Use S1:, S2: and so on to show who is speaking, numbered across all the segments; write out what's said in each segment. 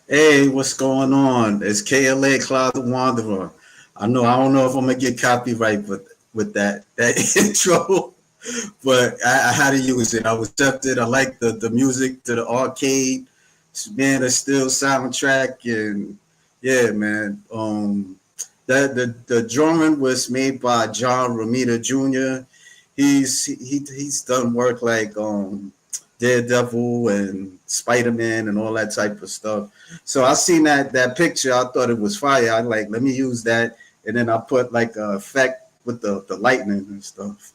S1: Hey, what's going on? It's KLA Cloud the Wanderer. I don't know if I'm gonna get copyright with that intro, but I had to use it. I was accepted. I like the music to the arcade. Man, it's still soundtrack and yeah, man. That the drawing was made by John Romita Jr. He's done work like Daredevil and Spider Man and all that type of stuff. So I seen that picture. I thought it was fire. I like let me use that, and then I put like a effect with the lightning and stuff.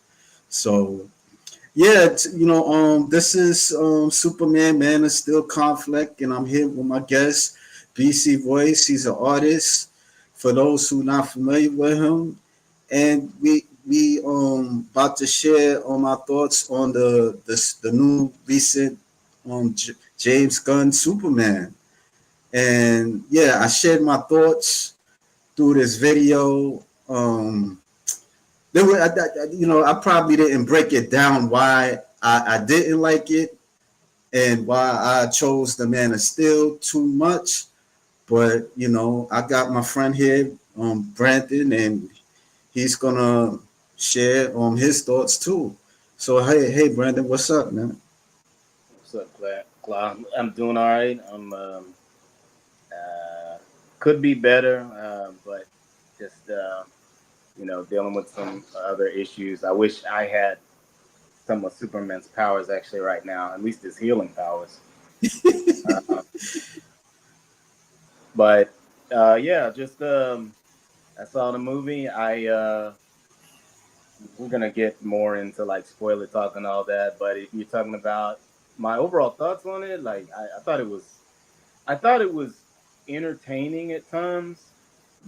S1: So yeah, this is Superman, Man of Steel conflict, and I'm here with my guest, BC Voice. He's an artist. For those who not familiar with him, and we about to share my thoughts on the new recent James Gunn Superman. And yeah, I shared my thoughts through this video. There were, I probably didn't break it down why I didn't like it and why I chose the Man of Steel too much. But I got my friend here, Brandon, and he's gonna share his thoughts too. So hey, Brandon, what's up, man?
S2: What's up, Cloud? I'm doing all right. Could be better, but just dealing with some other issues. I wish I had some of Superman's powers actually right now, at least his healing powers. Uh, but yeah, just I saw the movie. I we're gonna get more into like spoiler talk and all that, but if you're talking about my overall thoughts on it, like I thought it was entertaining at times,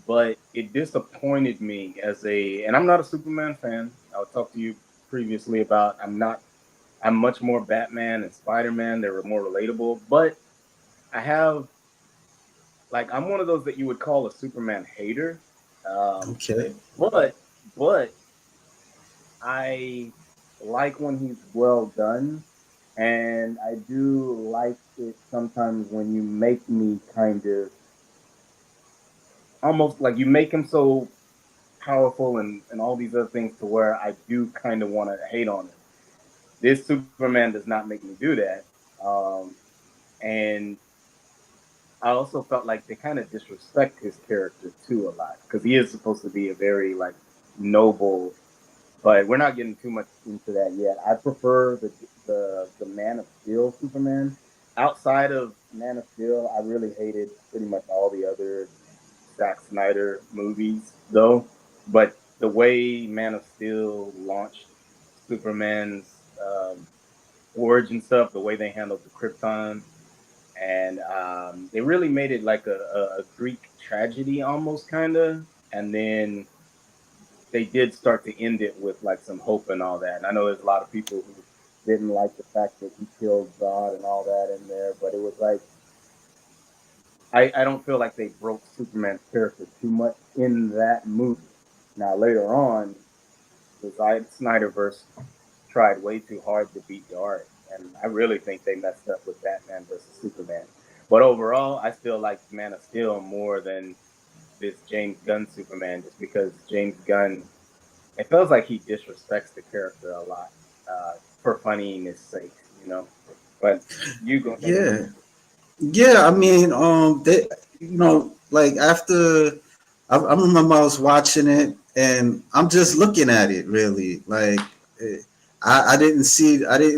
S2: but it disappointed me and I'm not a Superman fan. I'll talk to you previously about I'm much more Batman and Spider-Man. They were more relatable, but I have I'm one of those that you would call a Superman hater. Um,
S1: Okay.
S2: but but I like when he's well done, and I do like it sometimes when you make me kind of almost like you make him so powerful and all these other things to where I do kind of want to hate on him. This Superman does not make me do that. Um, and I also felt like they kind of disrespect his character too a lot because he is supposed to be a very noble, but we're not getting too much into that yet. I prefer the Man of Steel Superman. Outside of Man of Steel, I really hated pretty much all the other Zack Snyder movies, though. But the way Man of Steel launched Superman's origin stuff, the way they handled the Krypton, and they really made it like a Greek tragedy almost kind of. And then they did start to end it with like some hope and all that. And I know there's a lot of people who didn't like the fact that he killed God and all that in there, but it was like I don't feel like they broke Superman's character too much in that movie. Now later on, the Snyderverse tried way too hard to beat the art, and I really think they messed up with Batman versus Superman. But overall, I still like Man of Steel more than this James Gunn Superman, just because James Gunn, it feels like he disrespects the character a lot for funniness sake, you know. But you go ahead and
S1: Yeah, yeah. I mean, like after I remember I was watching it, and I'm just looking at it really. Like, eh, I didn't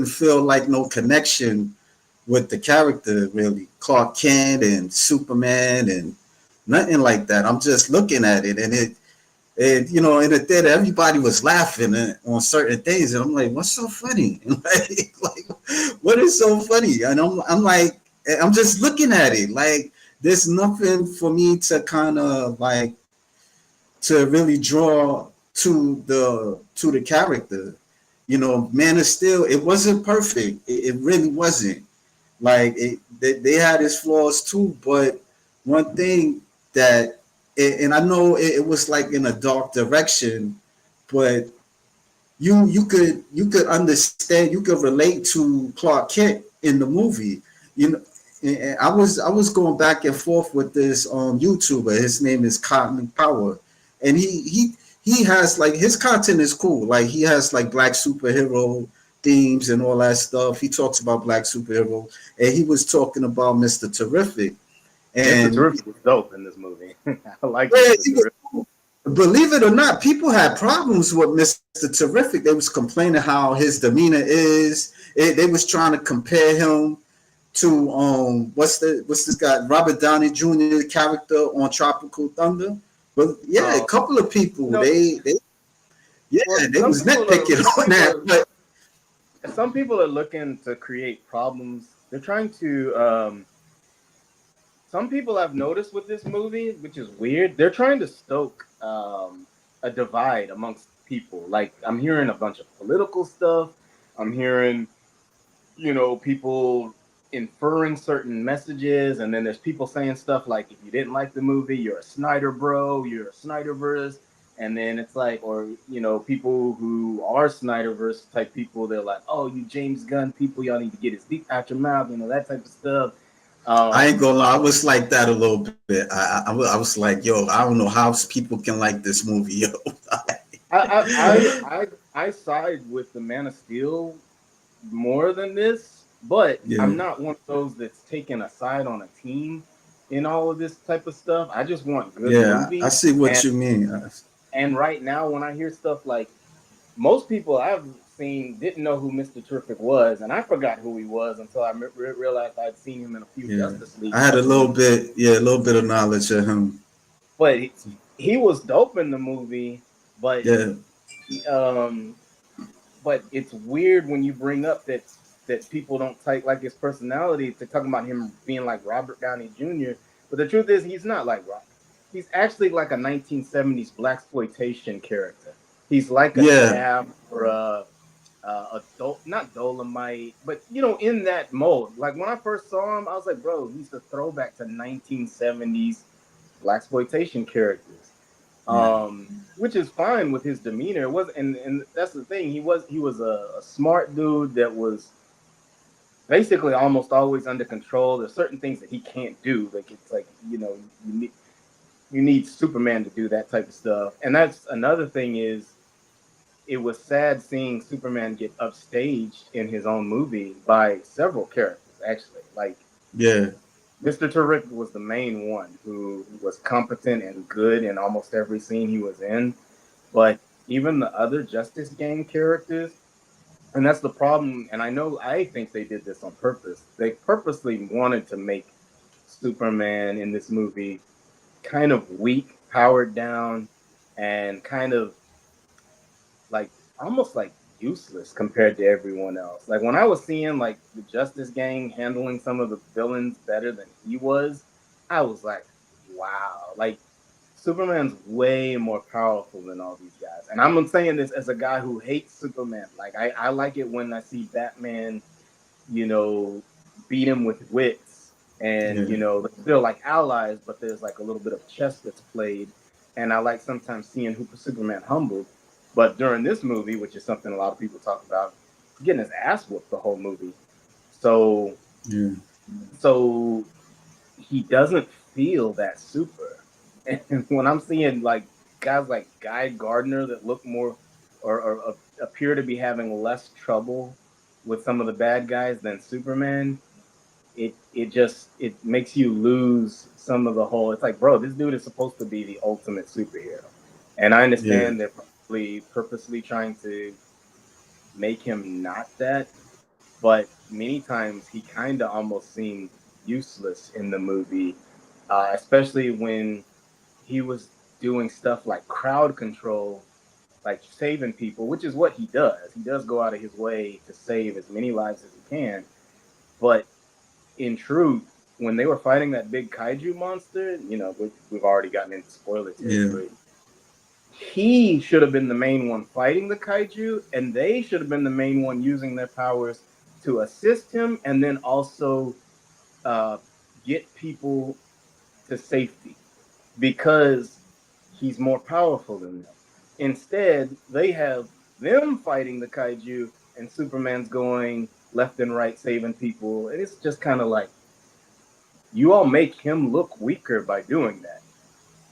S1: feel like no connection with the character really, Clark Kent and Superman and nothing like that. I'm just looking at it, and in the theater, everybody was laughing on certain things, and I'm like, "What's so funny? like, what is so funny?" And I'm like, I'm just looking at it, like, there's nothing for me to kind of like to really draw to the character. Man of Steel, it wasn't perfect. It really wasn't. Like they had its flaws too, but one thing that, and I know it was like in a dark direction, but you could understand, you could relate to Clark Kent in the movie, you know, And I was going back and forth with this YouTuber. His name is Cotton Power, and he has like his content is cool. Like he has like black superhero themes and all that stuff. He talks about black superhero, and he was talking about Mr. Terrific.
S2: Mr.
S1: And
S2: Terrific was dope in this movie. I like
S1: yeah,
S2: Mr. Terrific.
S1: believe it or not, people had problems with Mr. Terrific. They was complaining how his demeanor is. They was trying to compare him to what's this guy Robert Downey Jr. character on Tropical Thunder. But yeah, a
S2: Uh,
S1: couple of people
S2: no,
S1: they
S2: well,
S1: yeah they was nitpicking on that. But
S2: some people are looking to create problems. They're trying to. Some people I've noticed with this movie, which is weird, they're trying to stoke a divide amongst people. Like I'm hearing a bunch of political stuff. I'm hearing, people inferring certain messages, and then there's people saying stuff like, if you didn't like the movie, you're a Snyder bro, you're a Snyderverse. And then it's like, or people who are Snyderverse type people, they're like, oh, you James Gunn people, y'all need to get his deep out your mouth, that type of stuff.
S1: I ain't gonna lie, I was like that a little bit. I was like, yo, I don't know how people can like this movie, yo.
S2: I side with the Man of Steel more than this, but
S1: Yeah,
S2: I'm not one of those that's taking a side on a team in all of this type of stuff. I just want good
S1: yeah, I
S2: movies.
S1: see what
S2: And
S1: you mean.
S2: and right now, when I hear stuff like most people I've seen didn't know who Mr. Terrific was, and I forgot who he was until I realized I'd seen him in a few
S1: Yeah,
S2: Justice League
S1: I had a little
S2: cartoons.
S1: bit, yeah, a little bit of knowledge of him.
S2: But he was dope in the movie, but
S1: Yeah,
S2: um, but it's weird when you bring up that people don't take like his personality to talk about him being like Robert Downey Jr. But the truth is, he's not like Robert. He's actually like a 1970s blaxploitation character. He's like a
S1: yeah,
S2: Shaft or not Dolomite, but in that mold. Like when I first saw him, I was like, bro, he's the throwback to 1970s blaxploitation characters,
S1: yeah,
S2: which is fine with his demeanor. It was, and that's the thing. He was a smart dude that was basically almost always under control. There's certain things that he can't do. Like it's like you need Superman to do that type of stuff. And that's another thing is it was sad seeing Superman get upstaged in his own movie by several characters. Actually, like
S1: yeah,
S2: Mr. Terrific was the main one who was competent and good in almost every scene he was in. But even the other Justice Gang characters, and that's the problem. And I think they did this on purpose. They purposely wanted to make Superman in this movie kind of weak, powered down, and kind of like almost like useless compared to everyone else. Like when I was seeing like the Justice Gang handling some of the villains better than he was, I was like, wow, like Superman's way more powerful than all these guys. And I'm saying this as a guy who hates Superman. Like I like it when I see Batman, you know, beat him with wits and
S1: yeah,
S2: they're still like allies, but there's like a little bit of chess that's played. And I like sometimes seeing who Superman humbled. But during this movie, which is something a lot of people talk about, getting his ass whooped the whole movie. So
S1: yeah,
S2: so he doesn't feel that super. And when I'm seeing like guys like Guy Gardner that look more or appear to be having less trouble with some of the bad guys than Superman, it makes you lose some of the whole. It's like, bro, this dude is supposed to be the ultimate superhero, and I
S1: yeah,
S2: understand they're probably purposely trying to make him not that, but many times he kind of almost seemed useless in the movie, especially when he was doing stuff like crowd control, like saving people, which is what he does. He does go out of his way to save as many lives as he can. But in truth, when they were fighting that big kaiju monster, we've already gotten into spoiler
S1: yeah,
S2: territory. He should have been the main one fighting the kaiju, and they should have been the main one using their powers to assist him and then also uh, get people to safety because he's more powerful than them. Instead, they have them fighting the kaiju, and Superman's going left and right saving people, and it's just kind of like, you all make him look weaker by doing that.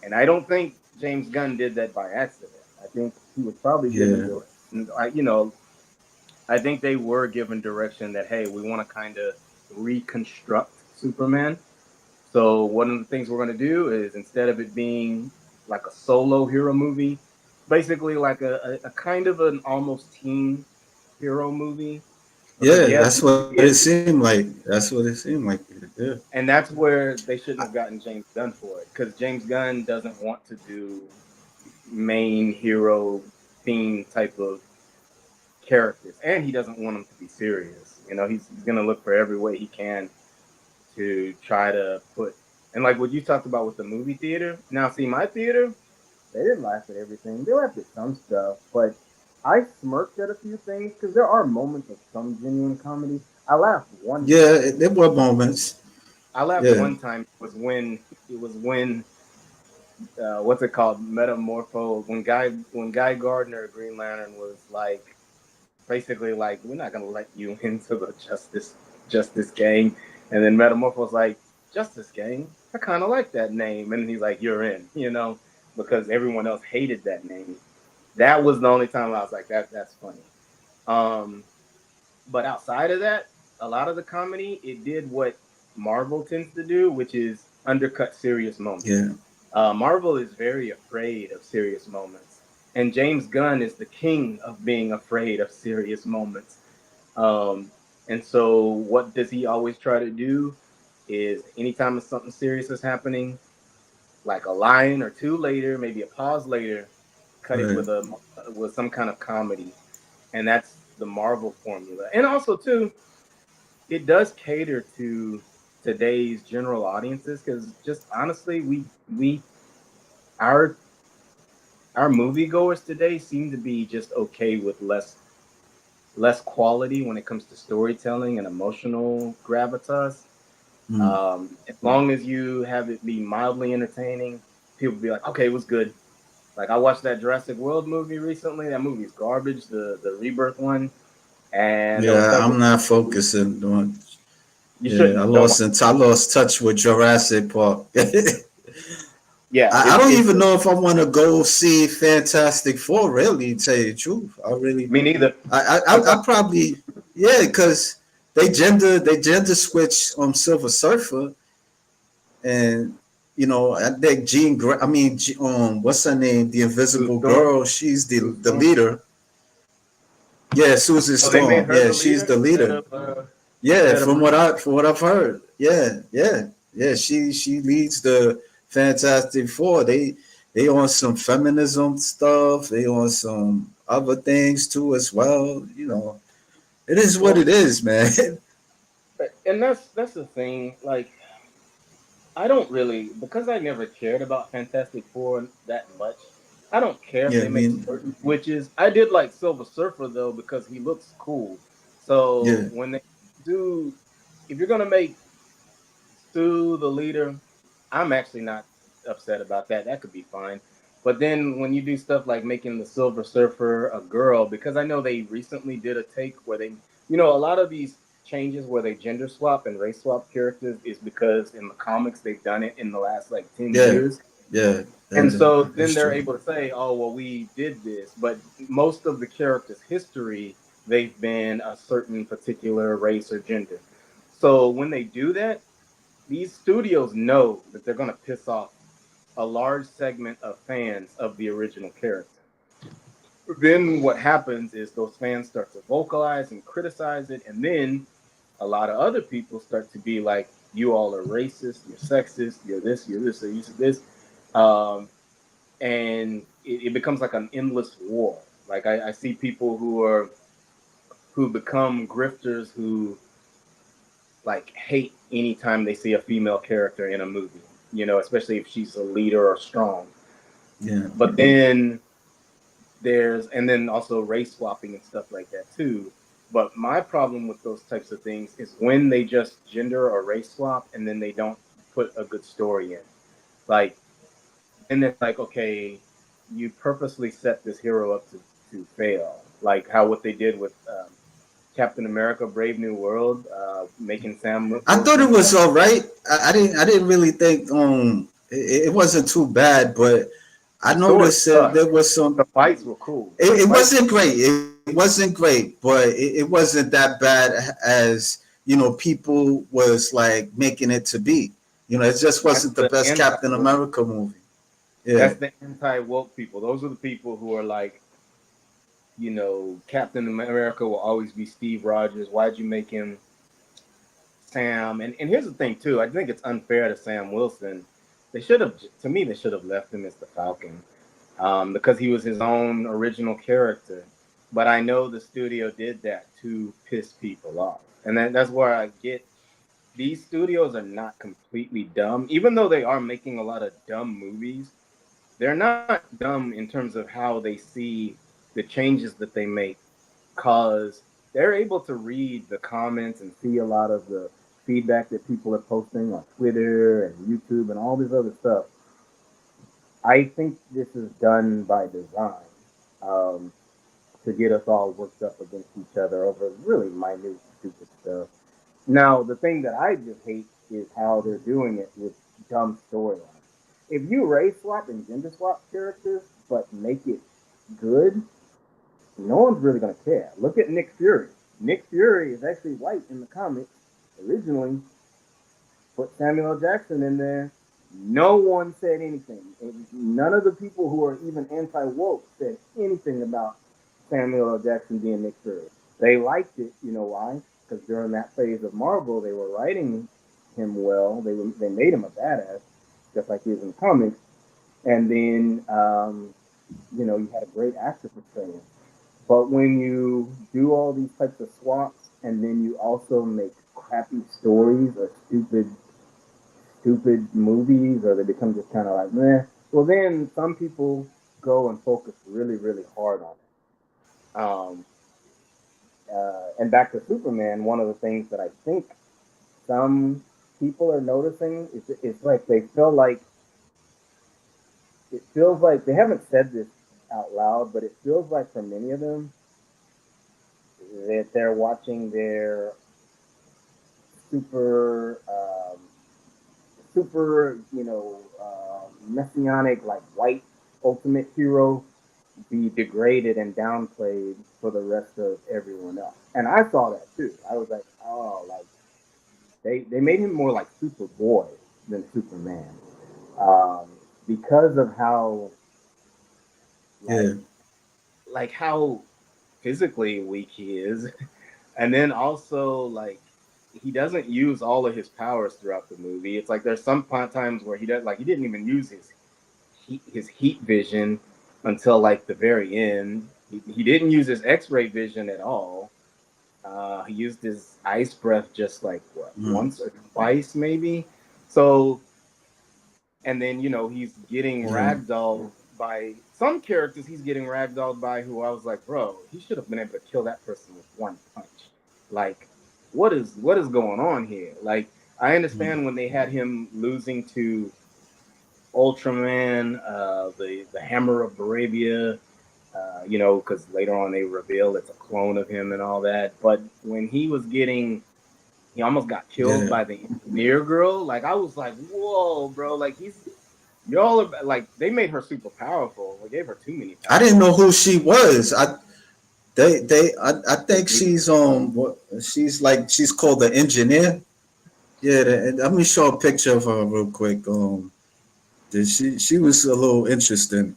S2: And I don't think James Gunn did that by accident. I think he was probably given
S1: Yeah.
S2: direction. I think they were given direction that, hey, we want to kind of reconstruct Superman. So one of the things we're going to do is, instead of it being like a solo hero movie, basically like a kind of an almost teen hero movie. Because
S1: Yeah,
S2: yes,
S1: that's what it
S2: it,
S1: seemed like. That's what it seemed like. Yeah.
S2: and that's where they shouldn't have gotten James Gunn for it, because James Gunn doesn't want to do main hero theme type of characters, and he doesn't want them to be serious. He's going to look for every way he can to try to put, and like what you talked about with the movie theater. Now, see, my theater, they didn't laugh at everything. They laughed at some stuff, but I smirked at a few things because there are moments of some genuine comedy. I laughed one
S1: Yeah,
S2: time.
S1: there were moments.
S2: I laughed
S1: Yeah.
S2: one time. It was when what's it called? Metamorpho. When Guy Gardner, Green Lantern, was like, basically like, we're not gonna let you into the Justice Gang, and then Metamorpho was like, Justice Gang, I kind of like that name, and he's like, you're in, because everyone else hated that name. That was the only time I was like, that's funny. Um, but outside of that, a lot of the comedy, it did what Marvel tends to do, which is undercut serious moments.
S1: Yeah.
S2: Marvel is very afraid of serious moments, and James Gunn is the king of being afraid of serious moments. Um, and so, what does he always try to do? Is anytime something serious is happening, like a line or two later, maybe a pause later, cut it
S1: Right.
S2: with some kind of comedy, and that's the Marvel formula. And also, too, it does cater to today's general audiences, because just honestly, we our our moviegoers today seem to be just okay with less quality when it comes to storytelling and emotional gravitas.
S1: Mm.
S2: As long as you have it be mildly entertaining, people be like, okay, it was good. Like, I watched that Jurassic World movie recently. That movie's garbage, the Rebirth one. And there were
S1: Yeah,
S2: several
S1: I'm not
S2: people.
S1: focusing on.
S2: You
S1: Yeah,
S2: shouldn't. Don't watch.
S1: I lost touch with Jurassic Park.
S2: Yeah,
S1: I don't
S2: it's
S1: even know if I want to go see Fantastic Four. Really, to tell you the truth,
S2: me neither.
S1: I probably, yeah, because they gender switch Silver Surfer, and I think what's her name, the
S2: Sue
S1: Invisible
S2: Storm.
S1: Girl. She's
S2: Sue
S1: the
S2: Storm.
S1: leader. Yeah, Susan
S2: So they made
S1: Storm.
S2: her
S1: Yeah,
S2: the
S1: she's
S2: leader
S1: the leader. Yeah,
S2: instead of Brie.
S1: from what I've heard. Yeah, yeah, yeah. She leads the Fantastic Four. They on some feminism stuff. They on some other things too as well. It is what
S2: Well,
S1: it is, man.
S2: and that's the thing. Like, I don't really, because I never cared about Fantastic Four that much. I don't care if
S1: Yeah,
S2: they
S1: I
S2: make
S1: mean,
S2: certain switches. I did like Silver Surfer though, because he looks cool. So
S1: yeah,
S2: when they do, if you're gonna make Sue the leader, I'm actually not upset about that. That could be fine. But then when you do stuff like making the Silver Surfer a girl, because I know they recently did a take where a lot of these changes where they gender swap and race swap characters is because in the comics they've done it in the last like 10
S1: yeah,
S2: years.
S1: yeah.
S2: And so then
S1: That's
S2: they're
S1: true.
S2: able to say, oh, well, we did this. But most of the characters' history, they've been a certain particular race or gender. So when they do that, these studios know that they're going to piss off a large segment of fans of the original character. Then what happens is those fans start to vocalize and criticize it, and then a lot of other people start to be like, "You all are racist, you're sexist, you're this, or you're this," um, and it becomes like an endless war. Like, I see people who become grifters who like hate anytime they see a female character in a movie, especially if she's a leader or strong.
S1: Yeah,
S2: But then and then also race swapping and stuff like that too. But my problem with those types of things is when they just gender or race swap and then they don't put a good story in. Like, then it's like, okay, you purposely set this hero up to fail. Like how what they did with Captain America: Brave New World, making Sam
S1: I thought it
S2: Wilson.
S1: was all right. I didn't really think it wasn't too bad, but I
S2: The story
S1: noticed that
S2: sucked.
S1: there was
S2: The
S1: some.
S2: fights were cool. The
S1: It
S2: fights,
S1: wasn't great. It wasn't great, but it wasn't that bad as people was like making it to be. It just
S2: that's
S1: wasn't the
S2: the
S1: best
S2: anti
S1: Captain
S2: woke.
S1: America movie. Yeah,
S2: That's the anti woke people. Those are the people who are like, Captain America will always be Steve Rogers. Why'd you make him Sam? And here's the thing too. I think it's unfair to Sam Wilson. To me, they should have left him as the Falcon, because he was his own original character. But I know the studio did that to piss people off, and that's where I get these studios are not completely dumb, even though they are making a lot of dumb movies. They're not dumb in terms of how they see the changes that they make, cause they're able to read the comments and see a lot of the feedback that people are posting on Twitter and YouTube and all this other stuff. I think this is done by design, um, to get us all worked up against each other over really minute, stupid stuff. Now, the thing that I just hate is how they're doing it with dumb storylines. If you race swap and gender swap characters, but make it good, no one's really going to care. Look at Nick Fury. Nick Fury is actually white in the comics originally. Put Samuel L. Jackson in there. No one said anything. None of the people who are even anti woke said anything about Samuel L. Jackson being Nick Fury. They liked it. You know why? Because during that phase of Marvel, they were writing him well. They made him a badass, just like he is in the comics. And then you had a great actor portray him. But when you do all these types of swaps, and then you also make crappy stories or stupid movies, or they become just kind of like meh. Well, then some people go and focus really, really hard on it. And back to Superman, one of the things that I think some people are noticing is it's like they feel like it feels like they haven't said this out loud, but it feels like for many of them that they're watching their super messianic, like white ultimate hero be degraded and downplayed for the rest of everyone else. And I saw that too. I was like, oh, like they made him more like Superboy than Superman, um, because of how
S1: yeah,
S2: like how physically weak he is, and then also like he doesn't use all of his powers throughout the movie. It's like there's some times where he didn't even use his heat vision until like the very end. He didn't use his X-ray vision at all. He used his ice breath just like what,
S1: mm,
S2: once or twice maybe. So, and then he's getting
S1: yeah.
S2: ragdolled by some characters. He's getting ragdolled by who I was like, bro, he should have been able to kill that person with one punch. Like, what is going on here? Like, I
S1: Mm.
S2: understand when they had him losing to Ultraman, the Hammer of Barabia, because later on they reveal it's a clone of him and all that. But when he almost got killed
S1: Yeah,
S2: by the engineer girl. Like I was like, whoa, bro! Like y'all are like they made her super powerful. They gave her too many
S1: I didn't
S2: powers.
S1: know who she was. I think she's she's called the engineer. Yeah, let me show a picture of her real quick. She was a little interesting.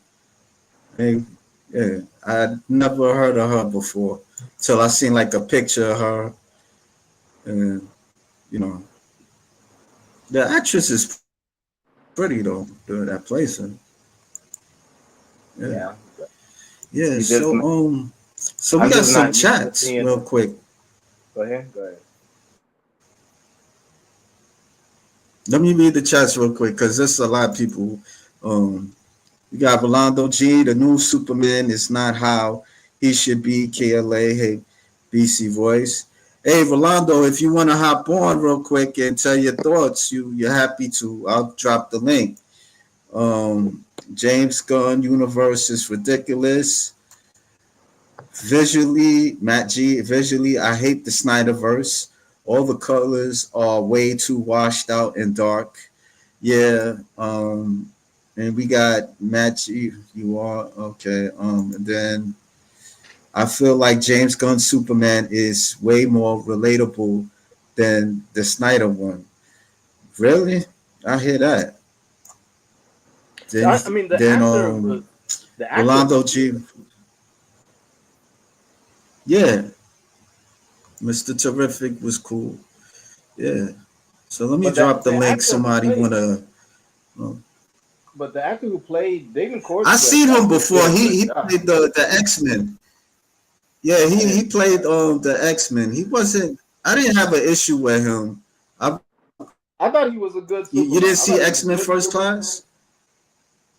S1: Hey, yeah, I never heard of her before till I seen like a picture of her, and you know, the actress is pretty though. That plays her. Yeah,
S2: Yeah,
S1: yeah.
S2: you just
S1: So we
S2: I'm
S1: got
S2: just
S1: some
S2: not used to
S1: chats
S2: seeing.
S1: real quick.
S2: Go ahead, go ahead.
S1: Let me read the chats real quick because there's a lot of people. Um, we got Rolando G. The new Superman is not how he should be. KLA. Hey, BC voice. Hey, Rolando, if you want to hop on real quick and tell your thoughts, you're happy to. I'll drop the link. Um, James Gunn universe is ridiculous. Visually, Matt G, visually, I hate the Snyderverse. All the colors are way too washed out and dark. Yeah. And we got Matt G. You are okay. And then I feel like James Gunn's Superman is way more relatable than the Snyder one. Really? I hear that. Then
S2: I mean,
S1: then
S2: the actor was
S1: Rolando G. Yeah, Mr. Terrific was cool. Yeah. So let me
S2: but that
S1: drop the
S2: the
S1: link.
S2: actor who
S1: Somebody
S2: played
S1: wanna. uh,
S2: but the actor who played David
S1: I
S2: Cornswell
S1: seen him
S2: actually did
S1: before.
S2: a
S1: He
S2: good
S1: he
S2: job.
S1: played the X Men. Yeah,
S2: I
S1: he
S2: didn't see
S1: played
S2: that.
S1: the X Men. He wasn't. I didn't have an issue with him. I
S2: I thought he was a good
S1: you didn't
S2: Superman. I
S1: see
S2: thought he was
S1: X
S2: a
S1: Men
S2: good
S1: First
S2: Superman.
S1: Class?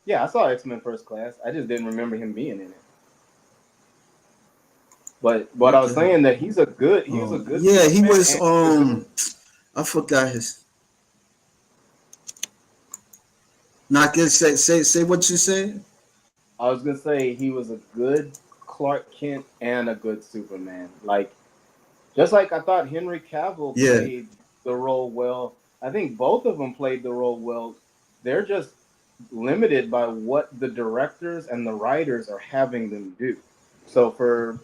S2: Yeah, I saw X-Men First Class. I just didn't remember him being in it. But I
S1: What
S2: was
S1: the hell?
S2: saying that he was a
S1: Oh
S2: good
S1: yeah, he
S2: Superman,
S1: was.
S2: and he's a good.
S1: I forgot his. Not good. Say what you say.
S2: I was gonna say he was a good Clark Kent and a good Superman. Like just like I thought Henry Cavill
S1: Yeah.
S2: played the role well. I think both of them played the role well. They're just limited by what the directors and the writers are having them do. So for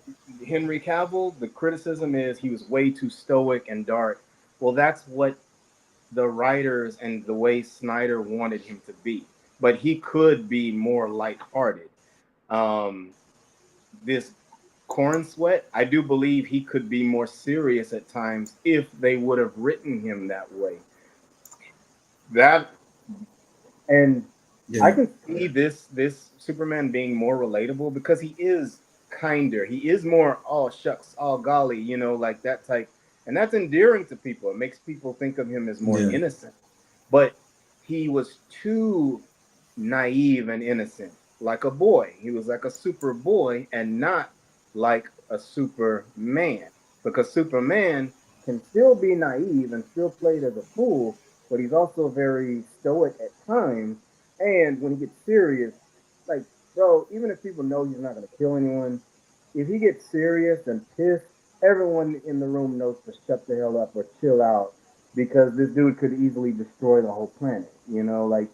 S2: Henry Cavill, the criticism is he was way too stoic and dark. Well, that's what the writers and the way Snyder wanted him to be. But he could be more lighthearted. Um, this Corn Sweat, I do believe he could be more serious at times if they would have written him that way. That and I
S1: Yeah.
S2: can see this Superman being more relatable because he is kinder. He is more oh shucks, oh golly, like that type. And that's endearing to people. It makes people think of him as more
S1: Yeah.
S2: innocent. But he was too naive and innocent, like a boy. He was like a super boy and not like a Superman. Because Superman can still be naive and still played as a fool, but he's also very stoic at times. And when he gets serious, like, bro, even if people know he's not going to kill anyone, if he gets serious and pissed, everyone in the room knows to shut the hell up or chill out because this dude could easily destroy the whole planet. Like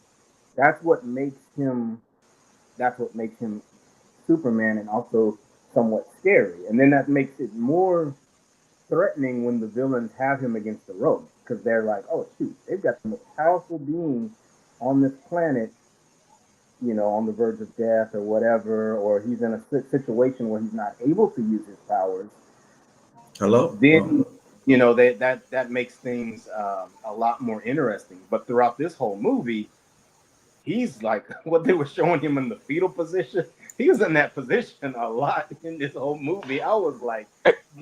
S2: that's what makes him. That's what makes him Superman, and also somewhat scary. And then that makes it more threatening when the villains have him against the ropes because they're like, oh shoot, they've got the most powerful being on this planet, on the verge of death or whatever, or he's in a situation where he's not able to use his powers.
S1: Hello. Oh.
S2: Then that makes things a lot more interesting. But throughout this whole movie, he's like what they were showing him in the fetal position. He was in that position a lot in this whole movie. I was like,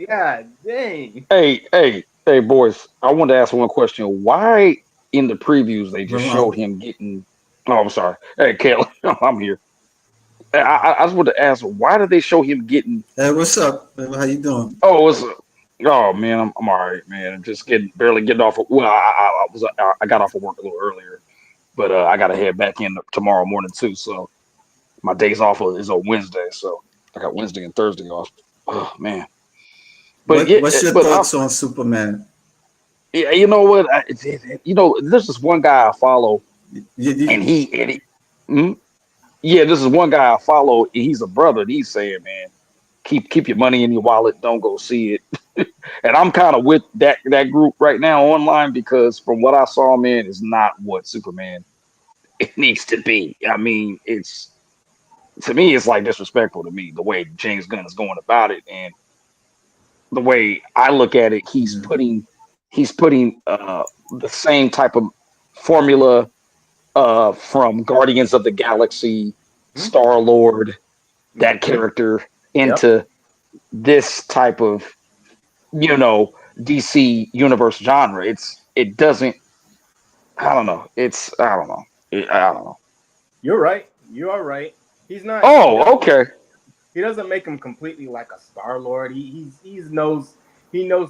S2: God dang.
S3: Hey, boys! I wanted to ask one question. Why in the previews they just showed
S1: Well,
S3: him getting? Oh, I'm sorry. Hey, Kayla, I'm here. I just wanted to ask, why did they show him getting?
S1: hey, what's up? How you doing?
S3: Oh, it was. Oh man, I'm all right, man. I'm just getting barely getting off. Well, I got off of work a little earlier, but I got to head back in tomorrow morning too. So my days off is on Wednesday, so I got Wednesday and Thursday off. Oh man, but yeah,
S1: What's your
S3: but
S1: thoughts on Superman?
S3: yeah, you know what? There's this one guy I follow,
S1: You,
S3: and mm, yeah, this is one guy I follow. And he's a brother. And he's saying, man, keep your money in your wallet. Don't go see it. And I'm kind of with that group right now online because from what I saw, man, is not what Superman it needs to be. I mean, it's to me, it's like disrespectful to me the way James Gunn is going about it, and the way I look at it,
S1: yeah.
S3: he's putting the same type of formula from Guardians of the Galaxy,
S2: Hmm?
S3: Star Lord, that
S2: Mm-hmm.
S3: character
S2: Yep.
S3: into this type of DC universe genre. It doesn't. I don't know. I don't know. I don't know.
S2: You're right. You are right. He's not. He
S3: Oh,
S2: doesn't.
S3: okay.
S2: He doesn't make him completely like a Star Lord. He knows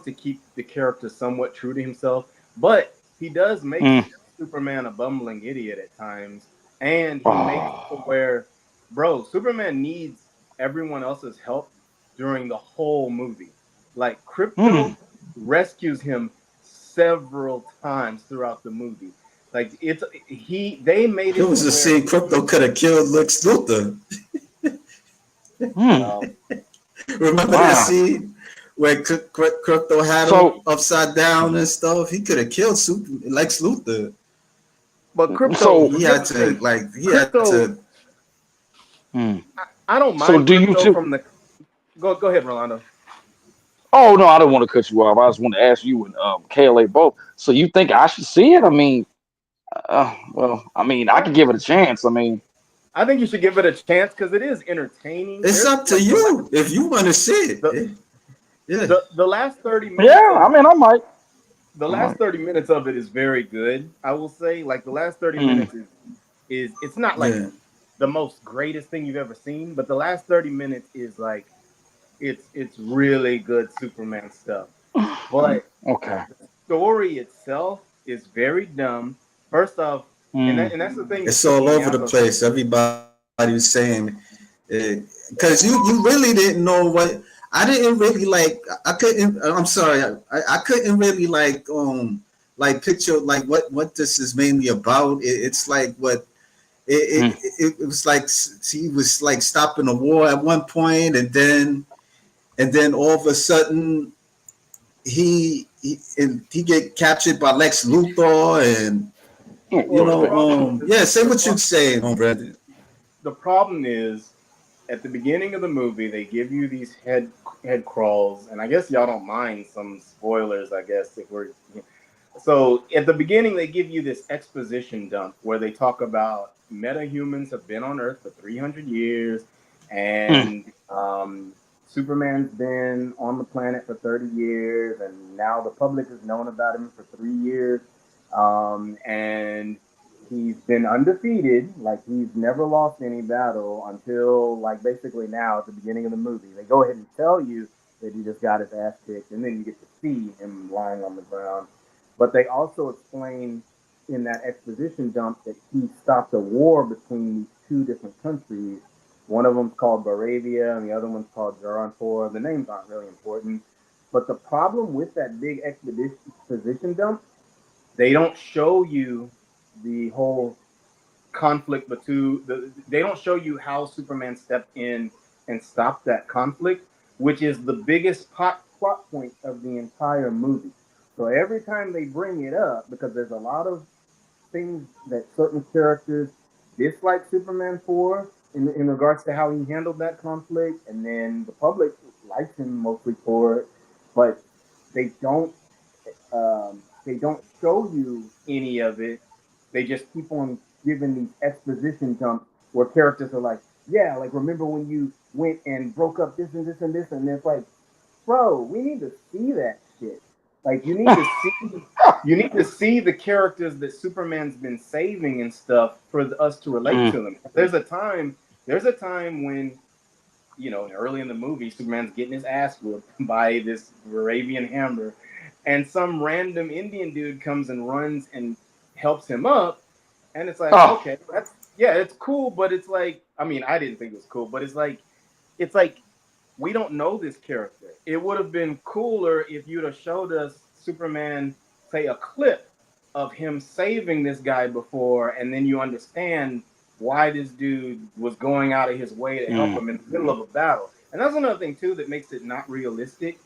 S2: to keep the character somewhat true to himself, but he does make
S3: Mm.
S2: Superman a bumbling idiot at times, and he makes it to
S3: Oh,
S2: where, bro, Superman needs everyone else's help during the whole movie. Like
S3: Hmm.
S2: Crypto rescues him several times throughout the movie. Like they made
S1: There
S2: it to
S1: was a
S2: where
S1: scene Crypto could have killed Lex Luthor.
S3: Hmm.
S2: well,
S1: Remember that
S3: Wow.
S1: scene where Crypto had him
S3: So
S1: upside down and stuff? He could have killed Lex Luthor.
S2: but Crypto,
S3: so
S1: He
S2: here's
S1: had
S2: the
S1: to
S2: thing.
S1: like he had
S2: Crypto,
S1: to.
S3: hmm.
S2: I don't
S3: So
S2: mind
S3: do you
S2: Crypto
S3: two?
S2: from the go ahead, Rolando.
S3: Oh no, I don't want to cut you off. I just want to ask you and KLA both. So you think I should see it? I mean, well, I mean, I could give it a chance. I mean,
S2: I think you should give it a chance because it is entertaining.
S1: It's
S2: There's
S1: up to
S2: like
S1: you if you want to see
S2: the
S1: it. Yeah.
S2: the last 30 minutes
S3: yeah.
S2: of
S3: I mean, I might.
S2: the
S3: I
S2: last
S3: might.
S2: 30 minutes of it is very good. I will say, like the last 30
S3: Mm,
S2: minutes is it's not like
S1: Yeah.
S2: the most greatest thing you've ever seen, but the last 30 minutes is like it's really good Superman stuff. But
S3: okay.
S2: the story itself is very dumb. First off,
S3: Mm,
S2: and that's the thing that
S1: It's
S2: took
S1: all
S2: me
S1: over
S2: out
S1: the
S2: of
S1: place. Everybody was saying because you really didn't know what I didn't really like. I couldn't. I'm sorry. I couldn't really like picture like what this is mainly about. It's like what
S3: mm,
S1: it was like. He was like stopping a war at one point, and then all of a sudden he get captured by Lex Luthor and you
S2: well,
S1: know yeah. Say
S2: the
S1: what you
S2: pro-
S1: saying, Brandon.
S2: the problem is at the beginning of the movie they give you these head crawls, and I guess y'all don't mind some spoilers. I guess if we're so at the beginning they give you this exposition dump where they talk about metahumans have been on Earth for 300 years,
S3: mm,
S2: and Superman's been on the planet for 30 years, and now the public has known about him for 3 years, and he's been undefeated. Like he's never lost any battle until like basically now at the beginning of the movie. They go ahead and tell you that he just got his ass kicked, and then you get to see him lying on the ground. But they also explain in that exposition dump that he stopped a war between these two different countries. One of them's called Baravia, and the other one's called Garantor. The names aren't really important. But the problem with that big exposition dump, they don't show you the whole conflict between they don't show you how Superman stepped in and stopped that conflict, which is the biggest plot point of the entire movie. So every time they bring it up, because there's a lot of things that certain characters dislike Superman for in regards to how he handled that conflict, and then the public likes him mostly for it, but they don't they don't show you any of it. They just keep on giving these exposition dumps where characters are like, "Yeah, like remember when you went and broke up this and this and this," and it's like, "Bro, we need to see that shit. Like you need to see the characters that Superman's been saving and stuff for us to relate
S3: mm,
S2: to them." There's a time when early in the movie, Superman's getting his ass whooped by this Moravian Hammer, and some random Indian dude comes and runs and helps him up, and it's like,
S3: oh,
S2: okay, that's yeah, it's cool, but it's like, I mean, I didn't think it was cool, but it's like we don't know this character. It would have been cooler if you'd have showed us Superman, say, a clip of him saving this guy before, and then you understand why this dude was going out of his way to help
S3: mm,
S2: him in the middle of a battle. And that's another thing too that makes it not realistic.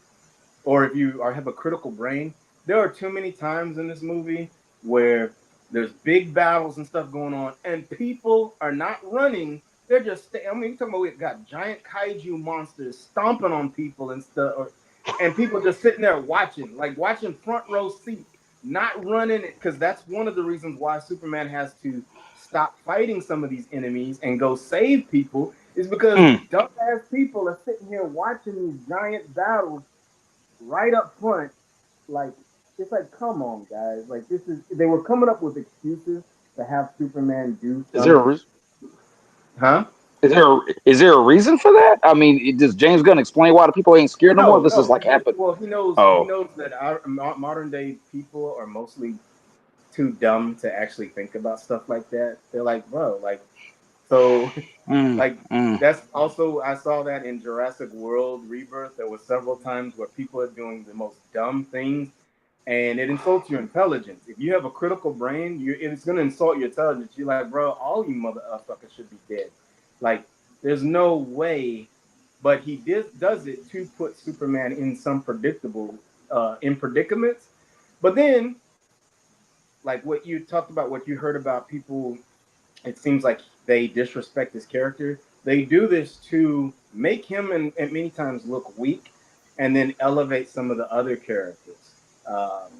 S2: Or if you have a critical brain, there are too many times in this movie where there's big battles and stuff going on, and people are not running. They're just, I mean, you're talking about we've got giant kaiju monsters stomping on people and stuff, and people just sitting there watching, like watching front row seat, not running, because that's one of the reasons why Superman has to stop fighting some of these enemies and go save people, is because
S3: mm.
S2: dumbass people are sitting here watching these giant battles right up front. Like it's like, come on, guys. Like this is they were coming up with excuses to have Superman do
S3: Is there
S2: some,
S3: a reason?
S2: huh?
S3: Is there a reason for that? I mean, does James Gunn explain why the people ain't scared no more?
S2: No,
S3: This is
S2: no.
S3: like happened.
S2: Well, he
S3: Oh,
S2: knows that our modern day people are mostly too dumb to actually think about stuff like that. They're like, bro, like So
S3: Mm,
S2: like
S3: mm.
S2: that's also I saw that in Jurassic World Rebirth. There were several times where people are doing the most dumb things, and it insults your intelligence. If you have a critical brain, it's gonna insult your intelligence. You're like, bro, all you motherfuckers should be dead. Like, there's no way. But he does it to put Superman in some predictable in predicaments. But then, like what you talked about, what you heard about people, it seems like they disrespect his character. They do this to make him and many times look weak, and then elevate some of the other characters.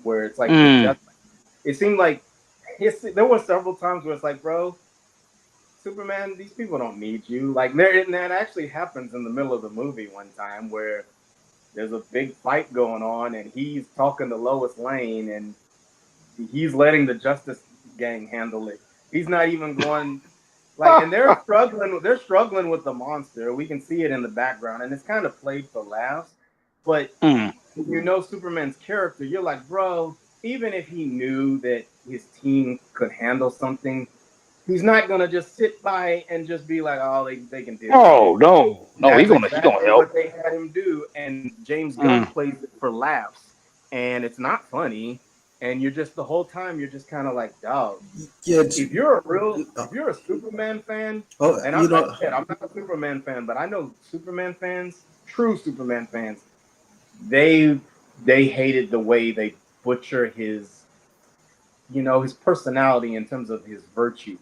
S2: Where it's like the
S3: Mm.
S2: just. It seemed like there were several times where it's like, bro, Superman, these people don't need you. Like there, and that actually happens in the middle of the movie one time where there's a big fight going on, and he's talking to Lois Lane, and he's letting the Justice Gang handle it. He's not even going like, and they're struggling. They're struggling with the monster. We can see it in the background, and it's kind of played for laughs. But
S3: Mm.
S2: you know Superman's character, you're like, bro. Even if he knew that his team could handle something, he's not gonna just sit by and just be like, oh, they can deal with it.
S3: Oh no, no,
S2: That's
S3: he gonna
S2: exactly
S3: help.
S2: what they had him do, and James Gunn
S3: Mm.
S2: plays it for laughs, and it's not funny. And you're just the whole time you're just kind of like, dog.
S1: Yeah,
S2: If you're a Superman fan,
S1: oh,
S2: and
S1: you
S2: like
S1: know,
S2: I said, I'm not a Superman fan, but I know Superman fans, true Superman fans, they they hated the way they butcher his, his personality in terms of his virtues,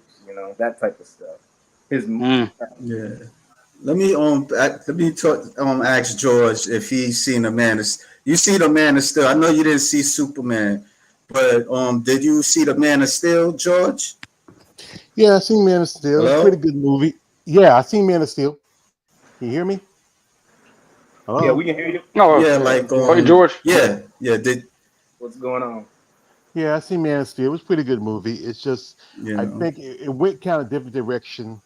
S2: that type of stuff. His
S3: Mm.
S1: yeah. Let me talk ask George if he's seen the Man of You see the Man of Steel. I know you didn't see Superman, but did you see the Man of Steel, George?
S4: Yeah, I seen Man of Steel. It's a pretty
S1: Hello?
S4: good movie. Yeah, I seen Man of Steel. Can you hear me?
S2: Yeah, we
S4: Hello?
S2: can hear you.
S3: Oh,
S1: Yeah,
S2: Yeah,
S1: like
S3: oh, hey, George.
S1: yeah, did
S2: what's going on?
S4: Yeah, I seen Man of Steel. It was a pretty good movie. It's just
S1: you
S4: I
S1: know.
S4: think it went kind of different direction.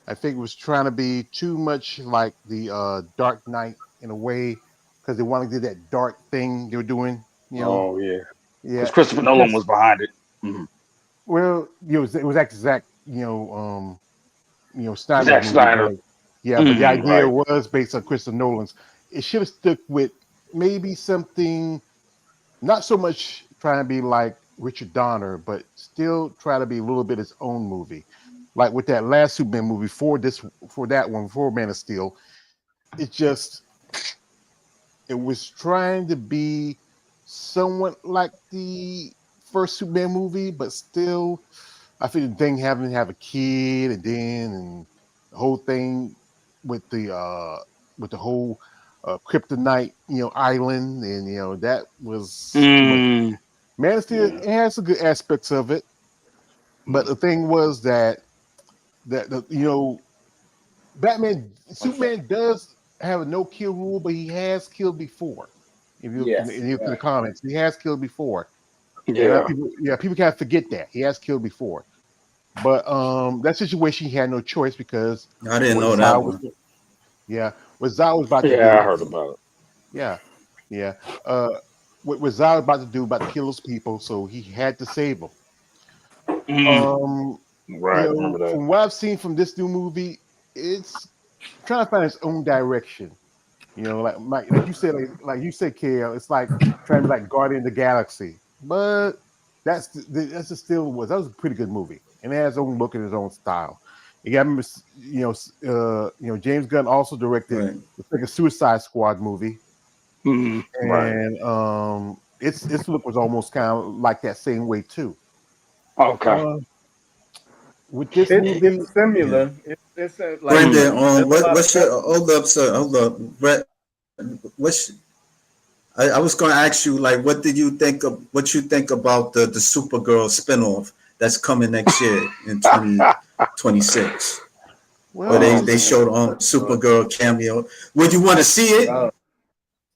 S4: I think it was trying to be too much like the Dark Knight in a way because they wanted to do that dark thing they were doing.
S3: Oh yeah, because
S4: Yeah,
S3: Christopher
S4: it
S3: Nolan
S4: just
S3: was behind it. Mhm.
S4: well, it was actually Zack, Snyder's
S3: Zack
S4: movie,
S3: Snyder.
S4: but yeah, but the
S3: Hmm,
S4: idea
S3: right.
S4: was based on Christopher Nolan's. It should have stuck with maybe something not so much trying to be like Richard Donner, but still try to be a little bit his own movie. Like with that last Superman movie for that one, for Man of Steel, it just it was trying to be somewhat like the first Superman movie, but still I think the thing having to have a kid and the whole thing with the whole kryptonite, island, and that was too much.
S3: Mm,
S4: Man of Steel,
S3: yeah.
S4: it has some good aspects of it, but the thing was that Batman,
S2: One second.
S4: Superman does have a no kill rule, but he has killed before. If
S2: Yes.
S4: you look in the
S2: Right.
S4: comments, he has killed before, and
S3: Yeah.
S4: people can't forget that he has killed before. But that situation, he had no choice because
S1: I didn't
S4: what
S1: know
S4: Zod
S1: that
S4: was,
S1: one.
S4: yeah, what Zod was about to
S3: Yeah, I
S4: do,
S3: heard about
S4: yeah, yeah, uh, what Zod was about to do, about to kill those people, so he had to save them.
S3: it. Mm,
S4: Um,
S3: right. Remember that.
S4: from what I've seen from this new movie, it's trying to find its own direction. Like you said, like you said, KL, it's like trying to be like Guardian of the Galaxy, but that's just still was that was a pretty good movie, and it has its own look and its own style. You got to remember, James Gunn also directed
S1: Right.
S4: like a Suicide Squad movie,
S3: Mm, right.
S4: and its look was almost kind of like that same way too.
S3: Okay.
S4: Uh, with this movie,
S2: It's
S1: Yeah.
S2: similar. It's like
S3: Mm.
S1: Brendan,
S2: there's a lot of
S1: what's your
S2: precedent.
S1: hold up, sir? Hold up. Brett, what's I was going to ask you, like, what you think about the Supergirl spinoff that's coming next year in 2026, where
S4: well,
S3: Oh
S1: they
S3: man.
S1: showed Supergirl cameo. Would you want to see it?
S2: Uh,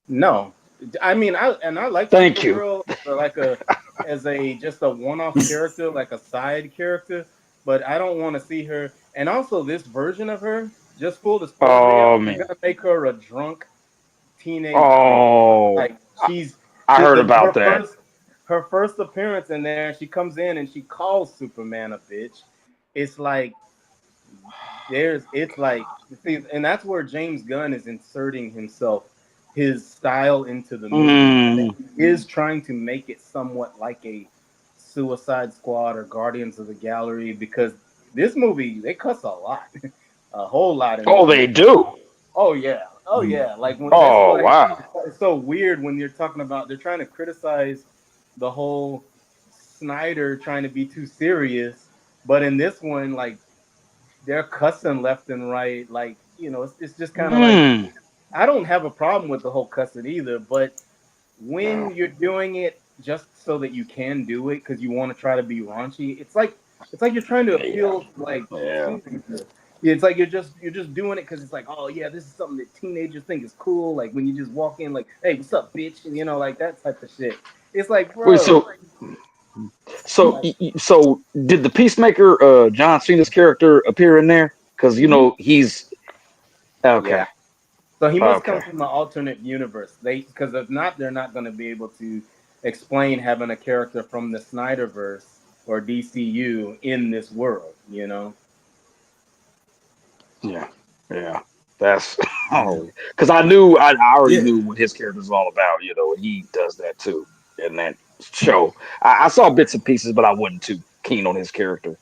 S2: no, I mean I like
S3: Thank you.
S2: Supergirl like a as a just a one-off character, like a side character, but I don't want to see her. And also, this version of her, just full disclosure,
S3: Oh
S2: y'all, they're
S3: man.
S2: gonna make her a drunk teenage bitch.
S3: Oh,
S2: Like she's
S3: I
S2: she,
S3: heard
S2: the
S3: about that.
S2: her first appearance in there. She comes in and she calls Superman a bitch. It's like, it's like, see, and that's where James Gunn is inserting his style into the movie.
S3: Mm.
S2: He is trying to make it somewhat like a Suicide Squad or Guardians of the Gallery, because this movie, they cuss a lot, a whole lot in
S3: Oh,
S2: this
S3: they
S2: movie.
S3: do.
S2: Oh yeah, oh
S1: Mm.
S2: yeah. Like when that's
S3: Oh,
S2: why
S3: wow.
S2: it's so weird when you're talking about they're trying to criticize the whole Snyder trying to be too serious, but in this one, like they're cussing left and right. Like it's just kind of like
S3: Mm.
S2: I don't have a problem with the whole cussing either, but when you're doing it just so that you can do it because you want to try to be raunchy, it's like you're trying to
S3: Yeah.
S2: appeal to like
S3: Yeah.
S2: teenagers. It's like you're just doing it because it's like, oh yeah, this is something that teenagers think is cool. Like when you just walk in, like, hey, what's up, bitch, and like that type of shit. It's like,
S3: Wait,
S2: bro,
S3: so
S2: like,
S3: so did the Peacemaker, John Cena's character, appear in there? Because he's okay.
S2: yeah. So he must come
S3: Okay.
S2: from an alternate universe. Because if not, they're not going to be able to explain having a character from the Snyderverse or DCU in this world.
S3: Yeah. Yeah. That's oh, because I already
S1: Yeah,
S3: knew what his character was all about. And he does that too in that show. I saw bits and pieces, but I wasn't too keen on his character.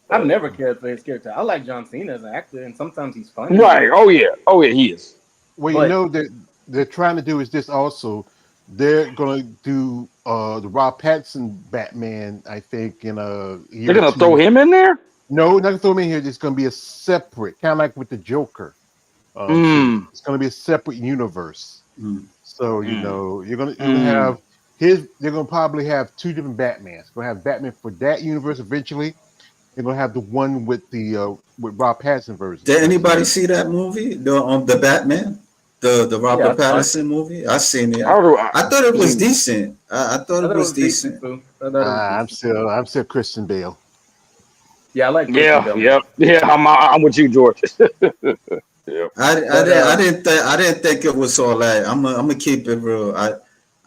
S2: I've
S3: Uh,
S2: never cared for his character. I like John Cena as an actor, and sometimes he's funny.
S3: right. Oh yeah. Oh yeah. He is.
S4: Well,
S2: But
S4: that they're trying to do is this also. They're gonna do the Rob Pattinson Batman, I think, in a
S3: They're
S4: year or
S3: gonna throw
S4: two.
S3: him in there.
S4: No, not gonna throw him in here. It's gonna be a separate, kind of like with the Joker series.
S3: Mm.
S4: It's gonna be a separate universe.
S1: mm.
S4: So
S3: Mm.
S4: you're gonna
S3: Mm.
S4: have his. They're gonna probably have two different Batmans. Gonna have Batman for that universe eventually. They're gonna have the one with Rob Pattinson version.
S1: Did anybody
S4: So
S1: see that movie? The Batman, the
S2: yeah, I
S1: Robert
S2: saw it.
S1: Pattinson movie? I seen it.
S3: I
S1: I,
S3: don't know.
S1: I thought it was
S3: Mm.
S1: decent. I thought
S2: I
S1: it
S2: thought it
S1: was
S2: was decent
S1: decent.
S2: too. I thought it was
S4: I'm
S2: decent.
S4: still Christian Bale.
S2: Yeah, I like Christian
S3: Yeah.
S2: Bale.
S3: Yep. Yeah. I'm with you, George. Yep.
S2: But
S1: I didn't think it was all that. I'm gonna keep it real.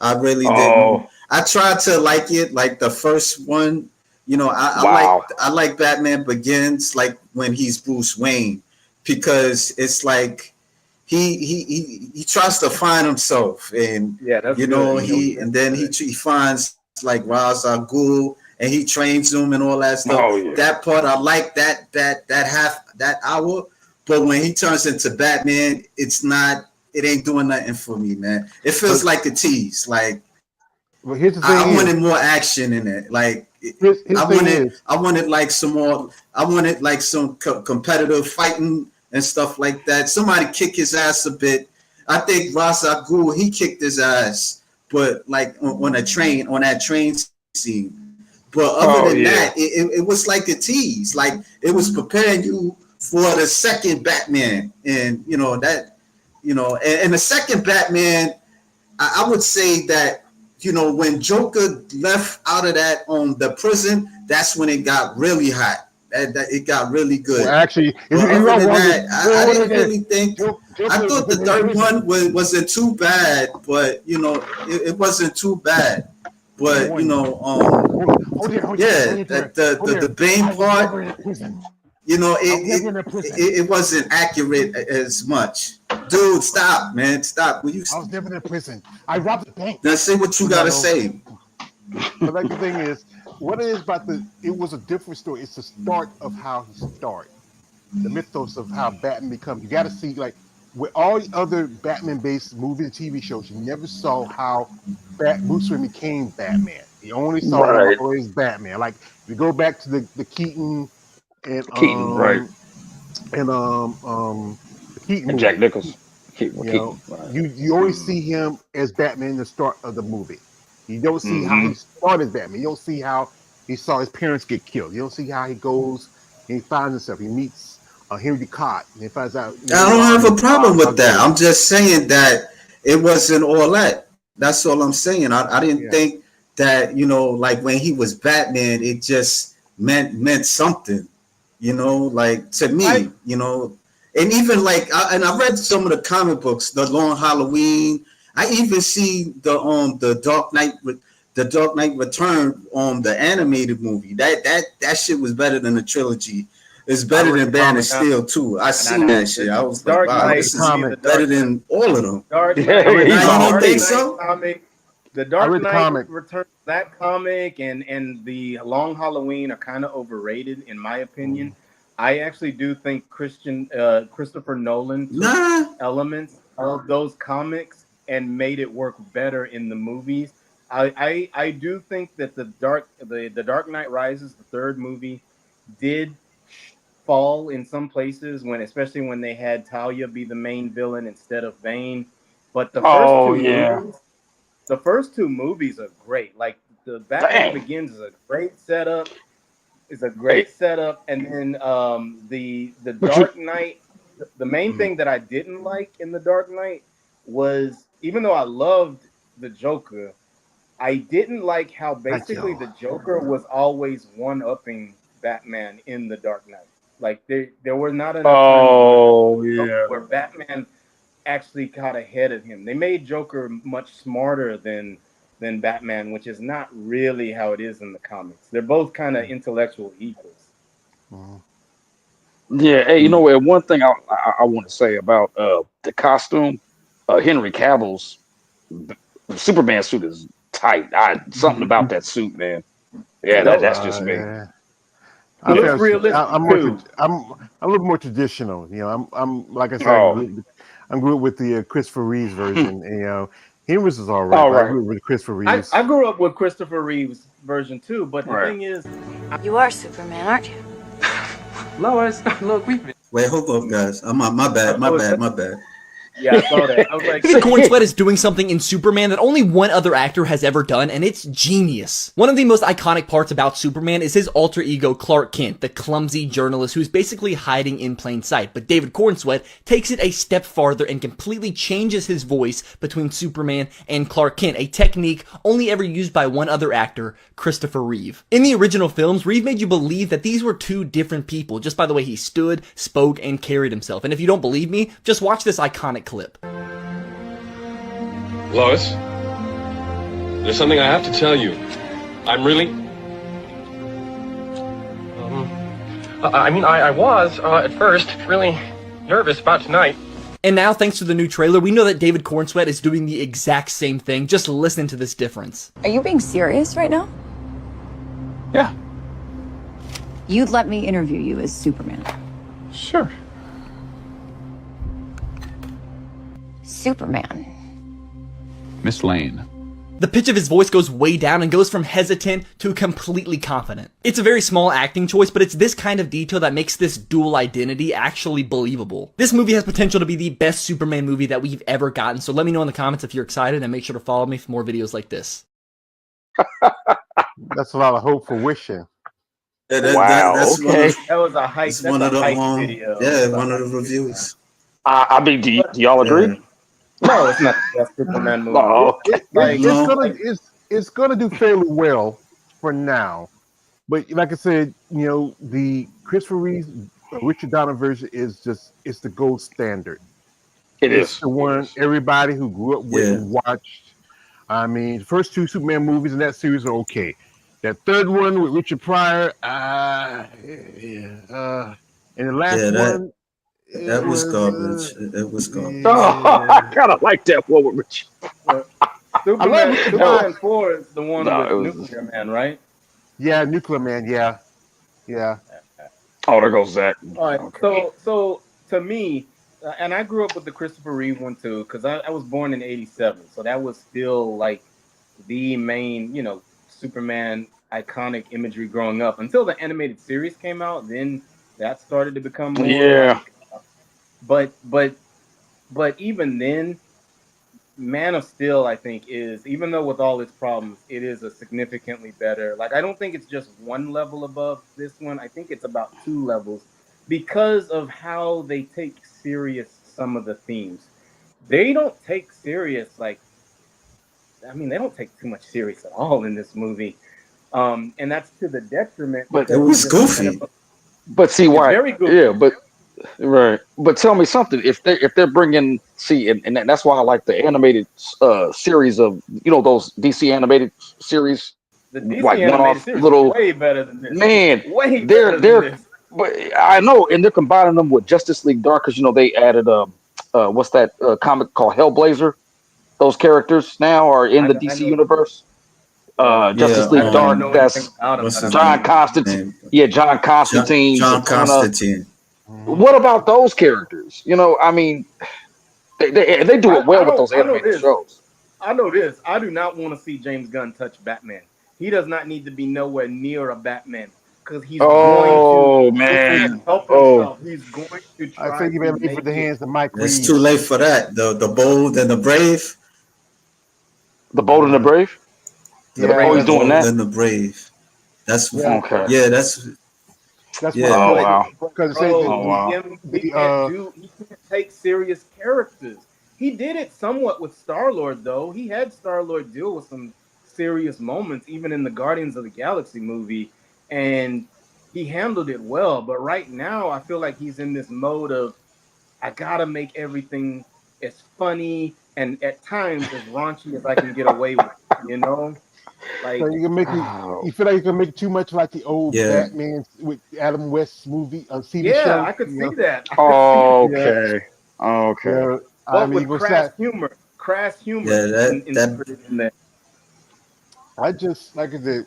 S1: I really didn't.
S3: Oh
S1: I tried to like it, like the first one.
S3: wow.
S1: I like Batman Begins, like when he's Bruce Wayne, because it's like he tries to find himself, and
S2: yeah, that's good.
S1: and then he finds like Ra's al Ghul, and he trains him and all that stuff.
S3: Oh yeah.
S1: That part I like that hour, but when he turns into Batman, it ain't doing nothing for me, man. It feels
S4: But
S1: like a tease. Like
S4: here's the
S1: I
S4: thing is,
S1: wanted more action in it. Like
S4: his thing is,
S1: I wanted like some more. I wanted like some competitive fighting and stuff like that. Somebody kick his ass a bit. I think Ra's al Ghul, he kicked his ass, but like on that train scene. But other
S3: Oh
S1: than
S3: yeah.
S1: that, it was like a tease. Like it was preparing you for the second Batman, and and the second Batman, I would say that when Joker left out of that the prison, that's when it got really hot. That it got really
S4: well,
S1: good.
S4: actually, if
S1: But
S4: you
S1: other
S4: are
S1: than
S4: wondering,
S1: that, I didn't really think. I
S4: Joker
S1: thought the
S4: was in
S1: third
S4: prison.
S1: one wasn't too bad, but it wasn't too bad. But
S4: Hold
S1: yeah,
S4: there.
S1: that the Bane
S4: I was
S1: part,
S4: never in a prison. I was never
S1: it
S4: in a prison.
S1: it wasn't accurate as much. Dude, stop, man, stop. Will you
S4: I was never in a prison. I robbed the bank.
S1: now say what you gotta say?
S4: But like the thing is, what it is about it was a different story. It's the start of how he started. The mythos of how Batman becomes. You got to see, like, with all the other Batman-based movies and TV shows, you never saw how Bruce Wayne became Batman. You only saw him
S3: Right.
S4: always Batman. Like, if you go back to the Keaton and
S3: Keaton. Right.
S4: and the Keaton
S3: And Jack
S4: movie,
S3: Nicholson. Keaton.
S4: you
S3: Keaton.
S4: know,
S3: Right.
S4: you always see him as Batman in the start of the movie. You don't see how
S3: Mm-hmm.
S4: he started Batman. You don't see how he saw his parents get killed. You don't see how he goes and he finds himself. He meets Henry Ducott and he finds out.
S1: I don't have a problem
S4: Ra's al
S1: with that.
S4: Ghul.
S1: I'm just saying that it wasn't all that. That's all I'm saying. I didn't
S4: Yeah,
S1: think that like when he was Batman, it just meant something. Like to
S2: I
S1: me, and even like I read some of the comic books, the Long Halloween. I even see the Dark Knight Return the animated movie. That shit was better than the trilogy. It's better
S2: read
S1: than
S2: the
S1: Man of
S2: comic,
S1: Steel too. I seen
S2: know.
S1: that shit. I was like,
S2: Dark
S1: wow,
S2: Knight,
S1: this is
S4: comic.
S1: better than all of them.
S2: Dark
S3: Yeah,
S2: Knight,
S3: he's
S1: Now, you
S3: all
S1: don't
S3: right.
S1: think so?
S2: comic, the
S4: I
S2: Dark
S4: read the
S2: Knight
S4: comic.
S2: Returns, that comic, and the Long Halloween are kind of overrated in my opinion. I actually do think Christopher Nolan took
S1: Nah.
S2: elements of those comics and made it work better in the movies. I do think that the Dark Knight Rises, the third movie, did fall in some places when, especially when they had Talia be the main villain instead of Bane. But
S3: Oh yeah.
S2: the first two movies are great. Like the Batman
S3: Dang.
S2: Begins is a great setup. Is a
S3: Hey,
S2: great setup, and then the
S3: but you
S2: Dark Knight. The main thing that I didn't like in the Dark Knight was, even though I loved the Joker, I didn't like how basically
S4: Yo.
S2: the Joker was always one-upping Batman in the Dark Knight. Like there were not enough times
S3: oh yeah.
S2: where Batman actually got ahead of him. They made Joker much smarter than Batman, which is not really how it is in the comics. They're both kind of intellectual equals.
S4: Mhm.
S3: Yeah, hey, you know what? One thing I want to say about the costume, Henry Cavill's Superman suit is tight. Something about that suit, man. Yeah,
S2: It's dope.
S3: that's just me.
S4: Yeah.
S2: He
S4: I
S2: looks
S4: feel
S2: realistic
S4: I'm more
S2: too.
S4: I'm a little more traditional. You know, I'm like I said,
S3: Oh,
S4: I'm grew up with the Christopher Reeves version. And, you know, Henry's is all right,
S3: all
S4: but I
S3: right,
S4: grew up with Christopher
S2: I
S4: Reeves.
S2: grew up with Christopher Reeves version too, but the
S3: right.
S2: thing is,
S5: You are Superman, aren't you?
S6: Lois, look, we've been.
S1: Wait, hold up, guys. My bad, my bad, my bad.
S2: yeah, I saw that. I was like,
S7: David Cornsweet is doing something in Superman that only one other actor has ever done, and it's genius. One of the most iconic parts about Superman is his alter ego Clark Kent, the clumsy journalist who's basically hiding in plain sight. But David Cornsweet takes it a step farther and completely changes his voice between Superman and Clark Kent, a technique only ever used by one other actor, Christopher Reeve. In the original films, Reeve made you believe that these were two different people just by the way he stood, spoke, and carried himself. And if you don't believe me, just watch this iconic clip.
S8: Lois, there's something I have to tell you. I'm really...
S6: I was, at first, really nervous about tonight.
S7: And now, thanks to the new trailer, we know that David Cornsweet is doing the exact same thing. Just listen to this difference.
S5: Are you being serious right now?
S3: Yeah,
S5: You'd let me interview you as Superman.
S3: sure.
S5: Superman.
S9: Miss Lane.
S7: The pitch of his voice goes way down and goes from hesitant to completely confident. It's a very small acting choice, but it's this kind of detail that makes this dual identity actually believable. This movie has potential to be the best Superman movie that we've ever gotten, so let me know in the comments if you're excited and make sure to follow me for more videos like this.
S4: That's a lot of hope for wishing.
S1: Yeah,
S3: Wow,
S1: that's
S3: okay.
S2: that was a hype.
S1: It's
S2: That's
S1: one
S2: a
S1: of the
S2: hype video.
S1: yeah, one of the reviews.
S3: I mean, do y'all agree?
S1: Yeah.
S2: No, it's not the best Superman movie.
S3: Oh,
S2: Like,
S1: No.
S4: It's gonna do fairly well for now. But like I said, you know, the Christopher Reeves Richard Donner version is it's the gold standard.
S3: it
S4: It's
S3: is.
S4: the one everybody who grew up with
S1: Yeah.
S4: and watched. I mean, the first two Superman movies in that series are okay. That third one with Richard Pryor, and the last
S1: Yeah,
S4: one,
S1: that was garbage. It was garbage.
S3: Oh, I kind of like that one with Rich.
S2: Superman,
S4: it.
S2: Superman 4 is the one
S3: No,
S2: with
S3: it was-
S2: Nuclear Man, right?
S4: Yeah, Nuclear Man, yeah.
S3: Oh, there goes Zack.
S2: All right.
S3: Okay.
S2: So to me, and I grew up with the Christopher Reeve one too, because I was born in '87, so that was still like the main, Superman iconic imagery growing up until the animated series came out. Then that started to become more
S3: Yeah.
S2: like, but even then, Man of Steel, I think, is, even though with all its problems, it is a significantly better. Like, I don't think it's just one level above this one. I think it's about two levels because of how they take serious some of the themes. They don't take serious, they don't take too much serious at all in this movie. And that's to the detriment.
S3: But
S1: It was goofy.
S3: But see why?
S2: very good.
S3: Yeah, but right. But tell me something. If they're bringing and that's why I like the animated series of those DC animated series.
S2: The DC
S3: like
S2: animated
S3: one-off
S2: series
S3: little
S2: is way better than this.
S3: man.
S2: Way
S3: They're
S2: better than this.
S3: But I know, and they're combining them with Justice League Dark because they added what's that comic called Hellblazer? Those characters now are in the
S2: I
S3: DC
S2: know.
S3: universe.
S1: Yeah.
S3: Justice League
S2: I don't
S3: Dark.
S2: know anything
S3: That's
S2: about him,
S1: What's
S2: but
S1: his
S2: I
S3: John
S2: mean,
S3: Constantine.
S1: name?
S3: Yeah, John Constantine,
S1: John
S3: Zatanna.
S1: Constantine.
S4: Mhm.
S3: What about those characters? I mean, they do it well
S2: I
S3: with
S2: don't.
S3: those
S2: I know
S3: animated
S2: this.
S3: shows.
S2: I know this. I do not want to see James Gunn touch Batman. He does not need to be nowhere near a Batman because he's going to.
S3: Oh
S2: He can't
S3: man.
S2: help
S3: Oh,
S2: himself. He's going to
S4: I
S2: try
S4: think you
S2: to
S4: better leave for
S2: make
S4: the
S2: it.
S4: hands of Mike
S1: It's too
S4: Reeves.
S1: late for that. The bold and the brave.
S3: the Bold and the Brave.
S2: The
S4: Yeah,
S3: Oh,
S2: Brave
S3: he's
S2: and the
S3: doing
S1: Bold
S2: Bold.
S3: that.
S1: and the brave. That's
S4: yeah,
S3: Okay.
S1: yeah. That's
S4: that's what I
S1: yeah.
S3: Oh
S4: felt
S3: wow.
S4: because say
S2: Bro,
S3: Oh wow.
S2: he
S4: the
S2: can't do. He can't take serious characters. He did it somewhat with Star Lord, though. He had Star Lord deal with some serious moments, even in the Guardians of the Galaxy movie, and he handled it well. But right now, I feel like he's in this mode of I gotta make everything as funny and at times as raunchy as I can get away with. You know,
S4: so
S2: like
S4: you can make it.
S3: Oh,
S4: You feel like you can make it too much like the old
S1: Yeah.
S4: Batman with Adam West's movie TV
S2: yeah,
S4: show.
S2: I could see that. I could see that.
S4: Yeah,
S3: okay. Okay.
S4: yeah. I
S2: But
S4: mean, you
S2: with
S4: go say
S2: crass humor
S1: Yeah. That
S2: inserted in there.
S4: I just like I
S3: Mm.
S4: said,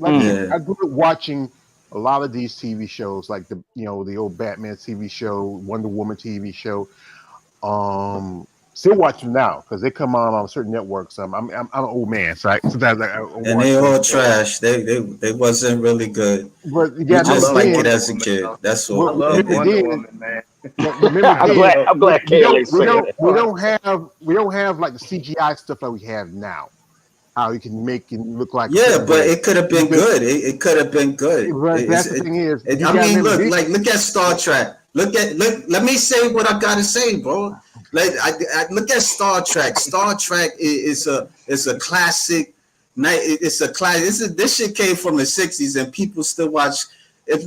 S1: yeah.
S4: I grew up watching a lot of these TV shows, like the old Batman TV show, Wonder Woman TV show. Still watch them now because they come on certain networks. I'm an old man, so sometimes I
S1: And
S4: watch
S1: they
S4: those
S1: all
S4: shows.
S1: trash. They wasn't really good.
S4: But you
S1: We
S4: got to
S2: I
S4: remember
S1: just
S2: love
S1: like it
S4: then.
S2: Wonder
S1: as a
S2: Woman,
S1: kid.
S2: though.
S1: That's
S2: I
S1: all.
S2: love
S4: Remember
S2: Wonder
S4: then.
S2: Woman, man.
S4: Remember
S3: I'm
S4: then.
S3: glad.
S2: Yo,
S3: I'm glad
S4: We
S3: Kaylee
S4: don't. We
S3: said
S4: don't.
S3: it.
S4: We don't have. We don't have like the CGI stuff that we have now. How you can make it look like a
S1: Yeah,
S4: certain
S1: but
S4: way.
S1: it could have
S4: You
S1: been
S4: just.
S1: good. It could have been good.
S4: But that's the thing is, you
S1: I
S4: got to
S1: mean,
S4: remember
S1: look,
S4: this.
S1: like look at Star Trek. Look. Let me say what I gotta say, bro. Like I look at Star Trek. Star Trek is a classic. It's a classic. This shit came from the '60s, and people still watch if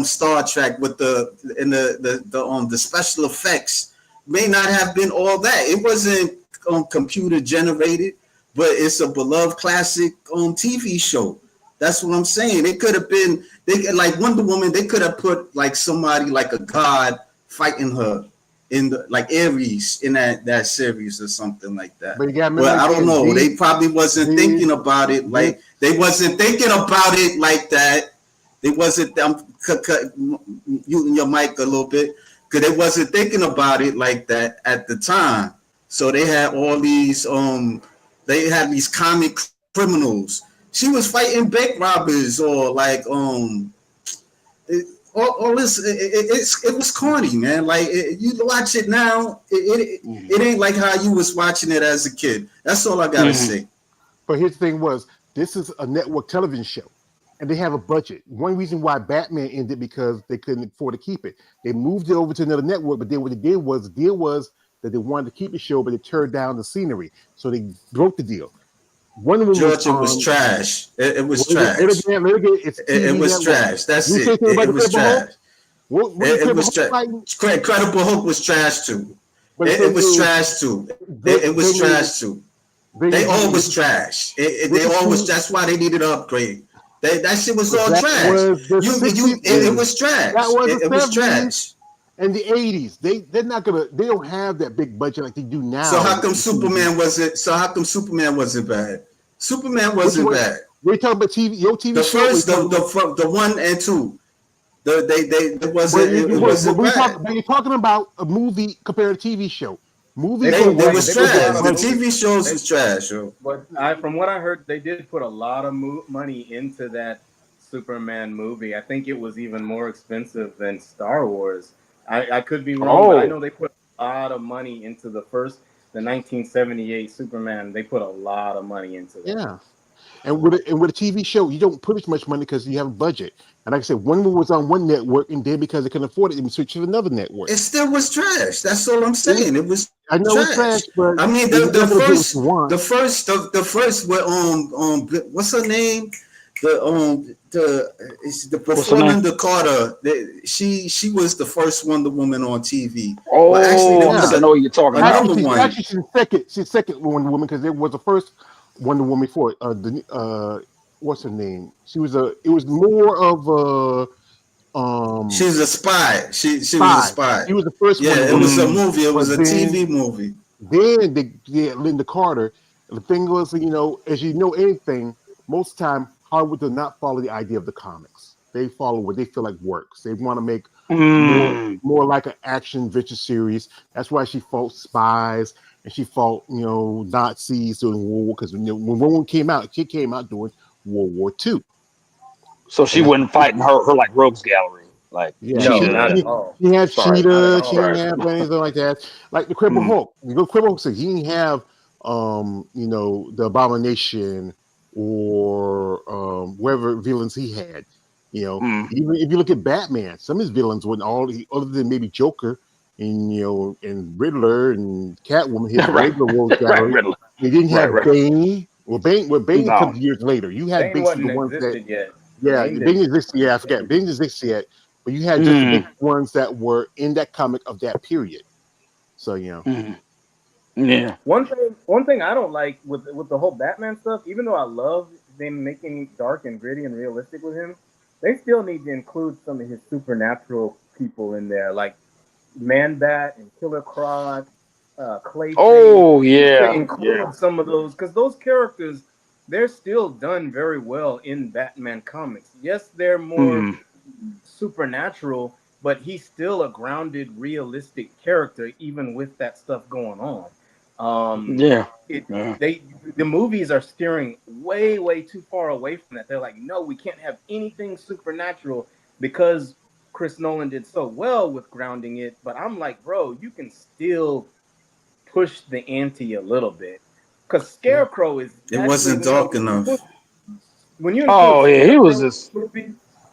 S1: Star Trek with the special effects may not have been all that. It wasn't computer generated, but it's a beloved classic on TV show. That's what I'm saying. It could have been like Wonder Woman. They could have put like somebody like a god fighting her in the like Ares in that series or something like that.
S4: But you got to remember
S1: Well, I don't
S4: again.
S1: know. They probably wasn't
S4: These,
S1: thinking about it
S4: these,
S1: like they wasn't thinking about it like that. They wasn't. Muting your mic a little bit because they wasn't thinking about it like that at the time. So they had all these. They had these comic criminals. She was fighting bank robbers or like all this. It was corny, man. Like you watch it now, it ain't like how you was watching it as a kid. That's all I gotta
S3: Mhm.
S1: say.
S4: But here's the thing: was this is a network television show, and they have a budget. One reason why Batman ended because they couldn't afford to keep it. They moved it over to another network, but then what they did was the deal was that they wanted to keep the show, but they turned down the scenery, so they broke the deal. Wonder Woman was
S1: Georgia was
S4: on.
S1: trash. It was
S4: Let
S1: trash.
S4: again, it's a
S1: It
S4: TV
S1: was
S4: network.
S1: trash. That's
S4: You say
S1: it.
S4: anything about
S1: It was
S4: Incredible Hulk?
S1: trash.
S4: What
S1: It
S4: Incredible
S1: was
S4: Hulk
S1: trash.
S4: fighting?
S1: Incredible Hulk was trash too.
S4: But the
S1: It
S4: thing
S1: was
S4: is,
S1: trash too.
S4: they,
S1: It
S4: they
S1: was
S4: made
S1: trash too.
S4: they
S1: They all
S4: they
S1: was trash. They
S4: they
S1: all was.
S4: see
S1: That's why they needed an upgrade. That shit was all
S4: that
S1: trash.
S4: was the '60s
S1: It
S4: and
S1: was trash.
S4: that was the
S1: It was
S4: '70s
S1: trash.
S4: and the '80s. They don't have that big budget like they do
S1: So
S4: now
S1: how
S4: with
S1: come
S4: the TV.
S1: Superman wasn't? So how come Superman wasn't bad? Superman
S4: Which
S1: wasn't
S4: one?
S1: bad.
S4: We're talking about TV, your TV
S1: The
S4: show. We're
S1: first,
S4: talking about,
S1: the one and two, it
S4: but
S1: wasn't it wasn't bad.
S4: you're talking about a movie compared to TV show.
S2: they
S4: Movies
S2: put
S4: don't
S2: a
S1: They
S4: have
S2: way.
S4: a
S1: was
S2: They put a
S4: bigger
S2: lot
S1: trash.
S2: of
S1: The
S2: movie.
S4: budget.
S1: TV shows
S2: They,
S1: was trash, yo.
S2: but from what I heard, they did put a lot of money into that Superman movie. I think it was even more expensive than Star Wars. I could be wrong, but I
S3: Oh,
S2: know they put a lot of money into the 1978 Superman. They put a lot of money into that.
S4: Yeah. And with a TV show, you don't put as much money because you have a budget. And like I said, one was on one network, and then because they couldn't afford it, they switched to another network.
S1: It still was trash. That's all I'm
S4: Yeah,
S1: saying. It was
S4: I know it's
S1: trash.
S4: trash, but
S1: I mean,
S4: you're not gonna get what you want.
S1: the first were what's her name? The
S3: what's her
S1: before
S3: name?
S1: Linda Carter. She was the first Wonder Woman on TV. Well, actually, there
S3: Oh, I
S1: was
S3: think I
S4: Yeah.
S3: know what you're talking about.
S1: another one.
S4: Actually, she's second. She's second Wonder Woman because it was the first Wonder Woman for what's her name? She was a. It was more of a
S1: She was a spy. She was a spy.
S4: He was the first one.
S1: Yeah, it was a movie. It was
S4: But
S1: a
S4: then,
S1: TV movie.
S4: then they get Linda Carter. The thing was, as you know anything, most of the time Hollywood does not follow the idea of the comics. They follow what they feel like works. They want to make more like an action adventure series. That's why she fought spies and she fought Nazis during World War, because when World War came out, she came out during World War II.
S3: So she wasn't fighting her like rogues gallery. Like
S4: Yeah,
S2: No,
S3: Cheetah.
S2: not at all.
S4: she had
S3: Sorry.
S2: Not at
S4: Cheetah.
S2: all.
S4: She didn't have anything like that. Like the Cripple Hulk. You go Cripple Hulk. So he didn't have the Abomination or whatever villains he had. Even if you look at Batman, some of his villains weren't other than maybe Joker and Riddler and Catwoman. His regular rogues gallery.
S3: Riddler.
S4: He didn't have
S3: Right.
S4: Bane. Bane
S3: No.
S4: comes years later. You had
S2: Bane
S4: basically
S2: wasn't
S4: the ones that.
S2: existed yet.
S4: Yeah,
S2: Bane
S4: Bing exists. Yeah, I forget. Bing exists yet, but you had just the big ones that were in that comic of that period. So
S3: Yeah.
S2: One thing I don't like with the whole Batman stuff, even though I love them making it dark and gritty and realistic with him, they still need to include some of his supernatural people in there, like Man Bat and Killer Croc, Clayface.
S3: Oh yeah.
S2: To include some of those, because those characters, they're still done very well in Batman comics. Yes, they're more supernatural, but he's still a grounded, realistic character, even with that stuff going on. The movies are steering way, way too far away from that. They're like, no, we can't have anything supernatural because Chris Nolan did so well with grounding it. But I'm like, bro, you can still push the ante a little bit. Because Scarecrow is.
S1: It wasn't dark enough.
S2: When you
S3: he was just.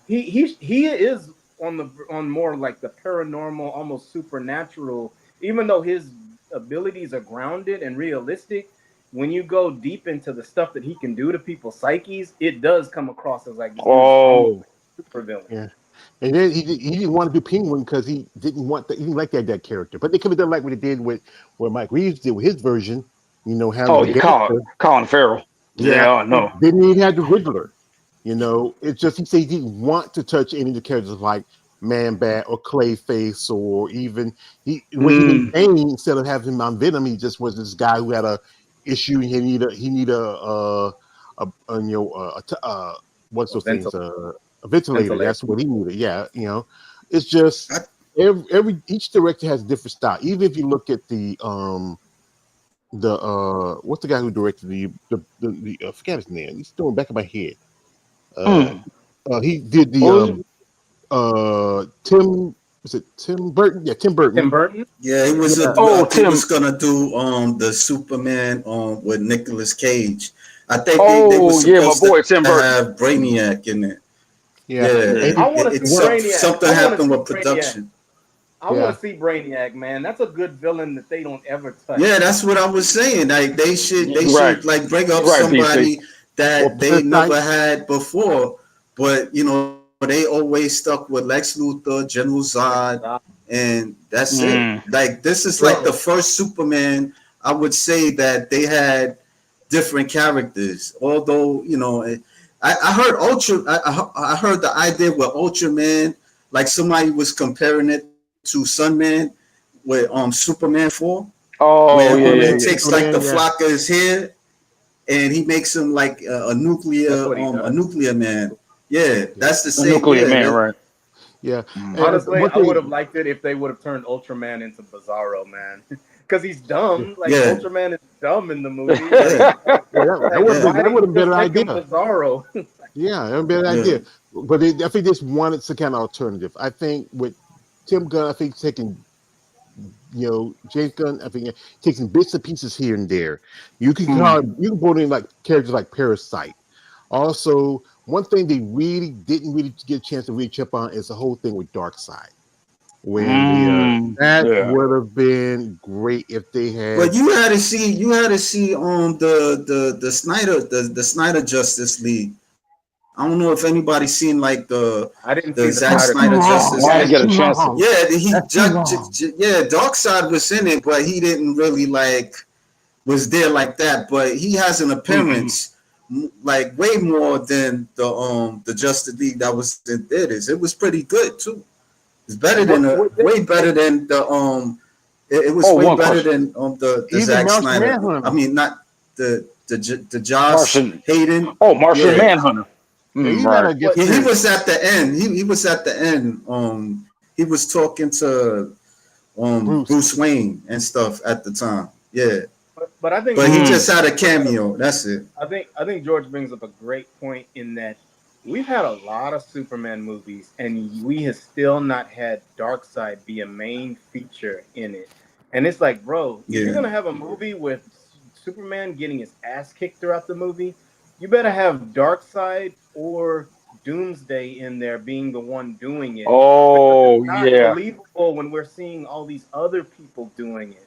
S2: He is on more like the paranormal, almost supernatural. Even though his abilities are grounded and realistic, when you go deep into the stuff that he can do to people's psyches, it does come across as like super villain.
S4: Yeah. And then he didn't want to do Penguin because he didn't like that character. But they could have done like what they did with what Mike Reeves did with his version.
S3: Colin Farrell. Yeah, no.
S4: Didn't even have the Riddler. It's just he said he didn't want to touch any of the characters like Man Bat or Clayface, or even he did Bane, instead of having him on Venom, he just was this guy who had a issue. He need a what's those things? A ventilator. That's what he needed. Yeah, it's just each director has a different style. Even if you look at the what's the guy who directed the I forget his name. He's throwing back in my head. He did the Tim Burton? Yeah, Tim Burton.
S2: Tim Burton?
S1: Yeah, he was he was gonna do the Superman with Nicolas Cage. I think they were supposed
S3: my boy Tim
S1: to
S3: Burton.
S1: have Brainiac in it.
S4: Yeah.
S2: I want to see Brainiac.
S1: Something happened with production.
S2: I want to see Brainiac, man. That's a good villain that they don't ever touch.
S1: Yeah, that's what I was saying. Like they should like bring up somebody that they never had before, but they always stuck with Lex Luthor, General Zod, and that's it. Like this is like the first Superman, I would say, that they had different characters. Although I heard I heard the idea with Ultraman, like somebody was comparing it to Sunman with Superman 4. Where he takes like the flock of his hair and he makes him like a nuclear man. Yeah, that's the same.
S3: Nuclear man, right?
S4: Yeah.
S2: Honestly, I would have liked it if they would have turned Ultraman into Bizarro, man. Because he's dumb. Like Ultraman is dumb in the movie.
S4: That would have been an idea.
S2: Bizarro.
S4: Yeah, that would be an idea. But I think they just wanted some kind of alternative. I think with Tim Gunn, I think taking James Gunn, I think taking bits and pieces here and there. You can put in like characters like Parasite. Also, one thing they really didn't get a chance to reach up on is the whole thing with Darkseid. That would have been great if they had.
S1: But you had to see the Snyder Justice League. I don't know if anybody's seen like the Zack Snyder Justice League.
S3: I didn't get a chance.
S1: Darkseid was in it, but he didn't really was there like that. But he has an appearance like way more than the Justice League that was in theaters. It was pretty good too. It's better than way better than the it was way
S3: one
S1: better
S3: question.
S1: than the
S4: Even
S1: Zack
S4: Martian
S1: Snyder. I
S4: Manhunter.
S1: mean, not the Josh
S3: Martian.
S1: Hayden.
S3: Oh, Martian
S1: Yeah,
S3: Manhunter.
S4: Yeah, even
S3: Right.
S4: gotta get
S1: yeah. He
S4: serious.
S1: was at the end. He was at the end. He was talking to
S4: Bruce.
S1: Bruce Wayne and stuff at the time. Yeah,
S2: But I think
S1: but he
S2: George
S1: just had a cameo. That's it.
S2: I think George brings up a great point in that we've had a lot of Superman movies, and we have still not had Darkseid be a main feature in it. And it's like, bro, if you're
S1: Yeah,
S2: gonna have a movie with Superman getting his ass kicked throughout the movie, you better have Darkseid or Doomsday in there being the one doing it, because it's
S3: Oh
S2: not
S3: yeah.
S2: believable when we're seeing all these other people doing it.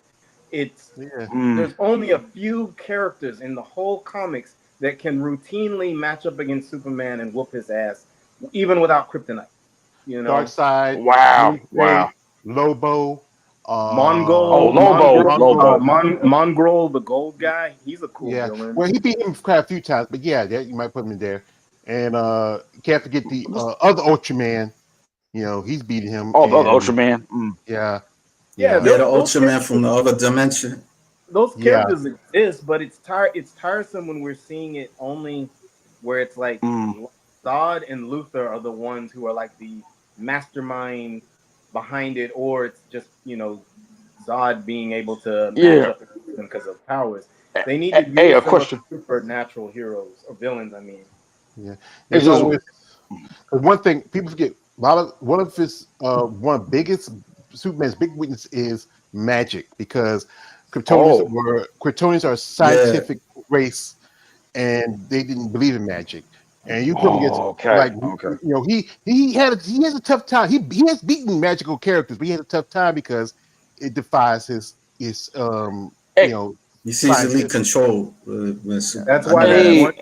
S2: It's
S4: Yeah.
S3: Mm.
S2: there's only a few characters in the whole comics that can routinely match up against Superman and whoop his ass, even without kryptonite. You know,
S4: Darkseid,
S3: Wow.
S4: Doomsday,
S3: Wow.
S4: Lobo,
S3: Oh,
S2: Mongol,
S3: Lobo.
S4: Mongrel.
S3: Lobo.
S2: Mongrel, the gold guy. He's a cool
S4: Yeah.
S2: villain.
S4: Well, he beat him quite a few times, but yeah, you might put him in there. And can't forget the other Ultraman. You know, he's beating him.
S3: Oh, the other
S4: And
S3: Ultraman. Mm.
S4: yeah,
S2: Yeah,
S4: yeah,
S1: yeah. The
S2: those
S1: Ultraman from
S2: characters,
S1: the other dimension.
S2: those
S4: yeah.
S2: characters exist, but it's tiresome when we're seeing it only where it's like
S3: Mm.
S2: Zod and Luthor are the ones who are like the mastermind behind it, or it's just Zod being able to match
S3: Yeah.
S2: up against them because of powers. They need to
S3: Hey, a
S2: use some of
S3: question.
S2: the supernatural heroes or villains. I mean,
S4: Yeah,
S3: It's
S4: it's
S3: just
S4: always 'cause one thing people forget. One of his one of the biggest Superman's big weakness is magic because
S3: oh
S4: Kryptonians are a
S1: Yeah,
S4: scientific race and they didn't believe in magic. And you put him against
S3: okay.
S4: like
S3: Okay.
S4: he has a tough time. He has beaten magical characters, but he has a tough time because it defies his
S3: Hey,
S1: he's easily
S4: scientific.
S1: controlled with
S4: Yeah.
S1: Super.
S2: that's
S1: I
S2: why
S1: know
S2: that
S1: that.
S3: hey,
S2: one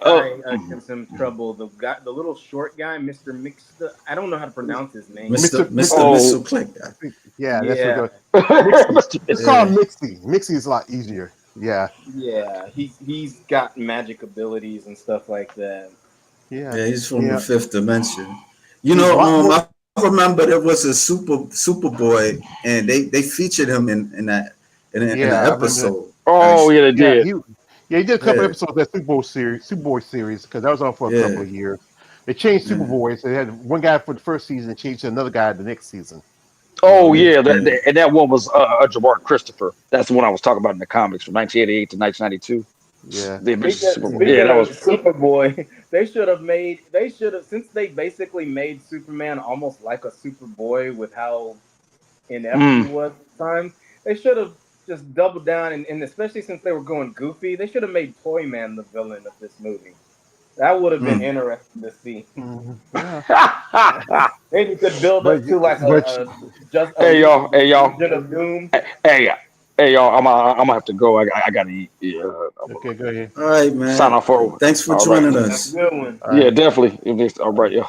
S2: guy gives him trouble. The guy, the little short guy, Mister Mixta. I don't know how to pronounce his name.
S4: Mr.
S1: Mr.
S3: oh,
S1: Missile Click.
S4: Yeah, that's what it
S2: Yeah,
S4: goes. Mixie.
S3: Mr.
S4: Just
S3: Missile.
S4: call him
S1: Yeah,
S4: Mixie. Mixie is a lot easier. Yeah,
S2: yeah. He's got magic abilities and stuff like that.
S4: yeah,
S1: yeah. He's from the
S4: yeah.
S1: fifth dimension.
S4: He's a lot more.
S1: I remember there was a Superboy, and they featured him in
S4: Yeah,
S1: an
S4: I remember that.
S1: episode.
S3: Oh, yeah,
S1: Actually,
S3: they
S4: Yeah,
S3: did.
S4: he did a couple
S1: yeah,
S4: episodes of that Superboy series because that was on for a couple
S1: yeah,
S4: of years. They changed
S1: yeah,
S4: Superboy, so they had one guy for the first season and changed to another guy the next season. You
S3: Oh,
S4: know,
S3: yeah.
S1: yeah.
S3: And that one was Jabbar Christopher. That's the one I was talking about in the comics from 1988 to 1992.
S4: yeah,
S3: The Adventures of Superboy. Yeah,
S2: Speaking
S3: that
S2: of
S3: was.
S2: Superboy, they should have since they basically made Superman almost like a Superboy with how inept he
S3: Mm.
S2: was at times. They should have just doubled down and especially since they were going goofy, they should have made Toyman the villain of this movie. That would have been
S1: Mm.
S2: interesting to see.
S4: yeah.
S2: Maybe it could build
S4: But
S2: up to like
S4: but
S2: just a
S3: Hey, y'all. Hey, y'all.
S2: Legion of Doom.
S3: Hey, hey, y'all. I'm gonna have to go. I gotta eat. Yeah, I'm
S4: okay, go ahead.
S1: All right,
S3: gonna sign
S1: man.
S3: off for.
S1: Thanks for
S3: All right.
S1: joining
S2: That's a
S1: us.
S2: good one.
S4: All
S3: Yeah,
S4: right,
S3: definitely. All right, yeah.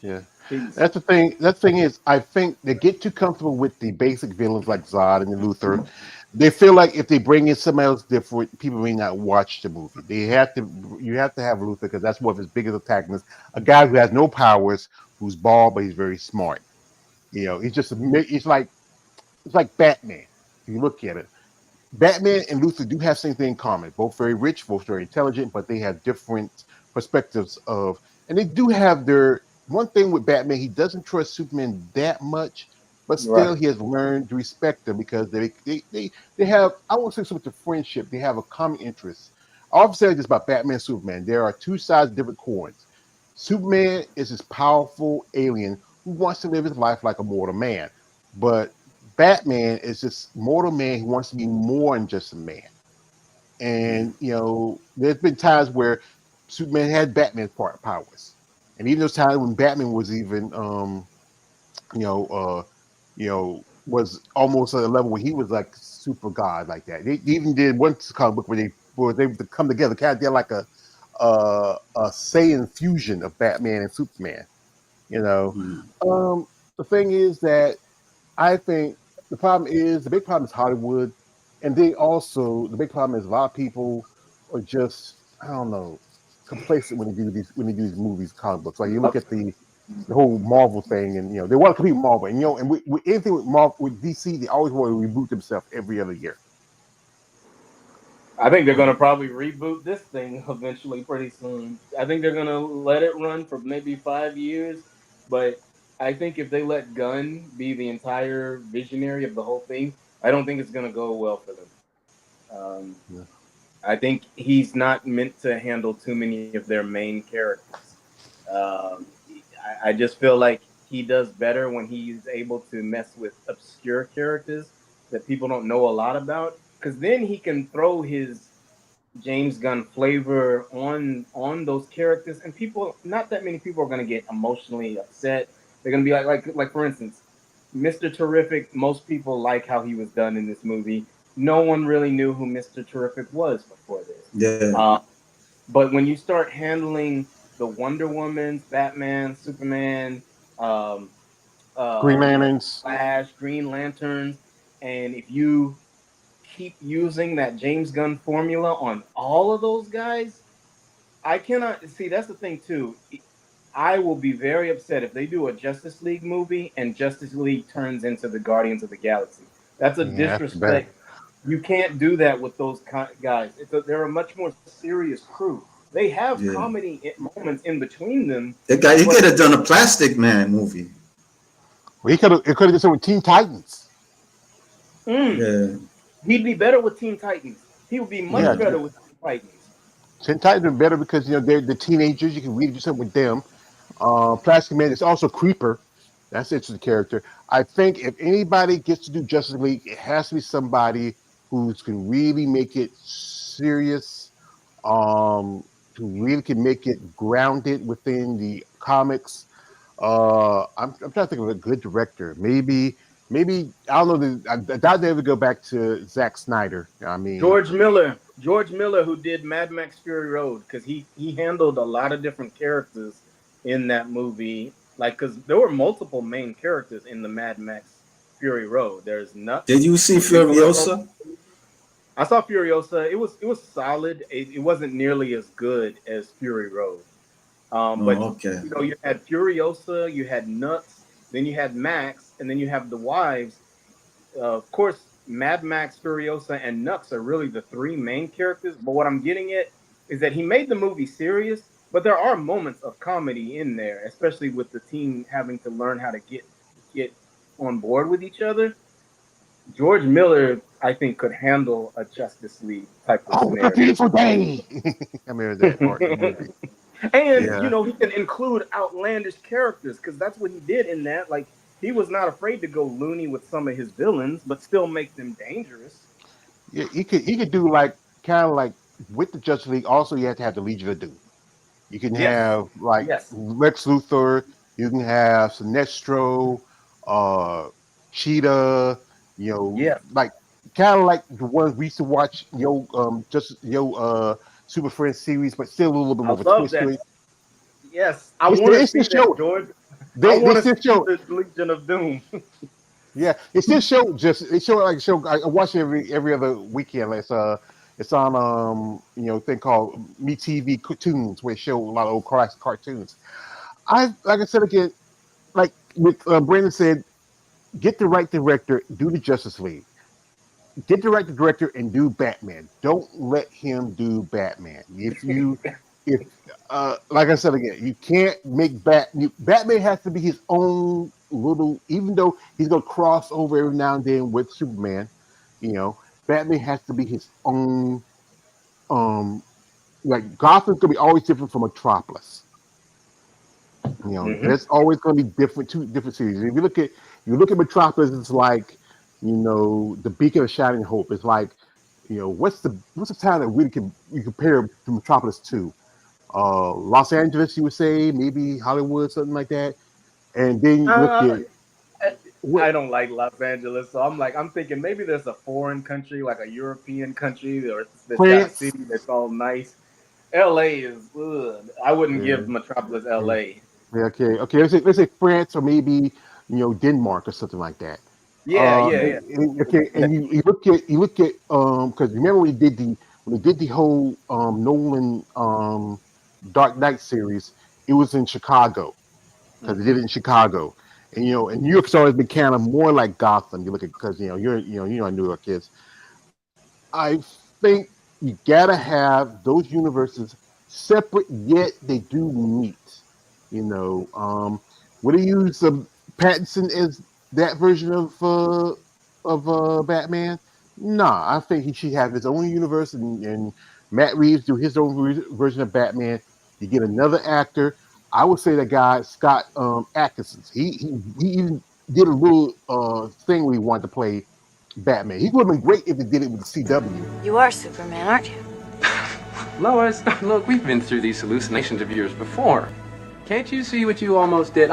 S4: yeah.
S2: Peace.
S4: That's the thing. That thing is, I think they get too comfortable with the basic villains like Zod and Luthor. They feel like if they bring in somebody else different, people may not watch the movie. They have to. You have to have Luthor because that's one of his biggest antagonists. A guy who has no powers, who's bald but he's very smart. You know, he's just. It's like Batman. If you look at it, Batman and Luthor do have same thing in common. Both very rich, both very intelligent, but they have different perspectives of, and they do have their one thing with Batman. He doesn't trust Superman that much, but still
S2: Right.
S4: he has learned to respect them because they have. I won't say so much a friendship. They have a common interest. I'll say this about Batman and Superman. There are two sides of different coins. Superman is this powerful alien who wants to live his life like a mortal man, but Batman is this mortal man who wants to be more than just a man. And there's been times where Superman had Batman powers, and even those times when Batman was even, you know, uh, was almost at a level where he was like super god like that. They even did one comic book where they were able to come together, kind of did like a Saiyan fusion of Batman and Superman. You know,
S1: Mm.
S4: the thing is that I think the big problem is Hollywood, and then also the big problem is a lot of people are just I don't know complacent when they do these movies, comic books. Like you look at the whole Marvel thing, and they want to compete with Marvel, and with anything with Marvel, with DC, they always want to reboot themselves every other year.
S2: I think they're gonna probably reboot this thing eventually, pretty soon. I think they're gonna let it run for maybe 5 years, but I think if they let Gunn be the entire visionary of the whole thing, I don't think it's gonna go well for them. Um,
S4: Yeah.
S2: I think he's not meant to handle too many of their main characters. I just feel like he does better when he's able to mess with obscure characters that people don't know a lot about, because then he can throw his James Gunn flavor on those characters, and people, not that many people are going to get emotionally upset. They're going to be like for instance, Mr. Terrific. Most people like how he was done in this movie. No one really knew who Mr. Terrific was before this.
S1: Yeah.
S2: But when you start handling the Wonder Woman's, Batman, Superman, um,
S4: Green Lanterns.
S2: Flash, Green Lanterns, and if you keep using that James Gunn formula on all of those guys, I cannot see. That's the thing too. I will be very upset if they do a Justice League movie and Justice League turns into the Guardians of the Galaxy. That's a
S4: Yeah, that's bad.
S2: disrespect. You can't do that with those guys. They're a much more serious crew. They have
S1: Yeah.
S2: comedy moments in between them.
S1: He could have done a Plastic Man movie.
S4: Well, it could have done something with Teen Titans.
S1: Yeah.
S2: He'd be better with Teen Titans. He would be much better with Teen Titans.
S4: Teen Titans are better because they're the teenagers. You can really do something with them. Plastic Man is also Creeper. That's an interesting character. I think if anybody gets to do Justice League, it has to be somebody who can really make it serious, who really can make it grounded within the comics. I'm trying to think of a good director. Maybe I don't know. I doubt they ever go back to Zack Snyder. I mean,
S2: George Miller, who did Mad Max Fury Road, because he handled a lot of different characters in that movie. Like, because there were multiple main characters in the Mad Max Fury Road. There's Nuts.
S1: Did you see Furiosa?
S2: I saw Furiosa. It was solid. It wasn't nearly as good as Fury Road. But
S1: okay.
S2: you had Furiosa, you had Nuts, then you had Max, and then you have the wives. Of course, Mad Max, Furiosa, and Nuts are really the three main characters. But what I'm getting at is that he made the movie serious, but there are moments of comedy in there, especially with the team having to learn how to get on board with each other. George Miller, I think, could handle a Justice League type of scenario.
S4: A beautiful day. I remember that part of the movie.
S2: And he can include outlandish characters, because that's what he did in that. Like, he was not afraid to go loony with some of his villains, but still make them dangerous.
S4: Yeah, he could do kind of like with the Justice League. Also, you have to have the Legion of Doom. You can have Lex Luthor. You can have Sinestro, Cheetah. Like kind of like the ones we used to watch. Super Friends series, but still a little bit more of a twist to it.
S2: Yes, I want to see that, George. I want to see the Legion of Doom.
S4: Yeah, it still show I watch it every other weekend. It's on thing called Me TV Cartoons, where it show a lot of old cartoons. Like I said again, like with Brandon said, get the right director, do the Justice League. Get the right director and do Batman. Don't let him do Batman. Like I said again, you can't make Batman has to be his own little, even though he's gonna cross over every now and then with Superman, Batman has to be his own. Like Gotham's gonna be always different from Metropolis. There's always gonna be two different series. If you look at Metropolis, it's like the beacon of shining hope. It's like what's the town that we compare to Metropolis to? Los Angeles, you would say, maybe Hollywood, something like that. And then you look at.
S2: I don't like Los Angeles, so I'm thinking maybe there's a foreign country, like a European country, or that's got a city that's all nice. L.A. is ugh. I wouldn't give Metropolis L.A.
S4: Yeah, okay. Let's say France, or maybe Denmark or something like that.
S2: Yeah.
S4: Okay, and you look at because remember when they did the whole Nolan Dark Knight series, it was in Chicago because they did it in Chicago. And and New York's always been kind of more like Gotham. You look at because you're New York kids. I think you gotta have those universes separate, yet they do meet. You know, would they use Pattinson as that version of Batman? Nah, I think he should have his own universe, and Matt Reeves do his own version of Batman. You get another actor. I would say the guy Scott Adkins. He even did a little thing where he wanted to play Batman. He would have been great if they did it with the CW.
S10: You are Superman, aren't you?
S6: Lois, look, we've been through these hallucinations of yours before. Can't you see what you almost did?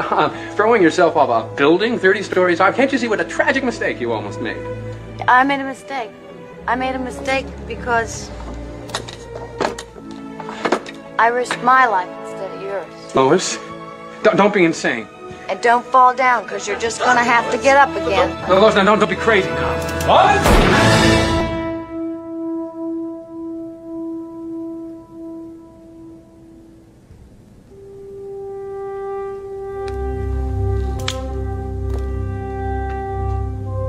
S6: Throwing yourself off a building 30 stories high. Can't you see what a tragic mistake you almost made?
S10: I made a mistake. I made a mistake because I risked my life instead of yours.
S6: Lois, don't be insane.
S10: And don't fall down, because you're just gonna have to get up again.
S6: No, Lois, now don't be crazy now. What?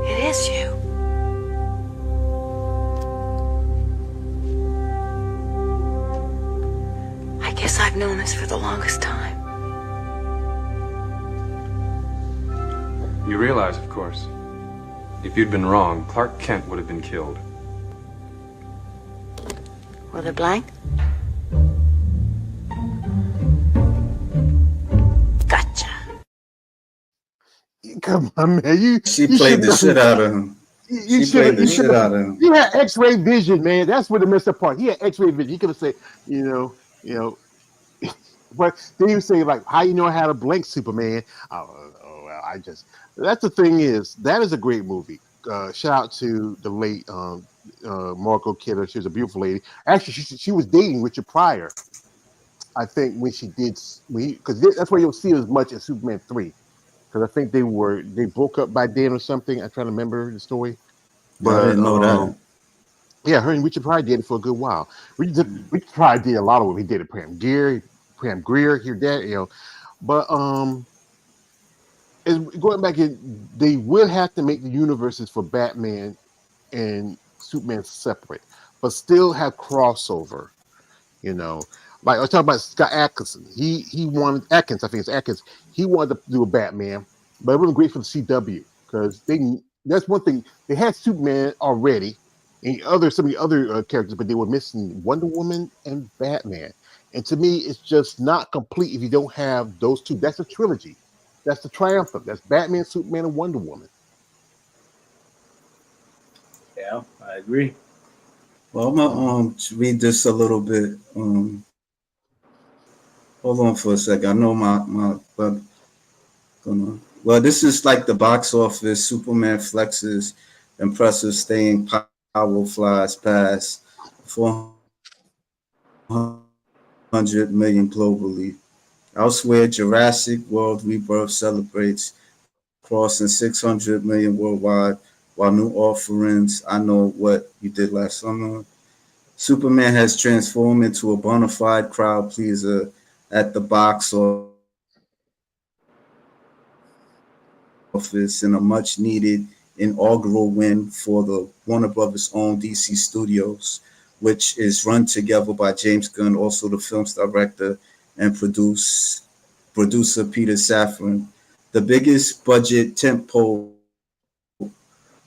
S10: It is you. I guess I've known this for the longest time.
S8: You realize, of course, if you'd been wrong, Clark Kent would have been killed.
S10: Were they blank? Gotcha.
S4: Come on, man.
S1: She played the shit out of him. She played the shit out of him.
S4: He had X-ray vision, man. That's where the messed up part. He had X-ray vision. He could have said, but then you say like, how you know I had a blank Superman? Well, I just. That's the thing is that is a great movie. Shout out to the late Margot Kidder. She was a beautiful lady. Actually, she was dating Richard Pryor. I think when she did, because that's where you'll see as much as Superman 3. Because I think they broke up by then or something. I'm trying to remember the story.
S1: But I didn't know that.
S4: Yeah, her and Richard Pryor did it for a good while. Richard Pryor did a lot of what he did at Pam Grier, here, there, But going back in, they will have to make the universes for Batman and Superman separate, but still have crossover. Like I was talking about Scott Atkinson. He wanted Atkins, I think it's Atkins. He wanted to do a Batman, but it wasn't great for the CW because that's one thing. They had Superman already and some of the other characters, but they were missing Wonder Woman and Batman. And to me, it's just not complete if you don't have those two. That's a trilogy. That's the triumphant. That's Batman, Superman, and Wonder Woman.
S2: Yeah, I agree.
S1: Well, I'm gonna read this a little bit. Hold on for a second. I know my well, this is like the box office. Superman flexes impressive staying power, flies past 400 million globally. Elsewhere, Jurassic World Rebirth celebrates crossing 600 million worldwide, while new offerings, I Know What You Did Last Summer. Superman has transformed into a bona fide crowd pleaser at the box office in a much needed inaugural win for the Warner Brothers' own DC Studios, which is run together by James Gunn, also the film's director, and producer Peter Safran. The biggest budget tentpole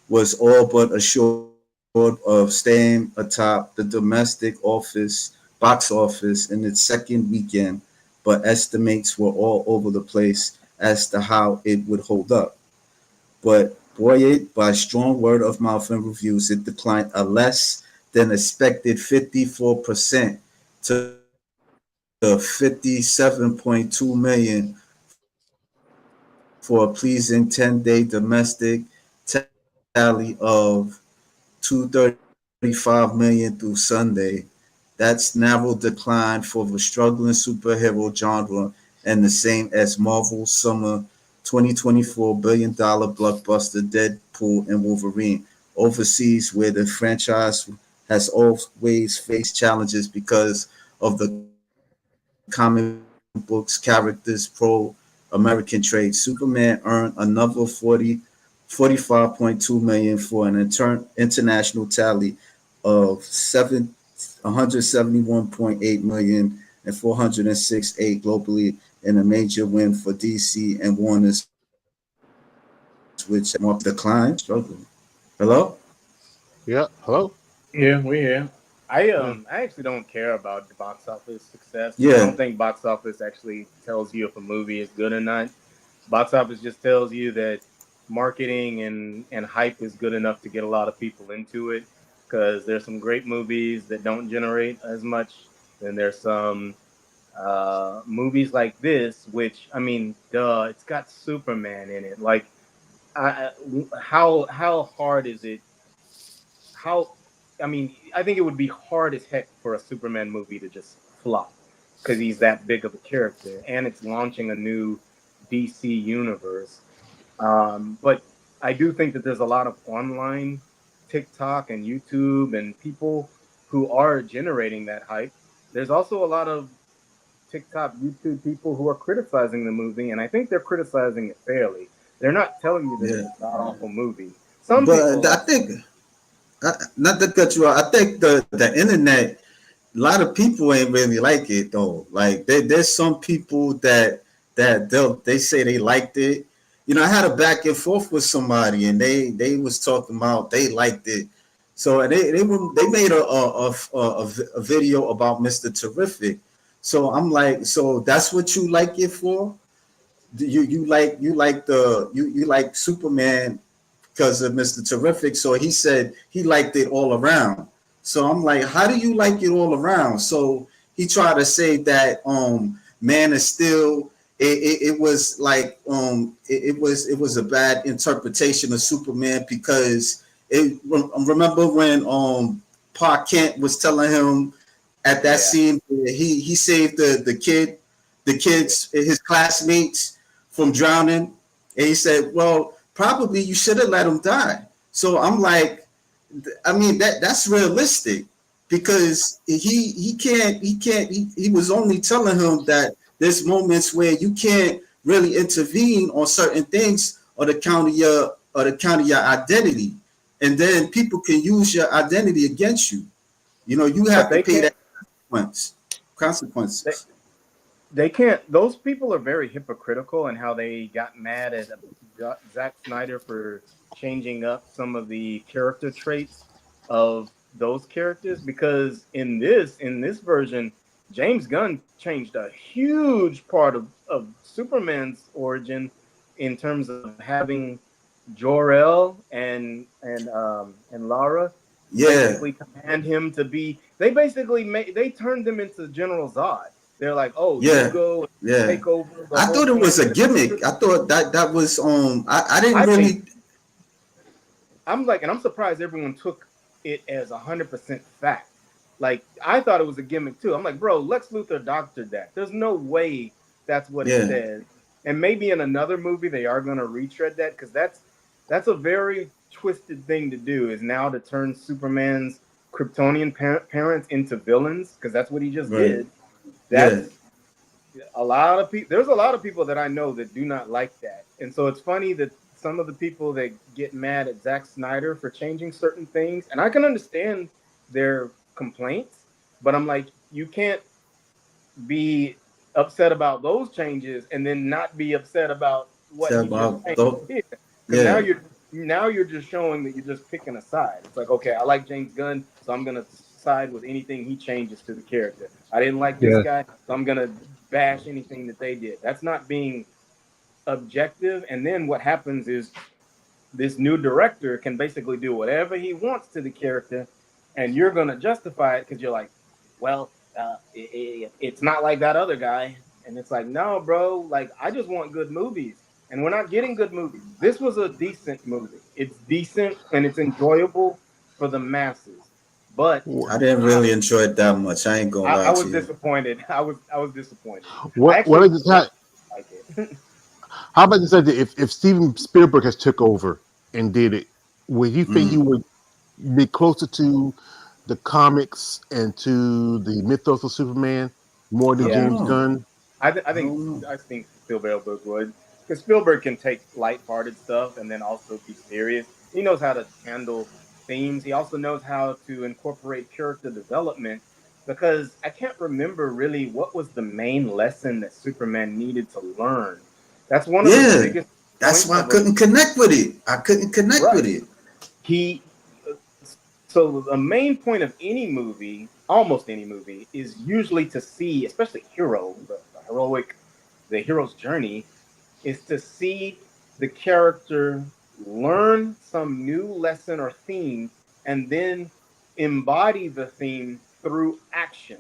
S1: was all but assured of staying atop the domestic box office in its second weekend, but estimates were all over the place as to how it would hold up. But buoyed by strong word of mouth and reviews, it declined a less than expected 54% to 57.2 million for a pleasing 10-day domestic tally of 235 million through Sunday. That's narrow decline for the struggling superhero genre and the same as Marvel's summer 2024 billion-dollar blockbuster Deadpool and Wolverine overseas, where the franchise has always faced challenges because of the comic books characters pro American trade. Superman earned another 45.2 million for an international tally of 171.8 million and 406.8 globally in a major win for DC and Warner's, which marked decline. Struggling. Hello?
S4: Yeah. Hello.
S2: Yeah, we here. I
S4: Yeah.
S2: I actually don't care about the box office success. I
S1: Yeah.
S2: don't think box office actually tells you if a movie is good or not. Box office just tells you that marketing and hype is good enough to get a lot of people into it. Because there's some great movies that don't generate as much. Then there's some movies like this, which I mean, duh, it's got Superman in it. Like, how hard is it how I mean, I think it would be hard as heck for a Superman movie to just flop because he's that big of a character, and it's launching a new DC universe. But I do think that there's a lot of online TikTok and YouTube and people who are generating that hype. There's also a lot of TikTok, YouTube people who are criticizing the movie, and I think they're criticizing it fairly. They're not telling you that it's
S1: Yeah.
S2: a god awful movie. Some
S1: But
S2: people
S1: I
S2: are.
S1: think, not to cut you off, I think the internet, a lot of people ain't really like it though. Like there's some people that they say they liked it. You know, I had a back and forth with somebody, and they was talking about they liked it. So they made a video about Mr. Terrific. So I'm like, so that's what you like it for? You like Superman because of Mr. Terrific. So he said he liked it all around. So I'm like, how do you like it all around? So he tried to say that Man is Steel, it was like it was a bad interpretation of Superman because remember when Pa Kent was telling him at that
S2: Yeah.
S1: scene he saved the kids, his classmates from drowning, and he said, well, probably you should have let him die. So I'm like, I mean that's realistic because he was only telling him that there's moments where you can't really intervene on certain things or the count of your identity, and then people can use your identity against you. You know, you
S2: But
S1: have to
S2: they
S1: pay
S2: can't.
S1: that
S2: They,
S1: consequences.
S2: they can't. Those people are very hypocritical in how they got mad at Zack Snyder for changing up some of the character traits of those characters. Because in this version, James Gunn changed a huge part of Superman's origin in terms of having Jor-El and Lara
S1: Yeah,
S2: basically command him to be. They basically they turned them into General Zod. They're like, oh, you
S1: yeah,
S2: go and
S1: yeah.
S2: take over the
S1: I
S2: whole
S1: thought it was a
S2: planet.
S1: gimmick. I thought that was I didn't
S2: I think
S1: really.
S2: I'm like, and I'm surprised everyone took it as 100% fact. Like, I thought it was a gimmick too. I'm like, bro, Lex Luthor doctored that. There's no way that's what it
S1: Yeah,
S2: says. And maybe in another movie they are going to retread that because that's a very twisted thing to do. Is now to turn Superman's Kryptonian parents into villains because that's what he just
S1: right.
S2: did.
S1: Yeah,
S2: That's a lot of people. There's a lot of people that I know that do not like that, and so it's funny that some of the people that get mad at Zack Snyder for changing certain things, and I can understand their complaints, but I'm like, you can't be upset about those changes and then not be upset about what
S1: so
S2: he just
S1: about
S2: changed
S1: though.
S2: here, because
S1: Yeah,
S2: now you're just showing that you're just picking a side. It's like, okay, I like James Gunn, so I'm gonna side with anything he changes to the character. I didn't like this
S4: Yeah.
S2: guy, so I'm gonna bash anything that they did. That's not being objective. And then what happens is this new director can basically do whatever he wants to the character, and you're gonna justify it because you're like, well, it's not like that other guy. And it's like, no, bro, like I just want good movies, and we're not getting good movies. This was a decent movie. It's decent and it's enjoyable for the masses, but
S1: I didn't
S2: I,
S1: really enjoy it that much. I ain't gonna
S2: I
S1: lie
S2: was
S1: to you.
S2: disappointed. I was disappointed. I
S4: What
S2: actually
S4: I just had?
S2: like it.
S4: How about you say that if Steven Spielberg has took over and did it, would you think he
S1: Mm.
S4: would be closer to the comics and to the mythos of Superman more
S1: I
S4: than
S2: Yeah,
S1: don't
S4: James
S1: know.
S4: Gunn.
S2: I
S1: I
S2: think
S1: don't know.
S2: I think Spielberg would, because Spielberg can take lighthearted stuff and then also be serious. He knows how to handle themes. He also knows how to incorporate character development. Because I can't remember really what was the main lesson that Superman needed to learn. That's one of the
S1: Yeah,
S2: biggest
S1: that's
S2: points
S1: why I
S2: of a
S1: couldn't connect with it. I couldn't connect with
S2: right.
S1: it.
S2: He so the main point of any movie, almost any movie, is usually to see, especially the hero's journey, is to see the character learn some new lesson or theme and then embody the theme through action.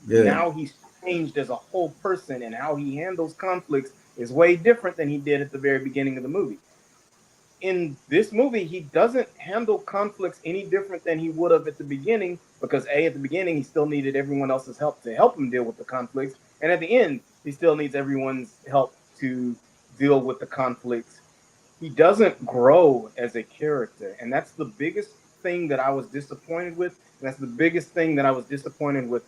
S1: Yeah,
S2: Now he's changed as a whole person, and how he handles conflicts is way different than he did at the very beginning of the movie. In this movie, he doesn't handle conflicts any different than he would have at the beginning, because at the beginning he still needed everyone else's help to help him deal with the conflicts, and at the end he still needs everyone's help to deal with the conflicts. He doesn't grow as a character, and that's the biggest thing that I was disappointed with. And that's the biggest thing that I was disappointed with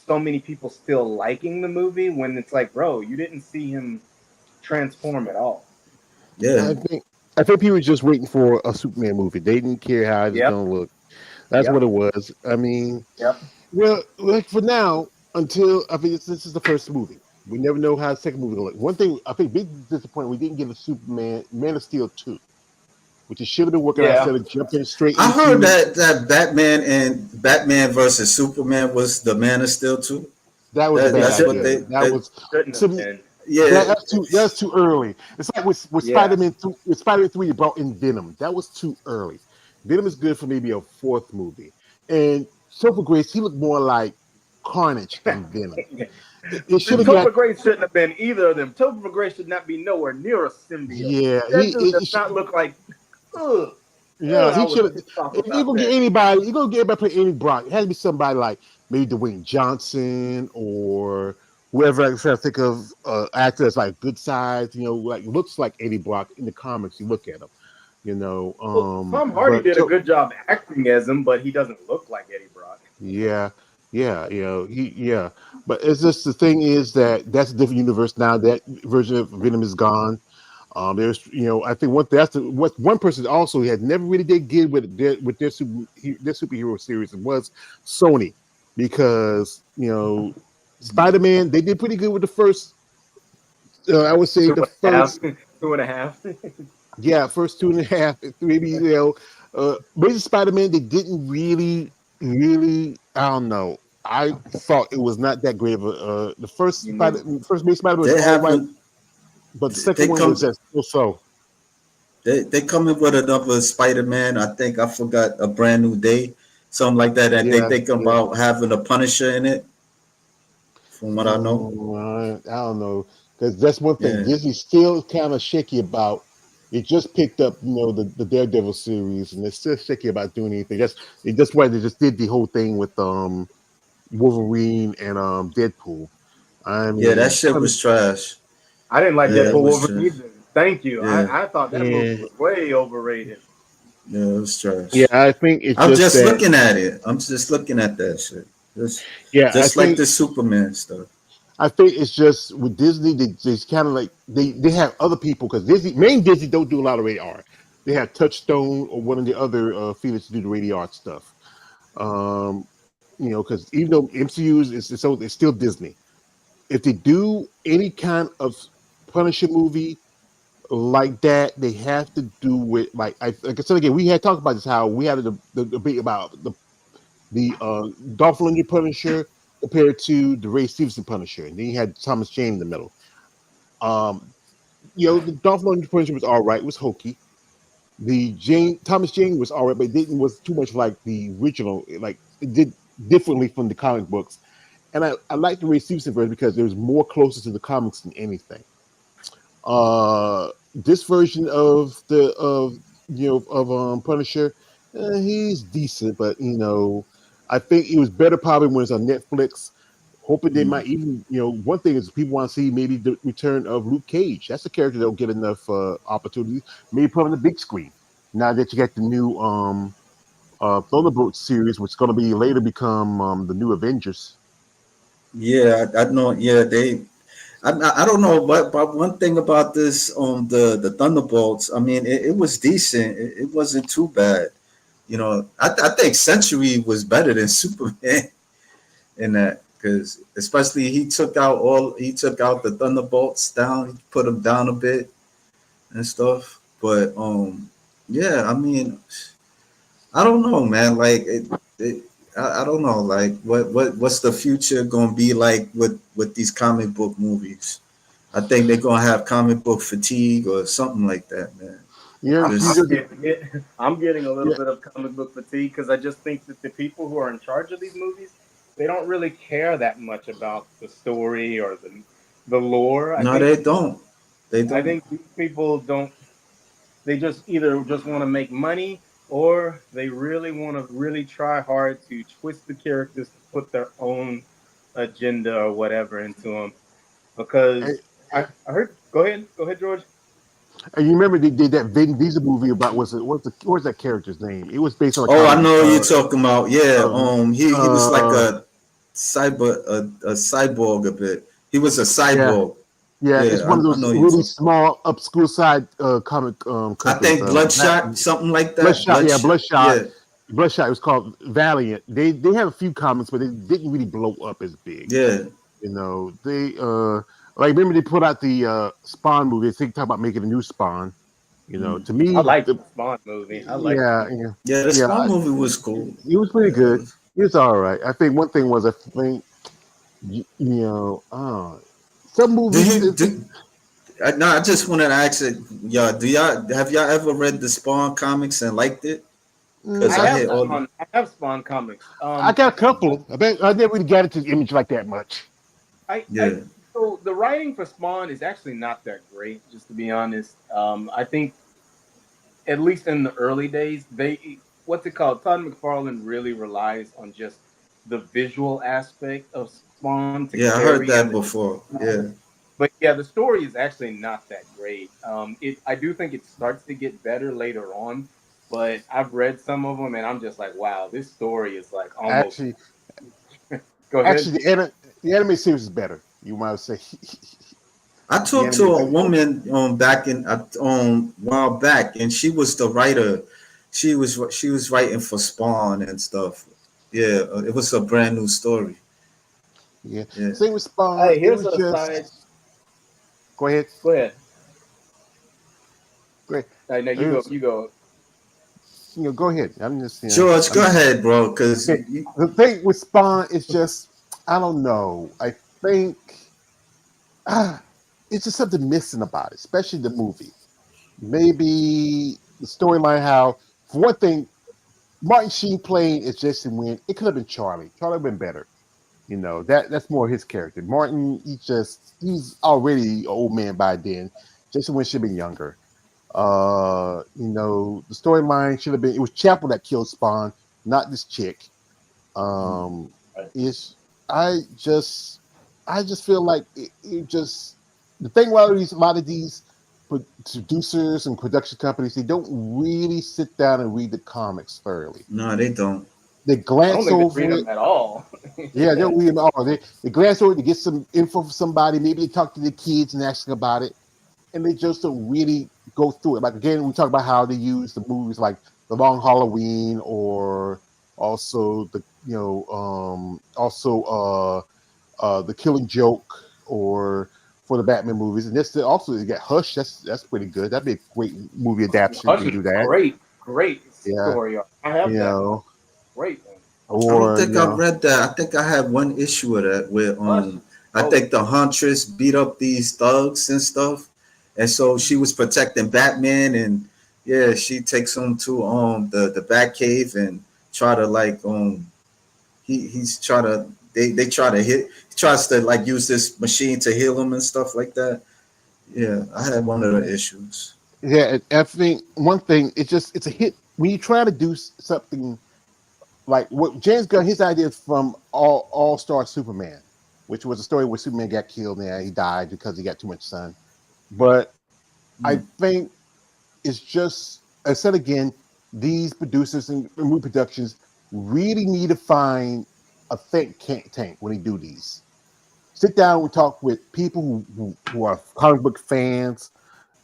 S2: so many people still liking the movie, when it's like, bro, you didn't see him transform at all.
S1: yeah,
S4: I think I think people were just waiting for a Superman movie. They didn't care how it was
S2: Yep,
S4: gonna look. That's what
S2: yep,
S4: it was. I mean,
S2: yep.
S4: well, like for now, until I think this is the first movie. We never know how the second movie will look. One thing I think big disappointment, we didn't get a Superman Man of Steel 2, which it should have been working out
S2: Yeah.
S4: instead of jumping straight
S1: I heard
S4: into
S1: that Batman and Batman versus Superman was the Man of Steel too.
S4: that was a
S1: That
S4: bad
S1: that's what
S4: idea.
S2: Shouldn't
S4: That was
S2: shouldn't
S4: to
S2: have
S4: me
S2: been.
S1: yeah.
S4: that's too early. It's like with
S2: Yeah.
S4: Spider-Man 3 you brought in Venom. That was too early. Venom is good for maybe a fourth movie. And Topher Grace, he looked more like Carnage than Venom. It should have got
S2: Topher Grace shouldn't have been either of them. Topher Grace should not be nowhere near a symbiote.
S4: yeah,
S2: That dude does not look like. Ugh,
S4: yeah,
S2: I
S4: he
S2: was
S4: should have.
S2: pissed off
S4: If you're
S2: about
S4: gonna get
S2: that.
S4: anybody, you're gonna get everybody play any Brock. It has to be somebody like maybe Dwayne Johnson or whoever. I try to think of actors like good size, like looks like Eddie Brock in the comics. You look at him, you know.
S2: Well, Tom Hardy
S4: But
S2: did a good job acting as him, but he doesn't look like Eddie Brock.
S4: yeah, yeah, yeah. But it's just the thing is that that's a different universe now. That version of Venom is gone. There's, I think what one person also had never really did good their superhero series was Sony, because Spider-Man they did pretty good with the first. I would say
S2: Two
S4: the
S2: and a half.
S4: first,
S2: 2.5.
S4: yeah, first two and a half, maybe maybe Spider-Man they didn't really. I don't know. I thought it was not that great of a. The first
S2: You knew.
S4: first base Spider-Man was
S1: They
S4: all right,
S1: haven't.
S4: but the second
S1: They
S4: one was
S1: come.
S4: just so.
S1: They coming with another Spider Man. I think I forgot a brand new day, something like that. And they
S4: Yeah,
S1: think
S4: yeah.
S1: about having a Punisher in it. From what I know.
S4: I don't know, because that's one thing
S1: Yeah.
S4: Disney's still kind of shaky about. It just picked up, the Daredevil series, and they're still shaky about doing anything. That's why they just did the whole thing with Wolverine and Deadpool. I
S1: Yeah, that
S4: mean,
S1: shit was trash.
S2: I didn't like
S1: Yeah, it
S2: Deadpool
S1: was
S2: Wolverine
S1: trash.
S2: either. Thank you.
S1: Yeah,
S2: I thought that movie
S4: yeah,
S2: was way overrated.
S1: yeah, it was
S4: yeah.
S1: trash.
S4: I think it's
S1: I'm
S4: just
S1: just
S4: that.
S1: looking at it. I'm just looking at that shit.
S4: Yeah,
S1: Just like the Superman stuff.
S4: I think it's just with Disney, they kind of like they have other people, because Disney don't do a lot of rated R. They have Touchstone or one of the other affiliates to do the rated R stuff. Because even though MCU it's still Disney. If they do any kind of Punisher movie like that, they have to do it like I said again. We had talked about this, how we had the debate about the Dolph Lundgren Punisher compared to the Ray Stevenson Punisher, and then you had Thomas Jane in the middle. Um, the Dolph Lundgren Punisher was all right, it was hokey. The Thomas Jane was all right, but it didn't was too much like the original. Like it did differently from the comic books, and I like the Ray Stevenson version because it was more closer to the comics than anything. This version of Punisher, he's decent, but I think it was better probably when it's on Netflix. Hoping they might even, one thing is people want to see maybe the return of Luke Cage. That's a character that don't get enough opportunities. Maybe put on the big screen. Now that you got the new Thunderbolt series, which is going to be later become the new Avengers.
S1: Yeah, I know. Yeah, I don't know, but one thing about this, the Thunderbolts. I mean, it was decent. It wasn't too bad. You know, I think Century was better than Superman in that, because especially he took out the Thunderbolts down. He put them down a bit and stuff. But yeah, I mean, I don't know, man. Like I don't know. Like what's the future gonna be like with these comic book movies? I think they're gonna have comic book fatigue or something like that, man.
S4: Yeah,
S1: Just
S2: I'm getting a little
S4: yeah,
S2: bit of comic book fatigue because I just think that the people who are in charge of these movies, they don't really care that much about the story or the lore.
S1: no, they don't. They
S2: I
S1: don't.
S2: think these people don't. They just either just want to make money or they really want to really try hard to twist the characters to put their own agenda or whatever into them.
S4: and,
S2: Because I heard. Go ahead, George.
S4: and you remember they did that Vin Diesel movie about what's that character's name? It was based on a
S1: Oh, I
S4: comic
S1: know
S4: book.
S1: what you're talking about. Yeah.
S4: Uh,
S1: He was like
S4: uh,
S1: a cyborg a bit. He was a
S4: yeah,
S1: cyborg.
S4: yeah. It's
S1: Yeah,
S4: one of
S1: I
S4: those
S1: know you're
S4: really
S1: talking.
S4: small, obscure side comic
S1: I
S4: companies.
S1: think Bloodshot, something like that.
S4: Bloodshot, yeah,
S1: Bloodshot. Yeah,
S4: Bloodshot. It was called Valiant. They have a few comics, but they didn't really blow up as big.
S1: yeah.
S4: You know, they like remember they put out the Spawn movie. They talk about making a new Spawn. You know,
S1: Mm.
S4: to
S2: I
S4: me,
S2: like the Spawn movie. I like the
S4: yeah,
S2: movie.
S4: yeah,
S1: Yeah, the
S4: yeah.
S1: Spawn movie was cool.
S4: It was pretty
S1: Yeah, it
S4: good.
S1: was.
S4: It was all right. I think one thing was I think some
S1: Do
S4: movies.
S1: you do? No, I just wanted to ask it. Yeah, do y'all have y'all ever read the Spawn comics and liked it? Because
S2: I
S1: I
S2: have
S1: hear all the
S2: Spawn. I have Spawn comics.
S4: I got a couple. I bet I never really got into the image like that much.
S2: I
S1: yeah.
S2: so the writing for Spawn is actually not that great, just to be honest. I think at least in the early days, they what's it called? Todd McFarlane really relies on just the visual aspect of Spawn to
S1: Yeah, I heard
S2: carry in
S1: that
S2: the
S1: before. Yeah.
S2: but yeah, the story is actually not that great. It I do think it starts to get better later on, but I've read some of them and I'm just like, wow, this story is like almost.
S4: Actually,
S2: Go ahead.
S4: the anime series is better. You might say
S1: I
S4: the
S1: talked to
S4: anime.
S1: a woman back in while back, and she was the writer. She was writing for Spawn and stuff. Yeah, it was a brand new story.
S4: Yeah,
S1: Yeah.
S4: same with Spawn.
S2: Hey,
S4: It
S2: here's
S4: was
S2: a side.
S4: just go ahead,
S2: Go ahead.
S4: go ahead.
S2: No,
S4: It
S2: you go.
S4: was,
S2: You go.
S4: go ahead. I'm just
S1: George,
S4: I'm
S1: go
S4: just
S1: ahead, bro. Cause
S4: okay. The thing with Spawn is just I don't know. I think ah, it's just something missing about it, especially the movie. Maybe the storyline. How for one thing, Martin Sheen playing as Jesse Wynn. It could have been Charlie. Charlie would have been better. You know that's more his character. Martin, he's already an old man by then. Jason Wynn should have been younger. The storyline should have been. It was Chapel that killed Spawn, not this chick. Um, is I just feel like it just the thing about a lot of these producers and production companies, they don't really sit down and read the comics thoroughly.
S1: no, they don't.
S4: They
S2: I don't
S4: glance
S2: think they read
S4: over
S2: them
S4: it.
S2: at all.
S4: Yeah, they'll read them all. They glance over it to get some info from somebody. Maybe they talk to the kids and ask them about it, and they just don't really go through it. Like again, we talk about how they use the movies like The Long Halloween, or also the Killing Joke, or for the Batman movies. And this also you got Hush. That's pretty good. That'd be a great movie adaptation if
S2: Hush
S4: you
S2: is
S4: do that.
S2: great
S4: Yeah,
S2: story. I have
S4: you
S2: that one.
S4: know,
S2: Great one.
S1: I don't
S4: or
S1: think I've read that. I think I had one issue of that where
S2: Hush.
S1: I
S2: Oh,
S1: think the Huntress beat up these thugs and stuff, and so she was protecting Batman, and yeah, she takes him to the Batcave and try to like he's try to they try to hit he tries to like use this machine to heal him and stuff like that. Yeah, I had one of the issues.
S4: yeah. I think one thing it's a hit when you try to do something like what James Gunn. His idea is from All Star Superman, which was a story where Superman got killed and he died because he got too much sun. But I
S1: Mm.
S4: think it's just I said again, these producers and movie productions really need to find a think tank when they do these. sit down and talk with people who are comic book fans,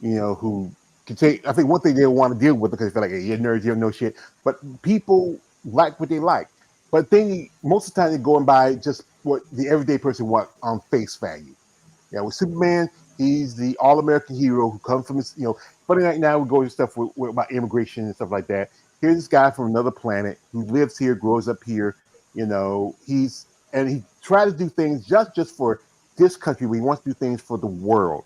S4: who can take. I think one thing they don't want to deal with because they feel like, hey, you're nerds, you don't know shit. But people like what they like. But then most of the time they're going by just what the everyday person wants on face value. Yeah, with Superman, he's the all-American hero who comes from his, funny right now we go to stuff about immigration and stuff like that. Here's this guy from another planet who lives here, grows up here, he tries to do things just for this country, but he wants to do things for the world.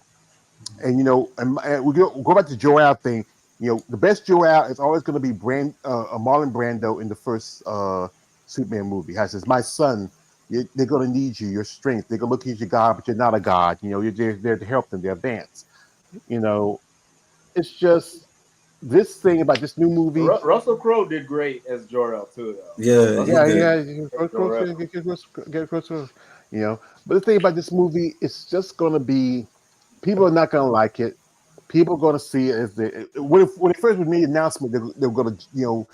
S4: And and we go back to Joel thing. The best Joel is always going to be Marlon Brando in the first Superman movie. He says, "My son, they're going to need you, your strength. They're going to look at you, God, but you're not a God. You're there to help them, to advance." It's just this thing about this new movie.
S2: Russell Crowe did great as Jor-El too, though.
S1: Yeah,
S4: But the thing about this movie, it's just going to be, people are not going to like it. People are going to see it as when it first made the announcement they were going to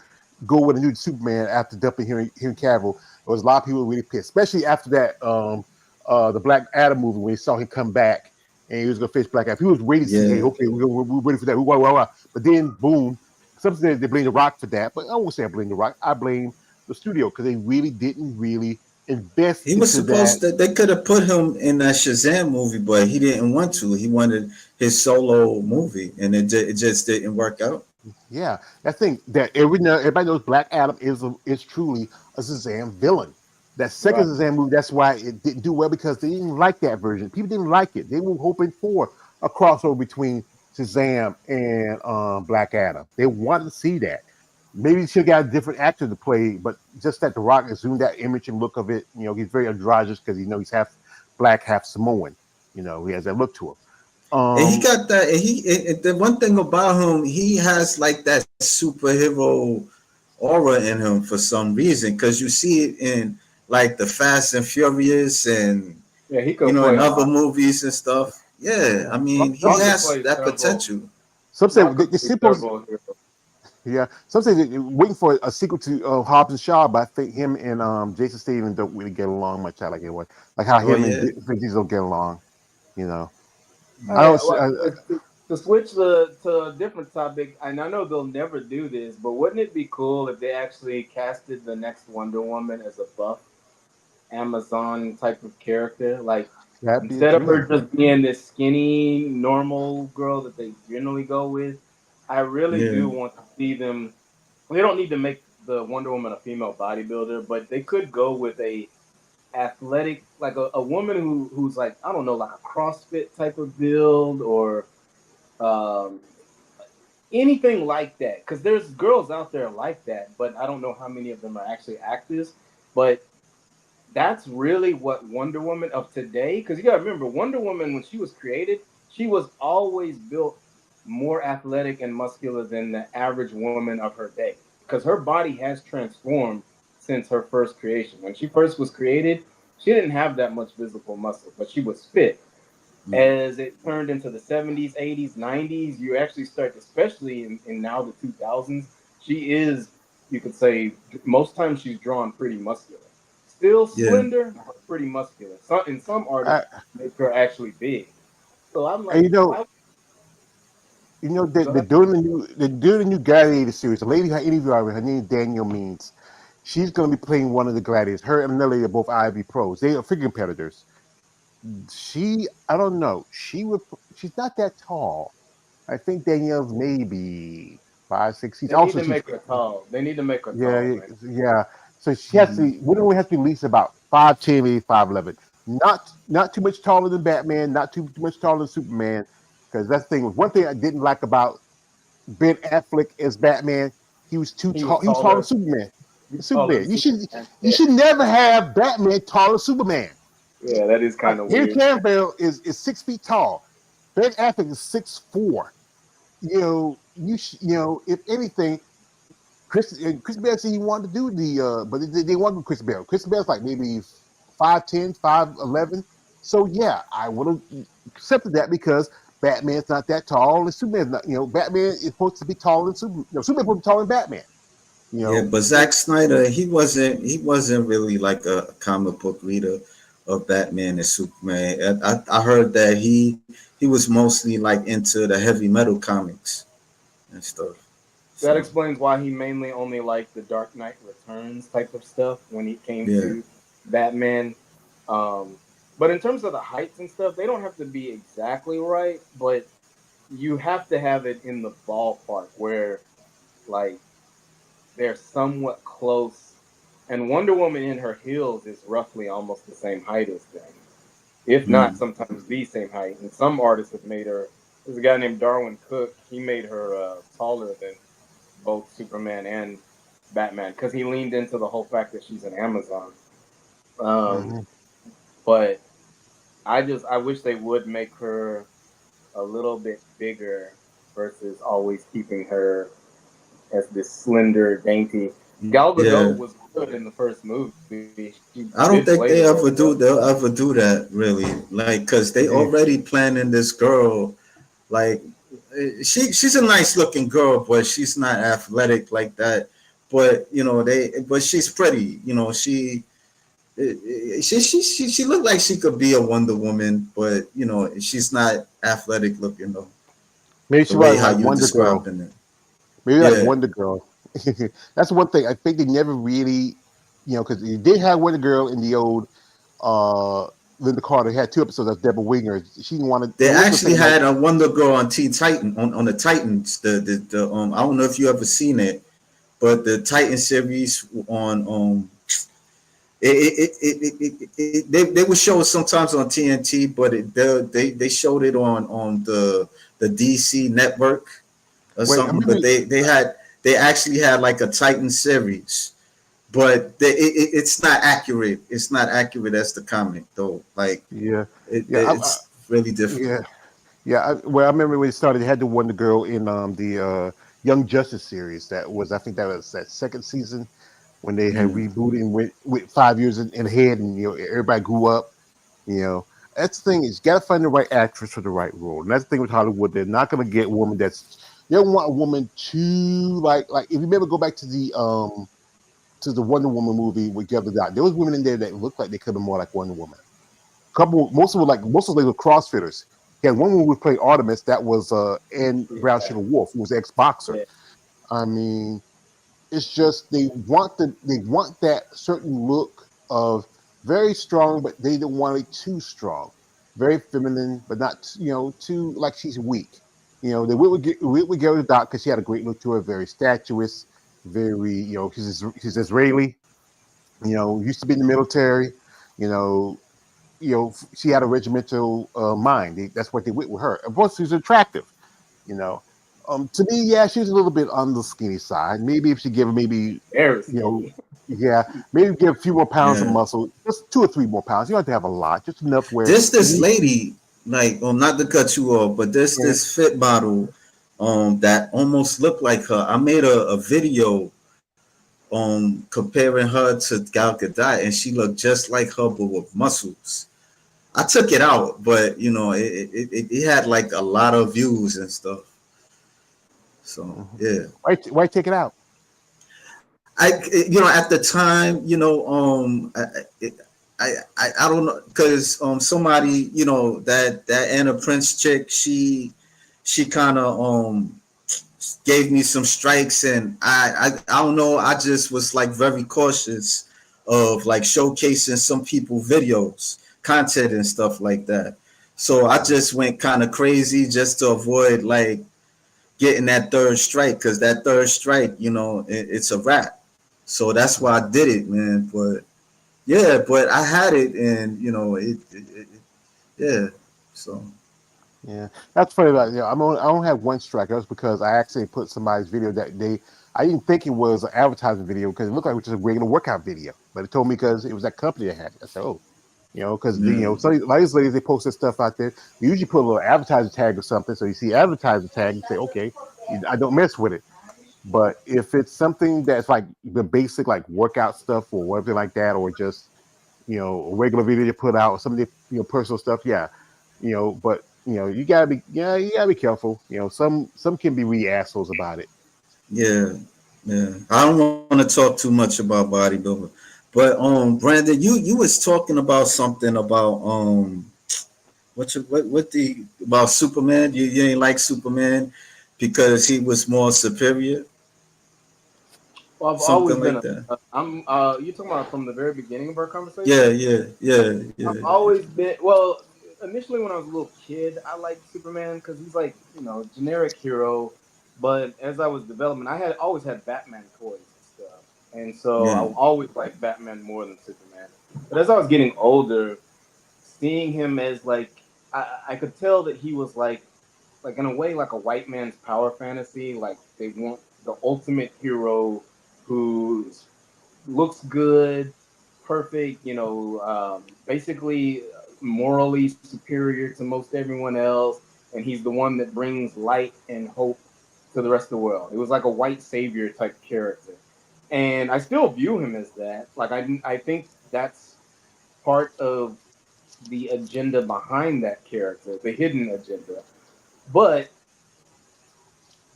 S4: go with a new Superman after dumping Henry Cavill. There was a lot of people really pissed, especially after that the Black Adam movie when they saw him come back and he was going to face Black Adam. He was waiting to see, hey, okay, we're waiting for that. But then, boom. Some say they blame The Rock for that, but I won't say I blame The Rock. I blame the studio because they really didn't invest.
S1: He was supposed to. They could have put him in that Shazam movie, but he didn't want to. He wanted his solo movie, and it just didn't work out.
S4: Yeah, I think that everybody knows Black Adam is truly a Shazam villain. That second Shazam movie, that's why it didn't do well, because they didn't like that version. People didn't like it. They were hoping for a crossover between Shazam and Black Adam. They wanted to see that. Maybe she got a different actor to play, but just that The Rock assumed that image and look of it. He's very androgynous because he's half black, half Samoan. He has that look to him.
S1: And he got that. The one thing about him, he has like that superhero aura in him for some reason, because you see it in like the Fast and Furious and
S2: he could
S1: in other movies and stuff. Yeah, I mean, he has that potential.
S4: Some say some say they're waiting for a sequel to Hobbs and Shaw, but I think him and Jason Statham don't really get along much. Like how him and Vin Diesel don't get along.
S2: To switch to a different topic, and I know they'll never do this, but wouldn't it be cool if they actually casted the next Wonder Woman as a buff Amazon type of character? Like, instead of her just being this skinny, normal girl that they generally go with, I really do want to see them. They don't need to make the Wonder Woman a female bodybuilder, but they could go with a athletic, like a woman who's like, I don't know, like a CrossFit type of build or anything like that. Because there's girls out there like that, but I don't know how many of them are actually actors. But that's really what Wonder Woman of today, because you got to remember, Wonder Woman, when she was created, she was always built more athletic and muscular than the average woman of her day, because her body has transformed since her first creation. When she first was created, she didn't have that much physical muscle, but she was fit. As it turned into the 70s, 80s, 90s, you actually start, especially in now the 2000s, she is, you could say, most times she's drawn pretty muscular. Still slender, but pretty muscular. And some artists make her actually big. So I'm like,
S4: they're doing the new Gladiator series. The lady I interviewed her name is Danielle Means. She's going to be playing one of the gladiators. Her and another lady are both IB pros. They are figure competitors. I don't know. She's not that tall. I think Danielle's maybe 5'6".
S2: They need to make her tall.
S4: Yeah. So she has to. Wonder Woman has to be at least about 5'10", maybe 5'11". Not too much taller than Batman. Not too much taller than Superman. Because that's the thing. One thing I didn't like about Ben Affleck as Batman, he was too tall. He was taller than Superman. You should never have Batman taller than Superman.
S2: Yeah, that is kind of weird.
S4: Henry Cavill is 6 feet tall. Ben Affleck is 6'4". If anything, Chris Bale said he wanted to do but they wanted Chris Bale. Chris Bale's like maybe 5'10", 5'11". So yeah, I would have accepted that because Batman's not that tall, and Superman's not. Batman is supposed to be taller than Superman. Superman's supposed to be taller than Batman.
S1: Yeah, but Zack Snyder, he wasn't really like a comic book reader of Batman and Superman. I heard that he was mostly like into the heavy metal comics and stuff.
S2: That
S1: So
S2: explains why he mainly only liked the Dark Knight Returns type of stuff when he came
S1: yeah.
S2: to Batman. Um, but in terms of the heights and stuff, they don't have to be exactly right, but you have to have it in the ballpark where like they're somewhat close. And Wonder Woman in her heels is roughly almost the same height as them, if not
S1: Mm.
S2: sometimes the same height. And some artists have made her. There's a guy named Darwin Cook. He made her taller than both Superman and Batman because he leaned into the whole fact that she's an Amazon. Um,
S4: Hmm.
S2: but I wish they would make her a little bit bigger versus always keeping her as this slender, dainty. Gal
S1: Yeah.
S2: Gadot was good in the first movie. She
S1: I don't
S2: did
S1: think
S2: play the role well.
S1: they'll ever do that really. Like, cause they
S4: Yeah.
S1: already planning this girl. Like, she's a nice looking girl, but she's not athletic like that. But but she's pretty. She looked like she could be a Wonder Woman, but she's not athletic looking though.
S4: Maybe
S1: The
S4: she
S1: way
S4: was
S1: how
S4: like
S1: you
S4: Wonder Girl.
S1: describing it.
S4: Maybe like
S1: Yeah,
S4: Wonder Girl. That's one thing. I think they never really, because you did have Wonder Girl in the old uh Linda Carter had 2 episodes of Deborah Winger. She didn't want to.
S1: they
S4: It wasn't the
S1: actually
S4: same. Like,
S1: had a Wonder Girl on Teen Titan on the Titans. The I don't know if you ever seen it, but the Titan series on they would show it sometimes on TNT, but they showed it on the DC network or
S4: wait, I
S1: something.
S4: remember.
S1: But they actually had like a Titan series, but it's not accurate. It's not accurate as the comic though. Like
S4: Yeah, yeah,
S1: it's really different.
S4: yeah, yeah. Well, I remember when it started. They had the Wonder Girl in the Young Justice series. That was, I think, that was that second season when they had
S1: Mm.
S4: rebooted and went with 5 years in ahead, and everybody grew up. You know, that's the thing is, you got to find the right actress for the right role, and that's the thing with Hollywood. They're not going to get a woman that's. They don't want a woman too like if you remember go back to the Wonder Woman movie with Gal Gadot. There was women in there that looked like they could have been more like Wonder Woman. Most of them were CrossFitters. He had one woman who played Artemis that was Anne Brown
S2: Yeah,
S4: Sugar Wolf, who was ex boxer.
S2: yeah.
S4: I mean, it's just they want that certain look of very strong, but they don't want it too strong. Very feminine, but not too like she's weak. They would get with Doc because she had a great look to her, very statuesque, very she's Israeli. Used to be in the military. You know, she had a regimental mind. That's what they went with her. Of course, she's attractive. You know, to me, yeah, she's a little bit on the skinny side. Maybe if she give her maybe,
S2: Very
S4: you know,
S2: skinny.
S4: yeah, maybe give a few more pounds of
S1: Yeah.
S4: muscle, just 2 or 3 more pounds. You don't have to have a lot, just enough where
S1: There's
S4: you
S1: this
S4: need.
S1: lady, like, not to cut you off, but there's
S4: Yeah,
S1: this fit model that almost looked like her. I made a video comparing her to Gal Gadot, and she looked just like her but with muscles. I took it out, but it had like a lot of views and stuff. So
S4: mhm.
S1: yeah,
S4: Why take it out?
S1: at the time, I don't know because somebody that Anna Prince chick, she kind of gave me some strikes, and I don't know, I just was like very cautious of like showcasing some people videos content and stuff like that. So I just went kind of crazy just to avoid like getting that third strike, because that third strike, it's a wrap. So that's why I did it, man. But yeah, but I had it, and yeah. So
S4: Yeah, that's funny about I don't have one strike. That's because I actually put somebody's video that they. I didn't think it was an advertising video because it looked like it was just a regular workout video, but it told me because it was that company that had it. I said, oh, because
S1: yeah,
S4: some of these ladies they post this stuff out there. We usually put a little advertising tag or something, so you see advertising tag and say, okay, I don't mess with it. But if it's something that's like the basic like workout stuff or whatever like that, or just a regular video you put out or some of the personal stuff, yeah, but you gotta be careful. Some can be really assholes about it.
S1: yeah, yeah. I don't want to talk too much about bodybuilding, But Brandon, you was talking about something about what the about Superman. You ain't like Superman because he was more superior,
S2: Well, I've always
S1: something
S2: been
S1: like that.
S2: I'm you talking about from the very beginning of our
S1: Yeah,
S2: conversation?
S1: yeah, yeah,
S2: I've
S1: yeah,
S2: always been well. Initially, when I was a little kid, I liked Superman because he's like generic hero. But as I was developing, I had always had Batman toys and stuff, and so I
S1: yeah,
S2: always liked Batman more than Superman. But as I was getting older, seeing him as like I could tell that he was like in a way like a white man's power fantasy. Like they want the ultimate hero who looks good, perfect, basically morally superior to most everyone else, and he's the one that brings light and hope to the rest of the world. It was like a white savior type character, and I still view him as that. Like I think that's part of the agenda behind that character, the hidden agenda. But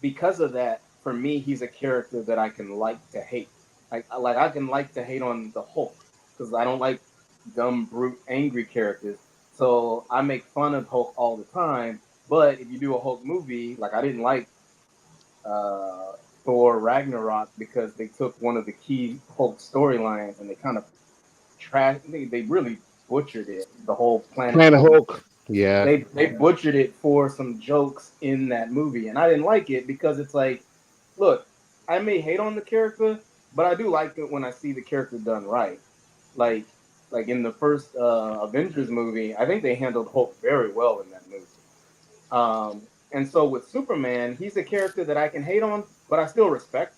S2: because of that, for me, he's a character that I can like to hate. Like I can like to hate on the Hulk because I don't like dumb, brute, angry characters. So I make fun of Hulk all the time. But if you do a Hulk movie, like I didn't like uh, Thor Ragnarok because they took one of the key Hulk storylines and they kind of they really butchered it. The whole Planet
S4: Planet
S2: Hulk.
S4: Hulk. Yeah.
S2: They butchered it for some jokes in that movie, and I didn't like it because it's like, look, I may hate on the character, but I do like it when I see the character done right. Like like in the first Avengers movie, I think they handled Hulk very well in that movie. And so with Superman, he's a character that I can hate on, but I still respect.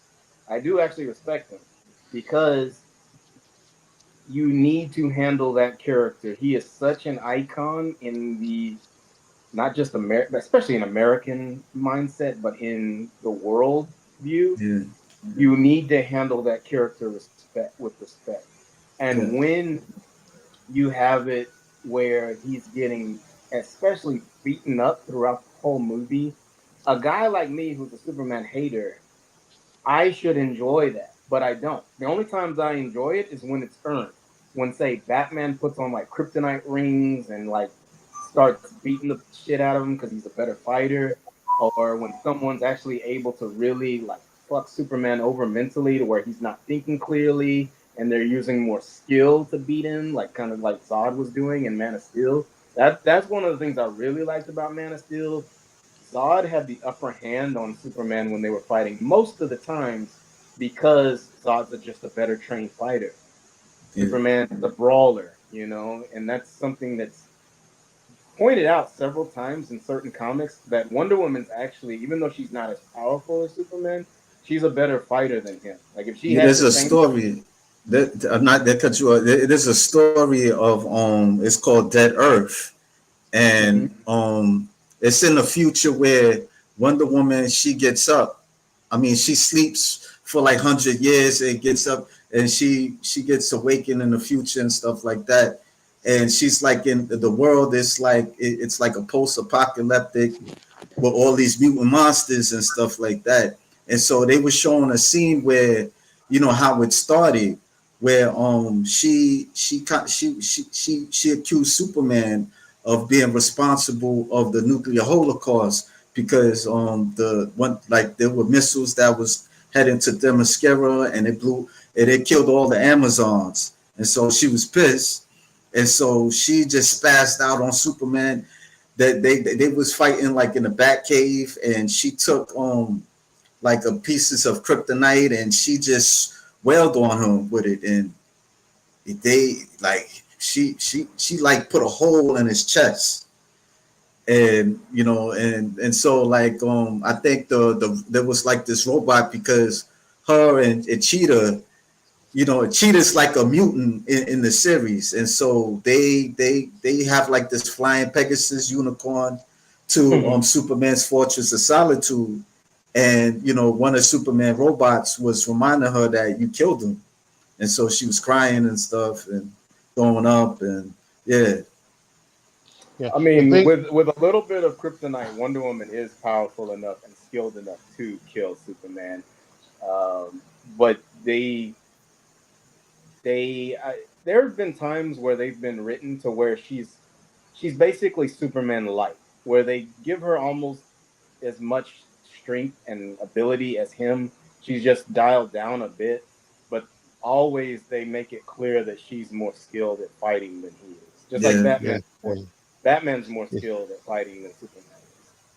S2: I do actually respect him because you need to handle that character. He is such an icon in the not just America, especially in American mindset, but in the world view,
S1: yeah,
S2: you need to handle that character respect with respect.
S1: yeah,
S2: And when you have it where he's getting especially beaten up throughout the whole movie, a guy like me who's a Superman hater, I should enjoy that, but I don't. The only times I enjoy it is when it's earned. When say Batman puts on like kryptonite rings and like starts beating the shit out of him because he's a better fighter, or when someone's actually able to really like fuck Superman over mentally to where he's not thinking clearly and they're using more skill to beat him, like kind of like Zod was doing in Man of Steel. That's one of the things I really liked about Man of Steel. Zod had the upper hand on Superman when they were fighting most of the times because Zod's just a better trained fighter.
S1: yeah.
S2: Superman is a brawler, and that's something that's pointed out several times in certain comics that Wonder Woman's actually, even though she's not as powerful as Superman, she's a better fighter than him. Like if she
S1: Yeah,
S2: had
S1: there's
S2: the
S1: a
S2: same.
S1: story that I'm not that cut you off. There's a story of it's called Dead Earth,
S2: Mhm.
S1: and it's in the future where Wonder Woman she gets up. I mean, she sleeps for like 100 years and gets up, and she gets awakened in the future and stuff like that. And she's like in the world. It's like it's like a post-apocalyptic with all these mutant monsters and stuff like that. And so they were showing a scene where, how it started, where she accused Superman of being responsible of the nuclear holocaust because the one like there were missiles that was heading to Themyscira and it killed all the Amazons. And so she was pissed. And so she just spazzed out on Superman that they was fighting like in the Bat Cave, and she took like a pieces of kryptonite and she just wailed on him with it, and they like she like put a hole in his chest, and and so like I think there was like this robot because her and Cheetah, Cheetah's like a mutant in the series, and so they have like this flying Pegasus unicorn to Superman's Fortress of Solitude, and one of Superman robots was reminding her that you killed him, and so she was crying and stuff and throwing up, and yeah,
S4: Yeah.
S2: I
S4: The
S2: mean,
S4: thing.
S2: with a little bit of kryptonite, Wonder Woman is powerful enough and skilled enough to kill Superman. But there have been times where they've been written to where she's basically Superman light, where they give her almost as much strength and ability as him. She's just dialed down a bit, but always they make it clear that she's more skilled at fighting than he is. Just like
S1: Yeah.
S2: Batman's more skilled at fighting than Superman is.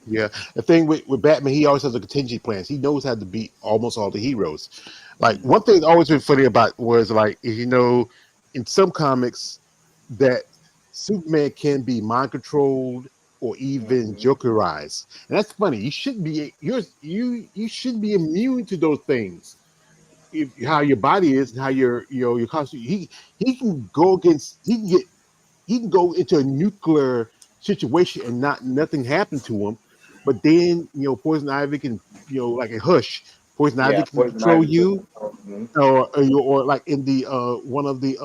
S4: Yeah, the thing with Batman, he always has a contingency plans. He knows how to beat almost all the heroes. Like one thing that's always been funny about was like, is, in some comics that Superman can be mind controlled or even jokerized, and that's funny. You shouldn't be you should be immune to those things. If how your body is and how your costume, he can go against he can go into a nuclear situation and nothing happen to him. But then, Poison Ivy can, like a hush. Poison Ivy can
S2: Poison
S4: control
S2: Ivy
S4: you,
S2: can-
S4: or like in the one of the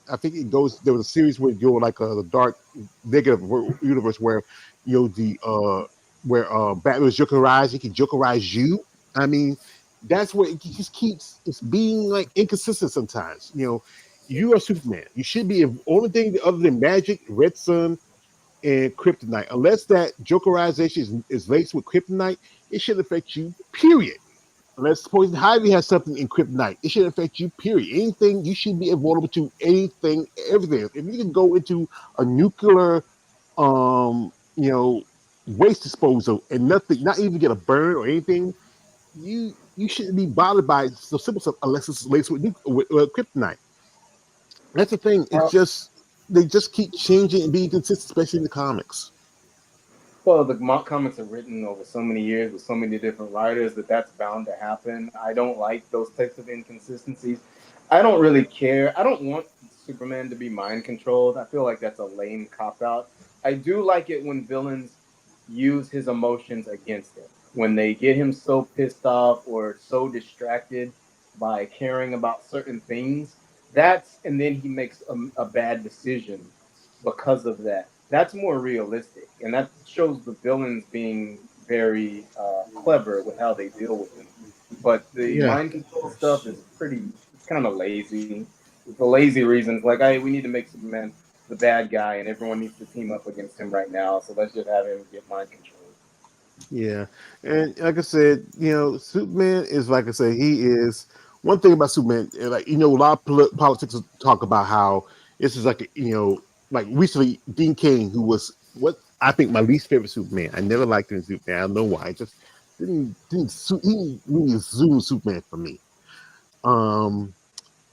S4: I think it goes. There was a series where you're like the dark negative universe where the where Batman was jokerized. He can jokerize you. I mean, that's where it just keeps it's being like inconsistent sometimes. You are Superman. You should be only thing other than magic, red sun, and kryptonite. Unless that jokerization is laced with kryptonite, it shouldn't affect you, period. Unless Poison Ivy has something in kryptonite, it shouldn't affect you, period. Anything, you should be invulnerable to anything, everything. If you can go into a nuclear, waste disposal and nothing, not even get a burn or anything, you shouldn't be bothered by so simple stuff unless it's laced with kryptonite. That's the thing. It's just they just keep changing and being consistent, especially in the comics.
S2: Well, the comics are written over so many years with so many different writers that's bound to happen. I don't like those types of inconsistencies. I don't really care. I don't want Superman to be mind controlled. I feel like that's a lame cop out. I do like it when villains use his emotions against him. When they get him so pissed off or so distracted by caring about certain things, and then he makes a bad decision because of that. That's more realistic, and that shows the villains being very clever with how they deal with him. But the mind control stuff is it's kind of lazy. It's a lazy reason. Like, we need to make Superman the bad guy, and everyone needs to team up against him right now. So let's just have him get mind control.
S4: Yeah, and like I said, Superman is like I said, he is one thing about Superman. Like a lot of politics talk about how this is like like recently Dean Cain, who was what I think my least favorite Superman. I never liked him in Superman. I don't know why. It just he really zoom Superman for me.
S1: What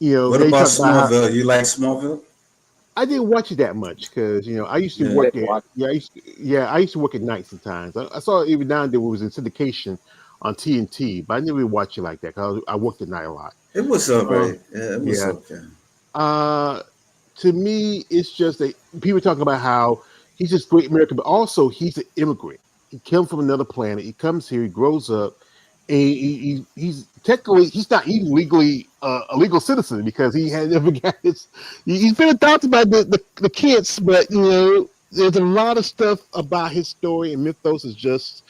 S4: they
S1: about
S4: talk about how
S1: Smallville? You like Smallville?
S4: I didn't watch it that much because I used to
S1: Yeah.
S4: work at I used to work at night sometimes. I saw it every now and then it was in syndication on TNT, but I never really watched it like that because I worked at night a lot.
S1: It was alright. Yeah, it was
S4: Yeah.
S1: okay.
S4: To me, it's just people talking about how he's just great American, but also he's an immigrant. He comes from another planet. He comes here, he grows up, and he's technically he's not even legally a legal citizen because he had never got his. He's been adopted by the kids, but there's a lot of stuff about his story and mythos is just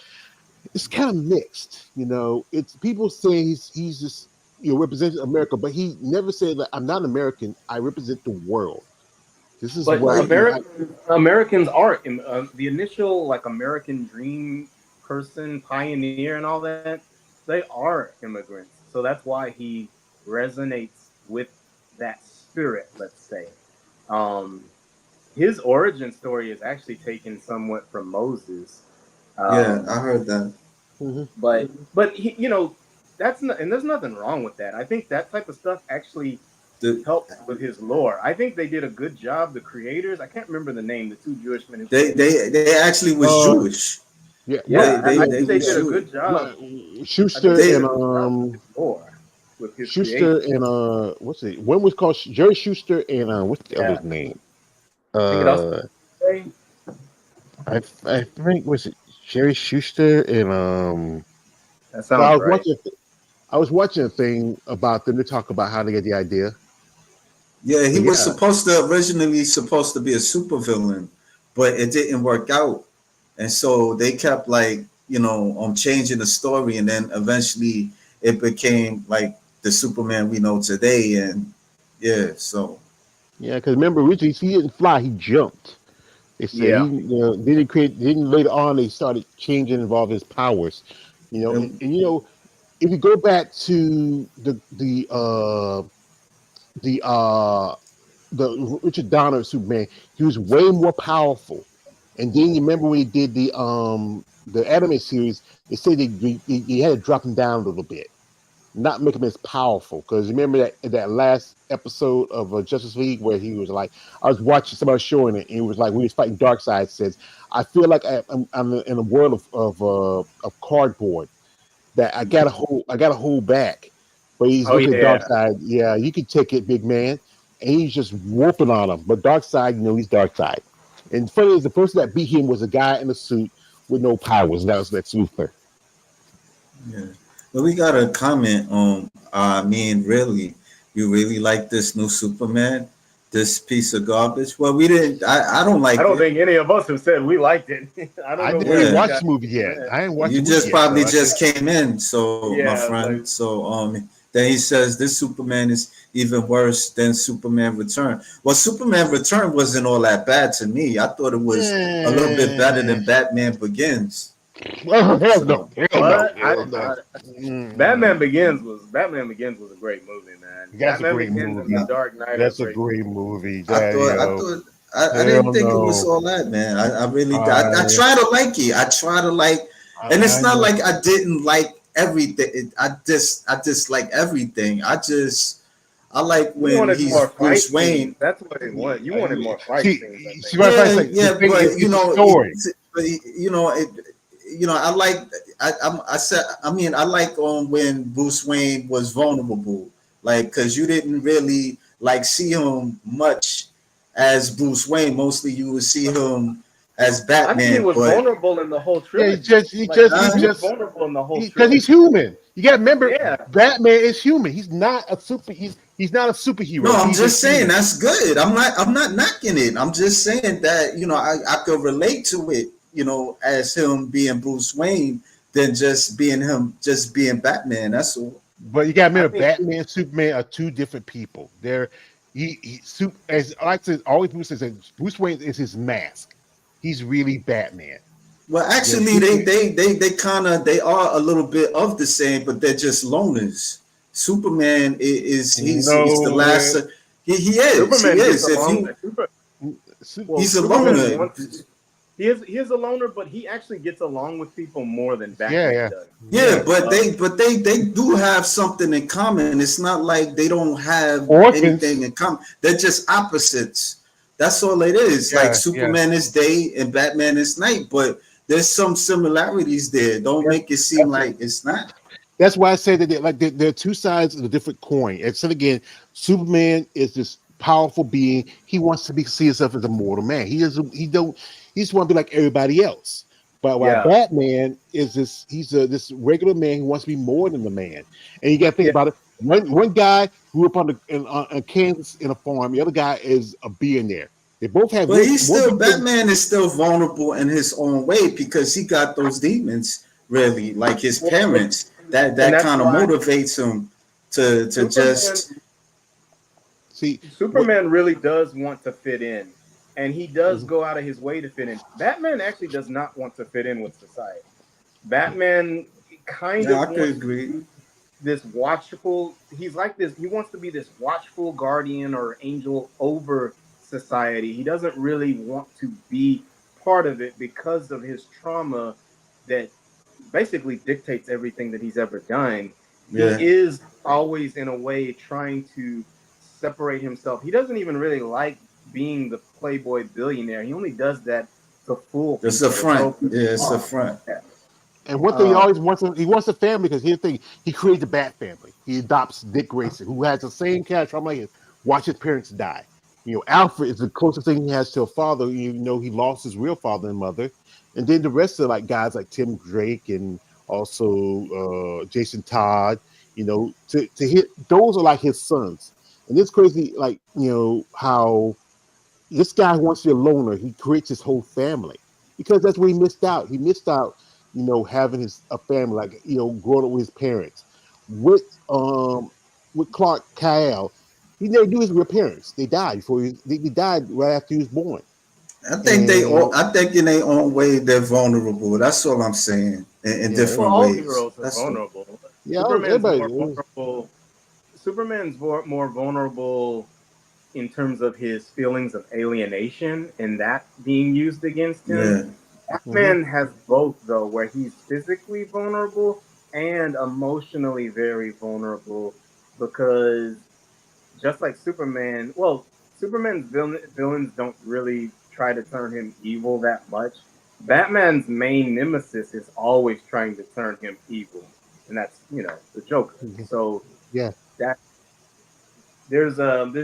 S4: it's kind of mixed. It's people saying he's just represents America, but he never said that I'm not American. I represent the world. This is
S2: But
S4: why
S2: Americans are the initial like American dream person, pioneer, and all that. They are immigrants, so that's why he resonates with that spirit. Let's say, his origin story is actually taken somewhat from Moses.
S1: Yeah, I heard that.
S2: But he, that's not, and there's nothing wrong with that. I think that type of stuff actually helps with his lore. I think they did a good job. The creators, I can't remember the name, the two Jewish men.
S1: They actually was Jewish.
S2: They did a good job.
S4: Schuster and Schuster and what's it? One was called Jerry Schuster and what's the other's name? I think was it Jerry Schuster and
S2: That sounds right.
S4: I was watching a thing about them to talk about how they get the idea.
S1: Yeah, he was originally supposed to be a supervillain, but it didn't work out, and so they kept changing the story, and then eventually it became like the Superman we know today, and Yeah, so
S4: Yeah, because remember, originally he didn't fly; he jumped. They said he,
S2: Yeah.
S4: you know, didn't create. Then later on, they started changing involve his powers. You know, and you know, if you go back to the the Richard Donner Superman, he was way more powerful. And then you remember when he did the anime series, they said they had to drop him down a little bit, not make him as powerful. Because remember that last episode of Justice League where he was like, I was watching somebody showing it, and it was like when he was fighting Darkseid, says, I feel like I'm in a world of cardboard that I gotta hold back. But he's
S2: Oh
S4: looking at
S2: yeah.
S4: Darkseid. Yeah, you can take it, big man. And he's just whooping on him. But Darkseid, you know, he's Darkseid. And funny is the person that beat him was a guy in a suit with no powers. And that was Lex Luthor.
S1: yeah. But we got a comment on. I mean, really, you really like this new Superman? This piece of garbage? Well, we didn't. I don't
S2: I
S1: like
S2: don't
S1: it.
S2: think any of us have said we liked it. I don't
S4: I
S2: know
S4: didn't
S2: where
S4: even
S2: you
S1: Yeah.
S4: watch
S2: got
S4: the movie yet.
S2: that.
S4: I didn't watch
S1: You
S4: the movie
S1: just
S4: yet.
S1: probably
S4: So
S1: just came in, so my
S2: Yeah,
S1: friend.
S2: like
S1: So then he says this Superman is even worse than Superman Return. Well, Superman Return wasn't all that bad to me. I thought it was a little bit better than Batman Begins.
S4: oh, hell no.
S1: So
S4: Hell no.
S2: what?
S4: Hell no. Mm-mm.
S2: Batman Begins was a great movie, man.
S4: That's a
S2: Batman
S4: great
S2: Begins and The
S4: movie.
S2: Dark Knight are
S4: That's a
S2: great
S4: great
S2: movies.
S4: movie.
S1: I
S4: That, you
S1: thought I
S4: know,
S1: thought I
S4: hell
S1: didn't think it was
S4: no.
S1: all that, man. I really I
S4: I,
S1: try to like it. I try to like, and it's
S4: I
S1: not
S4: know.
S1: like I didn't like everything. I just like everything. I like
S2: You
S1: when
S2: wanted
S1: he's
S2: more fight
S1: Bruce
S2: scenes.
S1: Wayne.
S2: That's what it was. You wanted more fight scenes, I
S4: See
S2: think.
S4: what I'm
S1: Yeah,
S4: saying? The
S1: yeah,
S4: thing is,
S1: but
S4: it's a story.
S1: I like. I said. I mean, I like when Bruce Wayne was vulnerable, like because you didn't really like see him much as Bruce Wayne. Mostly, you would see him as
S2: I think he
S1: Batman.
S2: was
S1: But
S2: vulnerable in the whole
S4: Yeah,
S2: trilogy. Like he was
S1: uh,
S2: vulnerable in the whole
S4: because he's
S2: trilogy.
S4: human. You got to remember,
S2: Yeah.
S4: Batman is human. He's not a super. He's not a
S1: no,
S4: superhero.
S1: I'm
S4: He's a
S1: just saying
S4: human.
S1: that's good. I'm not knocking it. I'm just saying that I could relate to it. As him being Bruce Wayne than just being him, just being Batman. That's all.
S4: But you got to
S2: I
S4: remember,
S2: think
S4: Batman and Superman are two different people. They're as I like to always Bruce says, Bruce Wayne is his mask. He's really Batman.
S1: Well,
S4: Then
S1: actually, they are a little bit of the same, but they're just loners. Superman he's the
S4: no,
S1: last. He
S2: Superman gets
S1: is. If
S2: along.
S1: you He's a
S2: Superman
S1: loner.
S2: wants. He is a loner, but he actually gets along with people more than
S4: yeah,
S2: Batman
S4: yeah,
S2: does.
S1: Yeah,
S4: yeah.
S1: but they do have something in common. It's not like they don't have anything
S4: Orphans.
S1: in common. They're just opposites. That's all it is. Like
S4: Yeah, yeah.
S1: Superman is day and Batman is night, but there's some similarities there. Don't
S4: That's,
S1: make it seem
S4: that's
S1: like it's not.
S4: That's why I say that they're two sides of a different coin. And so again, Superman is this powerful being. He wants to see himself as a mortal man. He just want to be like everybody else. But while
S2: Yeah,
S4: Batman is this regular man who wants to be more than a man. And you got to think
S2: yeah.
S4: about it. One guy grew up in Kansas in a farm. The other guy is a billionaire. They both have
S1: But
S4: one.
S1: Batman is still vulnerable in his own way because he got those demons really, like his parents.
S2: And
S1: That
S2: that's
S1: kind of
S2: why
S1: motivates him to
S2: Superman
S1: just
S4: See,
S2: Superman really does want to fit in, and he does go out of his way to fit in. Batman actually does not want to fit in with society. Batman kind
S1: yeah,
S2: of
S1: I could
S2: wants
S1: agree.
S2: this watchful. He's like this. He wants to be this watchful guardian or angel over society. He doesn't really want to be part of it because of his trauma that basically dictates everything that he's ever done. He
S1: Yeah.
S2: is always in a way trying to separate himself. He doesn't even really like being the playboy billionaire. He only does that to fool
S1: It's a
S2: people, to throw
S1: front.
S2: people
S1: Yeah, it's a
S2: off.
S1: front.
S4: and one thing he always wants, he wants a family because here's the thing: he creates a Bat family. He adopts Dick Grayson, who has the same kind of trauma like his. Watch his parents die. You know, Alfred is the closest thing he has to a father. You know, he lost his real father and mother, and then the rest of like guys like Tim Drake and also Jason Todd. You know, to hit those are like his sons, and it's crazy. Like how this guy wants to be a loner. He creates his whole family because that's where he missed out. He missed out, having a family, like growing up with his parents. With Clark Kyle, he never knew his real parents. They died they died right after he was born.
S1: I think they
S4: And
S1: all. I think in their own way they're vulnerable. That's all I'm saying. In
S4: yeah,
S2: Well,
S1: different
S2: all
S1: ways.
S2: heroes are
S1: That's all.
S2: vulnerable.
S4: yeah,
S2: Superman's
S4: everybody.
S2: more vulnerable. More vulnerable in terms of his feelings of alienation and that being used against him.
S1: Yeah.
S4: Mhm.
S2: Batman has both though, where he's physically vulnerable and emotionally very vulnerable because just like Superman, well, Superman's villains don't really try to turn him evil that much. Batman's main nemesis is always trying to turn him evil, and that's the Joker. So
S4: Yeah.
S2: that there's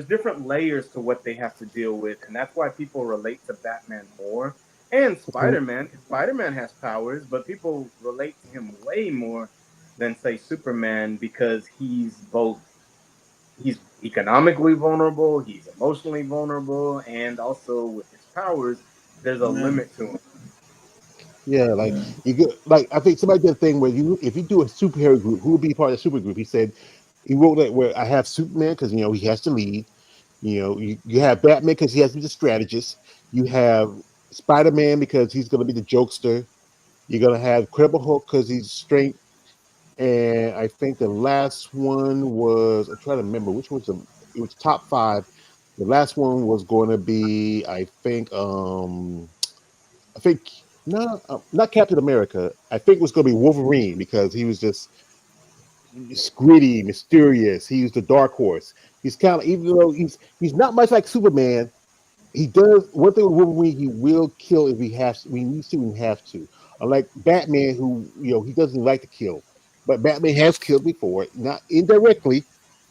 S2: different layers to what they have to deal with, and that's why people relate to Batman more. And
S4: Mhm.
S2: Spider-Man, Spider-Man has powers, but people relate to him way more than say Superman because he's economically vulnerable, he's emotionally vulnerable, and also with his powers, there's a
S1: Yeah.
S2: limit to him.
S4: Yeah, like
S1: Yeah.
S4: you get like I think somebody did a thing where if you do a superhero group, who would be part of the super group? He said he wrote that where I have Superman because he has to lead. You have Batman because he has to be the strategist. You have Spider Man because he's going to be the jokester. You're going to have Incredible Hulk because he's strength. And I think the last one was I'm trying to remember which was it was top five. The last one was going to be I think no, not Captain America. I think it was going to be Wolverine because he was just gritty, mysterious. He was the dark horse. He's kind of even though he's not much like Superman. He does one thing with Wolverine. He will kill if he has. We need to and have to. Unlike Batman, who he doesn't like to kill, but Batman has killed before, not indirectly.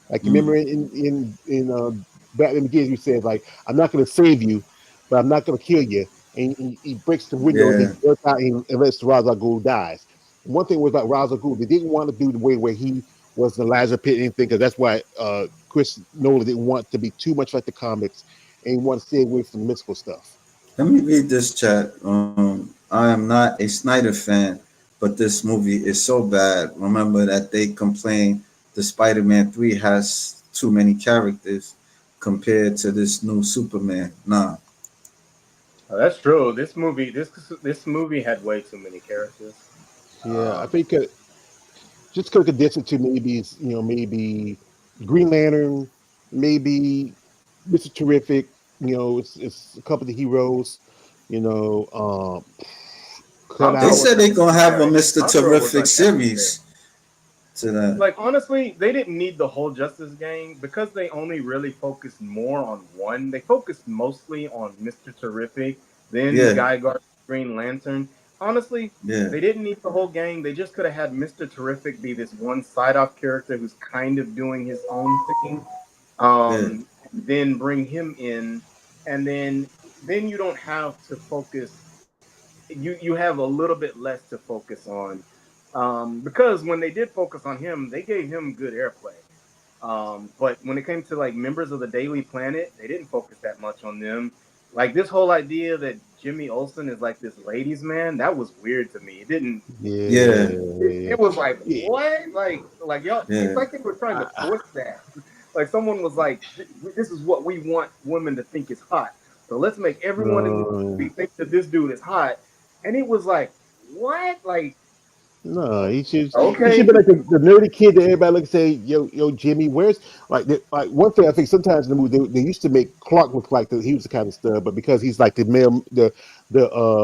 S4: Like you remember
S1: Mm.
S4: in Batman Begins, he said like, "I'm not going to save you, but I'm not going to kill you." And he breaks the window and he
S1: Yeah.
S4: goes out and lets Ra's al Ghul dies. One thing was about Ra's al Ghul, they didn't want to do the way where he was the Elijah Pit anything because that's why Chris Nolan didn't want to be too much like the comics and he wanted to stay away from the mystical stuff.
S1: Let me read this chat. I am not a Snyder fan, but this movie is so bad. Remember that they complained the Spider-Man 3 has too many characters compared to this new Superman. Nah.
S2: That's true. This movie had way too many characters.
S4: Yeah, I think just could condense it to maybe Green Lantern, maybe Mr. Terrific. It's a couple of the heroes. You know, cut
S1: They
S2: Contra
S4: out.
S2: was
S1: said they're gonna have a
S2: unnecessary.
S1: Mr.
S2: Contra was
S1: Terrific
S2: unnecessary.
S1: series to that.
S2: Like honestly, they didn't need the whole Justice Gang because they only really focused more on one. They focused mostly on Mr. Terrific, then
S1: Yeah,
S2: Guy Gardner, Green Lantern. Honestly,
S1: yeah,
S2: they didn't need the whole gang. They just could have had Mr. Terrific be this one side off character who's kind of doing his own thing.
S1: yeah.
S2: Then bring him in, and then you don't have to focus. You have a little bit less to focus on because when they did focus on him, they gave him good airplay. But when it came to like members of the Daily Planet, they didn't focus that much on them. Like this whole idea that Jimmy Olsen is like this ladies' man, that was weird to me. It didn't.
S1: Yeah,
S2: It was like
S4: Yeah.
S2: what? Like y'all. It's
S1: yeah.
S2: like they were trying to force that. Like someone was like, "This is what we want women to think is hot. So let's make everyone in this movie
S4: No,
S2: think that this dude is hot." And it was like, what? Like
S4: no, he should
S2: okay,
S4: be like the nerdy kid that everybody look and say, yo, Jimmy, where's like one thing I think sometimes in the movie they used to make Clark look like he was the kind of stud, but because he's like the male the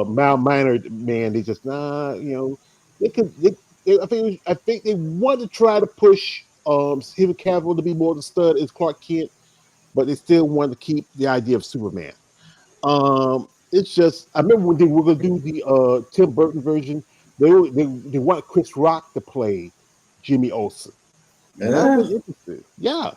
S4: mild mannered man, they just they could I think they wanted to try to push Henry Cavill to be more the stud as Clark Kent, but they still wanted to keep the idea of Superman. It's just I remember when they were gonna do the Tim Burton version, they want Chris Rock to play Jimmy Olsen, and I
S1: Yeah.
S4: was interested. Yeah,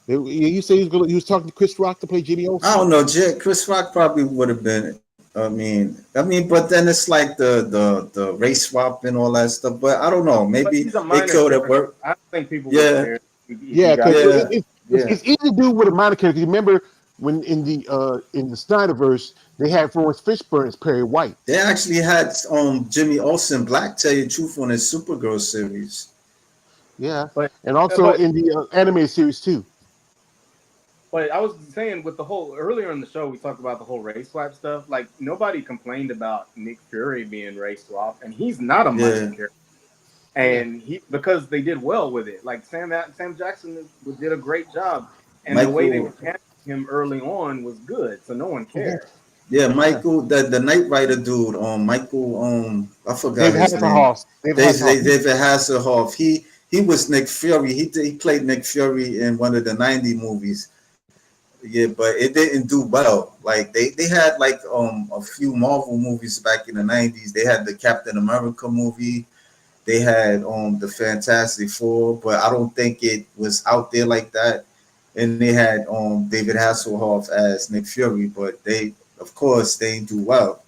S4: you say he was talking to Chris Rock to play Jimmy
S1: I
S4: Olsen.
S1: don't know. Chris Rock probably would have been. But then it's like the race swap and all that stuff. But I don't know.
S2: but
S1: Maybe
S2: he's a
S1: it
S2: minor
S1: could have
S2: character.
S1: worked.
S2: I don't think people would
S1: Yeah,
S2: care if he
S4: Yeah,
S2: got
S4: because
S2: killed.
S1: yeah,
S2: Yeah,
S4: it's easy to do with a minor character. You remember when in the Snyderverse they had Florence Fishburne as Perry White.
S1: they actually had Jimmy Olsen Black tell you the truth on his Supergirl series.
S4: Yeah,
S2: but
S4: and also
S2: but
S4: in the animated series too.
S2: But I was saying with the whole earlier in the show, we talked about the whole race swap stuff. Like nobody complained about Nick Fury being race swapped, and he's not a minor
S1: Yeah,
S2: character. And he because they did well with it. Like Sam Jackson did a great job, and the way they were
S1: Michael.
S2: casting him early on was good, so no one
S4: Yeah,
S2: cared.
S1: Yeah,
S4: yeah.
S1: Michael, the Knight Rider dude, Michael, I forgot
S4: David
S1: his name.
S4: Hasselhoff. David Hasselhoff.
S1: David Hasselhoff. He was Nick Fury. He played Nick Fury in one of the '90 movies. Yeah, but it didn't do well. Like they had like a few Marvel movies back in the '90s. They had the Captain America movie. They had the Fantastic Four, but I don't think it was out there like that. And they had David Hasselhoff as Nick Fury, but they of course they didn't do well.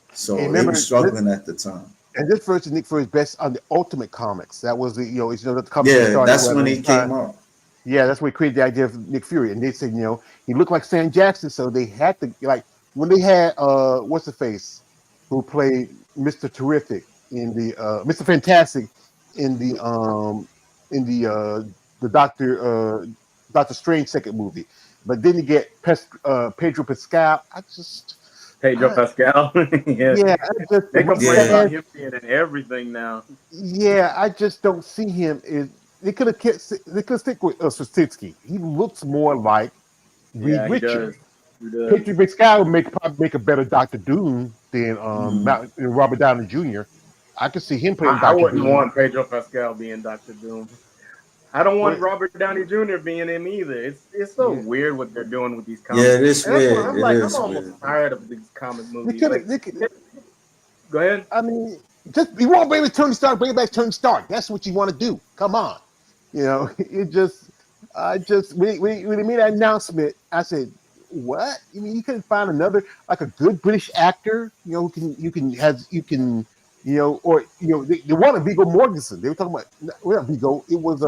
S4: And
S1: So they were
S4: remember this,
S1: struggling at the time.
S4: and this version Nick Fury's best on the Ultimate Comics. That was the it's, the comic he
S1: Yeah,
S4: started
S1: that's
S4: with
S1: when
S4: at
S1: he
S4: the time.
S1: came out.
S4: Yeah, that's what created the idea of Nick Fury. And they said, he looked like Sam Jackson, so they had to like when they had what's the face who played Mr. Terrific in the Mr. Fantastic in the Doctor Strange second movie. But then you get Pedro Pascal.
S2: Pedro Pascal. Yeah.
S4: Yeah, I just
S2: They
S4: what's
S2: complain
S1: Yeah.
S2: about
S4: sad.
S2: him being in everything now.
S4: Yeah, I just don't see him. They could have stick with Straczynski. He looks more like Reed
S2: Yeah, he
S4: Richards.
S2: does. He does.
S4: Pedro Pascal would probably make a better Doctor Doom than than Robert Downey Jr. I could see him playing
S2: I
S4: Doctor
S2: wouldn't
S4: Doom.
S2: want Pedro Pascal being Doctor Doom. I don't want
S4: Well,
S2: Robert Downey Jr. being him either. It's so
S4: yeah.
S2: weird what they're doing with these comics.
S1: Yeah, it is
S2: And that's why
S1: weird.
S2: I'm
S1: It
S2: like, I'm
S1: is weird.
S2: almost tired of these comic
S4: They
S2: movies.
S4: could,
S2: Like,
S4: they could,
S2: go ahead.
S4: I mean, just you want to bring back Tony Stark, bring back Tony Stark. That's what you want to do. Come on, when they made that announcement, I said, "What? You mean you couldn't find another like a good British actor? Who can they wanted Viggo Mortensen. They were talking about not Viggo. It was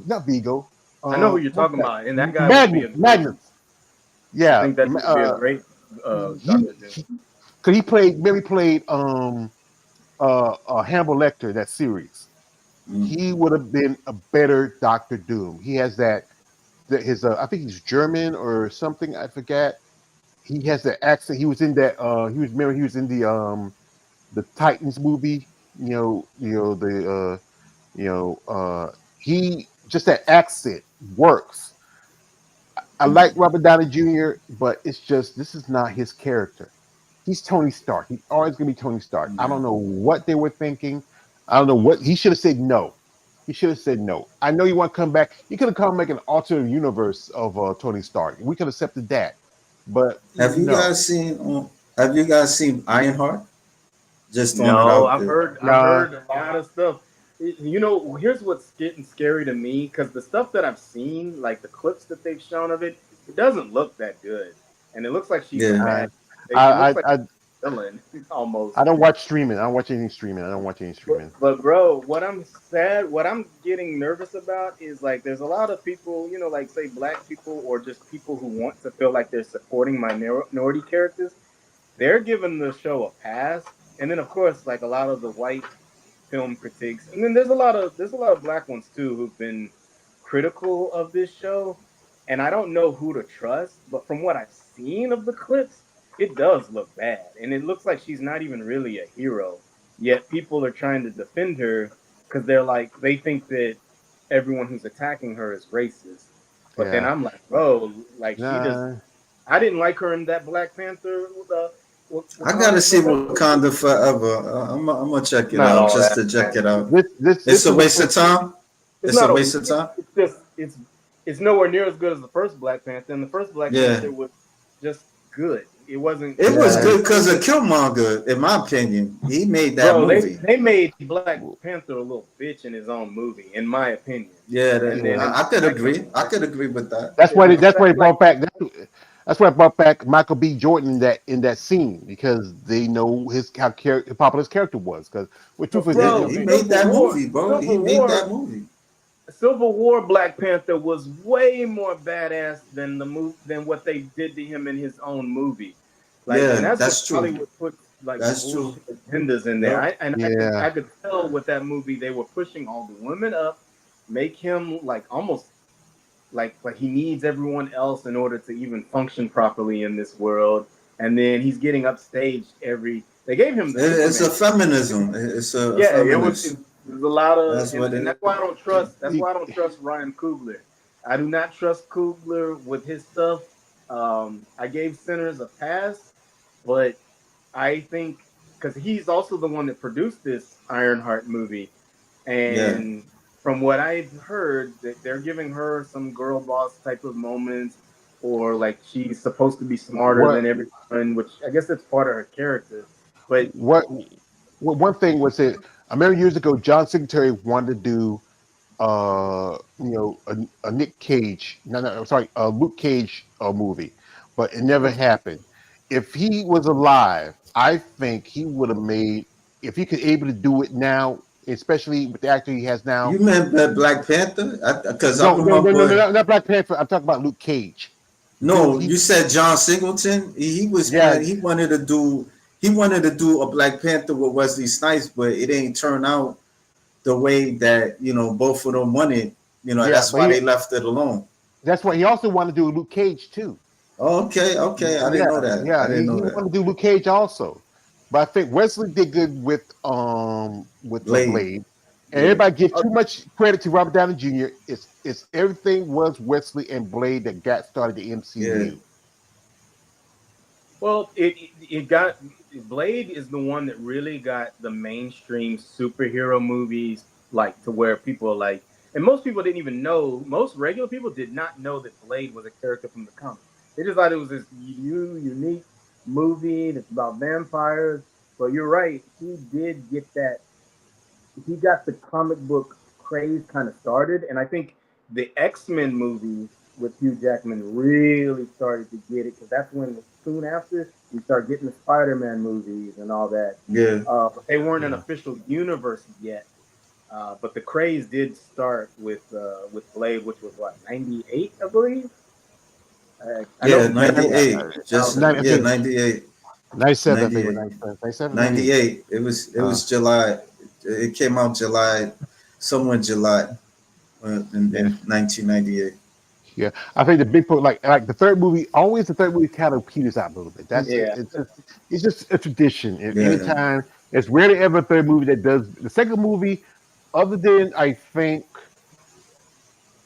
S4: not Viggo.
S2: I know who you're
S4: What's
S2: talking
S4: that?
S2: about, and that guy would be a great.
S4: Magnus.
S2: I
S4: Yeah,
S2: think that would be a great Doctor Doom.
S4: because he played Hannibal Lecter that series. He would have been a better Doctor Doom. He has that his I think he's German or something. I forget. He has that accent. He was in that. He was in the Titans movie. He just that accent works. I like Robert Downey Jr., but it's just this is not his character. He's Tony Stark. He's always gonna be Tony Stark. I don't know what they were thinking. I don't know what he should have said no. He should have said no. I know you want to come back. You could have come back an alternate universe of Tony Stark. We could have accepted that. But
S1: Have you
S4: no.
S1: guys seen? Have you guys seen Ironheart? Just throwing it
S2: No,
S1: out
S2: I've
S1: there.
S2: heard a lot of stuff. Here's what's getting scary to me because the stuff that I've seen, like the clips that they've shown of it, it doesn't look that good, and it looks like she's
S1: Yeah.
S2: bad. It
S4: I,
S2: looks
S4: I,
S2: like a villain almost.
S4: I don't watch streaming. I don't watch any streaming.
S2: But bro, what I'm getting nervous about is like there's a lot of people, like say black people or just people who want to feel like they're supporting minority characters. They're giving the show a pass, and then of course like a lot of the white film critiques, and then there's a lot of black ones too who've been critical of this show, and I don't know who to trust. But from what I've seen of the clips, it does look bad, and it looks like she's not even really a hero. Yet people are trying to defend her because they think that everyone who's attacking her is racist. But then I'm like, bro, like I didn't like her in that Black Panther.
S1: I gotta see Wakanda Forever. I'm gonna check it out just to check it out. It's a waste of time. It's a waste of time.
S2: It's nowhere near as good as the first Black Panther, and the first Black Panther was just good. It wasn't.
S1: It was good because of Killmonger, in my opinion. He made that movie.
S2: They made Black Panther a little bitch in his own movie, in my opinion.
S1: Yeah, I could agree. I could agree with that.
S4: That's why they brought back. That's why I brought back Michael B. Jordan in that scene because they know how popular his character was. Because
S1: he made that movie, bro. He made that movie.
S2: Civil War Black Panther was way more badass than than what they did to him in his own movie. And
S1: that's true.
S2: Hollywood put
S1: that's true.
S2: agendas in there. I could tell with that movie they were pushing all the women up, make him like almost like he needs everyone else in order to even function properly in this world. And then he's getting upstaged every. They gave him the
S1: It's a
S2: Superman.
S1: feminism. It's a
S2: Yeah, it
S1: feminist.
S2: was a lot of,
S1: That's what
S2: and
S1: it.
S2: that's why I don't trust. That's
S4: He-
S2: why I don't trust Ryan Coogler. I do not trust Coogler with his stuff. I gave Sinners a pass, but I think because he's also the one that produced this Ironheart movie,
S1: Yeah.
S2: and from what I've heard, that they're giving her some girl boss type of moments, or like she's supposed to be smarter
S4: what
S2: than everyone, which I guess that's part of her character. But
S4: what one thing was that I remember years ago, John Secretary wanted to do a Nick Cage, no, I'm sorry, a Luke Cage movie, but it never happened. If he was alive, I think he would have made, if he could able to do it now, especially with the actor he has now.
S1: You meant that Black Panther? Because I
S4: No, no, no, no,
S1: remember.
S4: no, not Black Panther. I'm talking about Luke Cage.
S1: No, you said John Singleton. He was
S4: Yeah,
S1: playing. He wanted to do. He wanted to do a Black Panther with Wesley Snipes, but it ain't turn out the way that both of them wanted.
S4: yeah,
S1: That's
S4: but
S1: why they left it alone.
S4: that's why he also wanted to do Luke Cage too.
S1: Okay, okay. I didn't
S4: Yeah,
S1: know that. I
S4: yeah,
S1: didn't
S4: he
S1: know that.
S4: wanted to do Luke Cage also, but I think Wesley did good with the
S1: Blade.
S4: Blade, and
S1: Yeah.
S4: everybody give too much credit to Robert Downey Jr. It's everything was Wesley and Blade that got started the
S1: Yeah.
S4: MCU.
S2: well, it got Blade is the one that really got the mainstream superhero movies like to where people are like, and most people didn't even know. Most regular people did not know that Blade was a character from the comic. They just thought it was this unique movie that's about vampires. But you're right, he did get that. He got the comic book craze kind of started, and I think the X-Men movies with Hugh Jackman really started to get it because that's when soon after we start getting the Spider-Man movies and all that.
S1: Yeah.
S2: But they weren't an official universe yet. But the craze did start with Blade, which was what, '98, I believe. I know
S1: Yeah.
S2: for sure it was
S1: 98. Just
S2: '2000.
S4: I
S1: yeah.
S4: think
S1: 98.
S4: 97, I think,
S1: 98.
S4: 97, 98.
S1: 98. It was July. It came out July, somewhere in July,
S4: Yeah,
S1: in 1998.
S4: yeah. I think the big point, like the third movie, always the third movie kind of peters out a little bit. That's it.
S2: Yeah.
S4: It's just a tradition. And
S1: Yeah.
S4: anytime, it's rarely ever a third movie that does the second movie, other than I think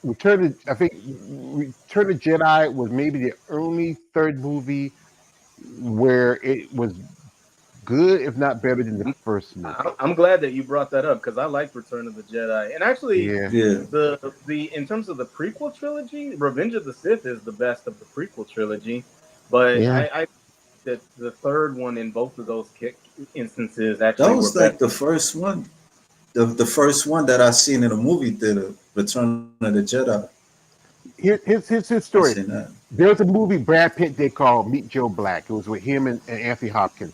S4: Return of Jedi was maybe the only third movie where it was good, if not better than the first movie.
S2: I'm glad that you brought that up because I like Return of the Jedi, and actually,
S4: Yeah,
S1: Yeah.
S2: the in terms of the prequel trilogy, Revenge of the Sith is the best of the prequel trilogy, but
S4: yeah.
S2: I that the third one in both of those instances
S1: That
S2: actually were
S1: was
S2: better.
S1: like the first one. The first one that I seen in a movie theater, Return of the Jedi.
S4: Here's his
S1: I
S4: story.
S1: seen that.
S4: There's a movie Brad Pitt did called Meet Joe Black. It was with him and Anthony Hopkins.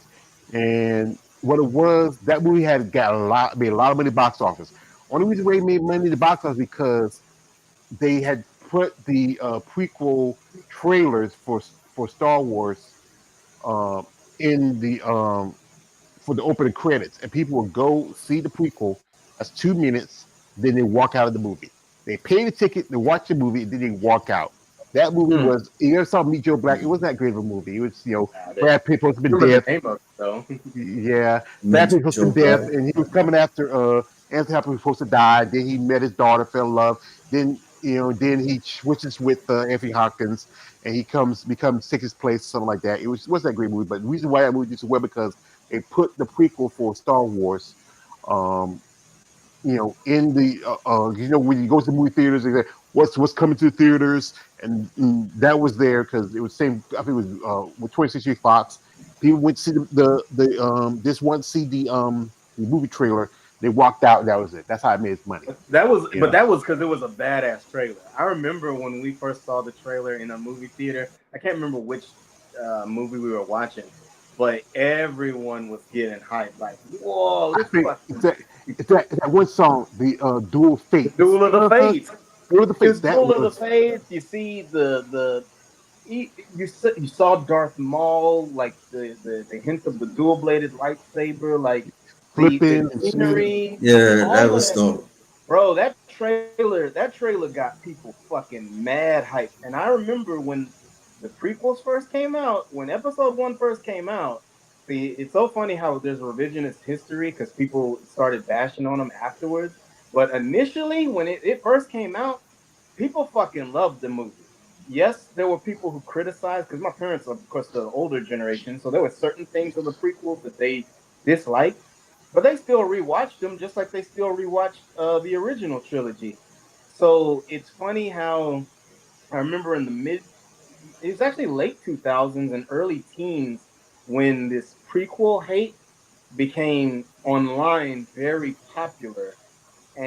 S4: And what it was, that movie had got made a lot of money box office. Only reason why it made money in the box office because they had put the prequel trailers for Star Wars um, in the for the opening credits, and people would go see the prequel. That's 2 minutes. Then they walk out of the movie. They pay the ticket, they watch the movie, and then they walk out. That movie
S2: Hmm.
S4: was, you ever saw Meet Joe Black? It wasn't that great of a movie. It was,
S2: I
S4: Brad Pitt supposed to be
S2: remember
S4: dead.
S2: the name of it though.
S4: Yeah, Brad
S1: Meet
S4: Pitt was
S1: Joe
S4: supposed to be dead,
S1: Black.
S4: and he was coming after Anthony Hopkins was supposed to die. Then he met his daughter, fell in love. Then then he switches with Anthony Hopkins, and he becomes takes his place, something like that. It wasn't that great movie, but the reason why that movie did so well because they put the prequel for Star Wars, um, in the when you go to the movie theaters, they say what's coming to the theaters, and that was there because it was same. I think it was with 20th Century Fox. People went to see the just one see the movie trailer. They walked out. And that was it. That's how I made its money.
S2: But that was because it was a badass trailer. I remember when we first saw the trailer in a movie theater. I can't remember which movie we were watching, but everyone was getting hyped. Like, whoa,
S4: I
S2: this
S4: think
S2: fucking
S4: it's that one song, the Dual Fates.
S2: Duel of the Fates.
S4: Duel of the Fates.
S2: It's
S4: That
S2: Duel of the
S4: was
S2: Fates. You see you saw Darth Maul, like the hint of the dual bladed lightsaber, like the
S4: flipping and swinging.
S2: scenery,
S1: Yeah, that
S2: all of
S1: was
S2: that.
S1: dope.
S2: Bro, that trailer got people fucking mad hype. And I remember when the prequels first came out, when episode one first came out. See, it's so funny how there's revisionist history because people started bashing on them afterwards. But initially, when it first came out, people fucking loved the movie. Yes, there were people who criticized because my parents are, of course, the older generation, so there were certain things of the prequels that they disliked, but they still rewatched them just like they still rewatched the original trilogy. So it's funny how I remember in the it was actually late 2000s and early teens when this prequel hate became online very popular,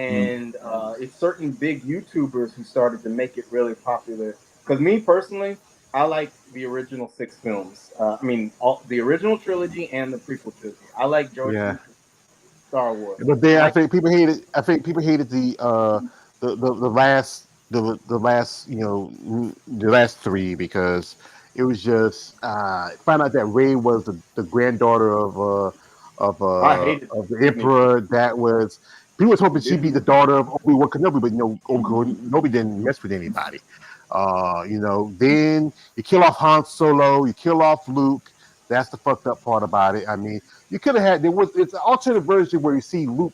S1: Mm.
S2: and it's certain big YouTubers who started to make it really popular. Because me personally, I like the original six films. I mean, the original trilogy and the prequel trilogy. I like George
S4: Yeah.
S2: Lucas Star Wars.
S4: But then
S2: I
S4: I
S2: like
S4: think people hated. I think people hated the last the last the last three because it was just found out that Ray was the granddaughter
S2: I hated
S4: of the
S2: Disney
S4: emperor. That was people was hoping she'd be
S2: Disney.
S4: the daughter of Obi-Wan Kenobi, but Obi-Wan Kenobi didn't mess with anybody. Then you kill off Han Solo, you kill off Luke. That's the fucked up part about it. I mean, you could have had it's an alternate version where you see Luke,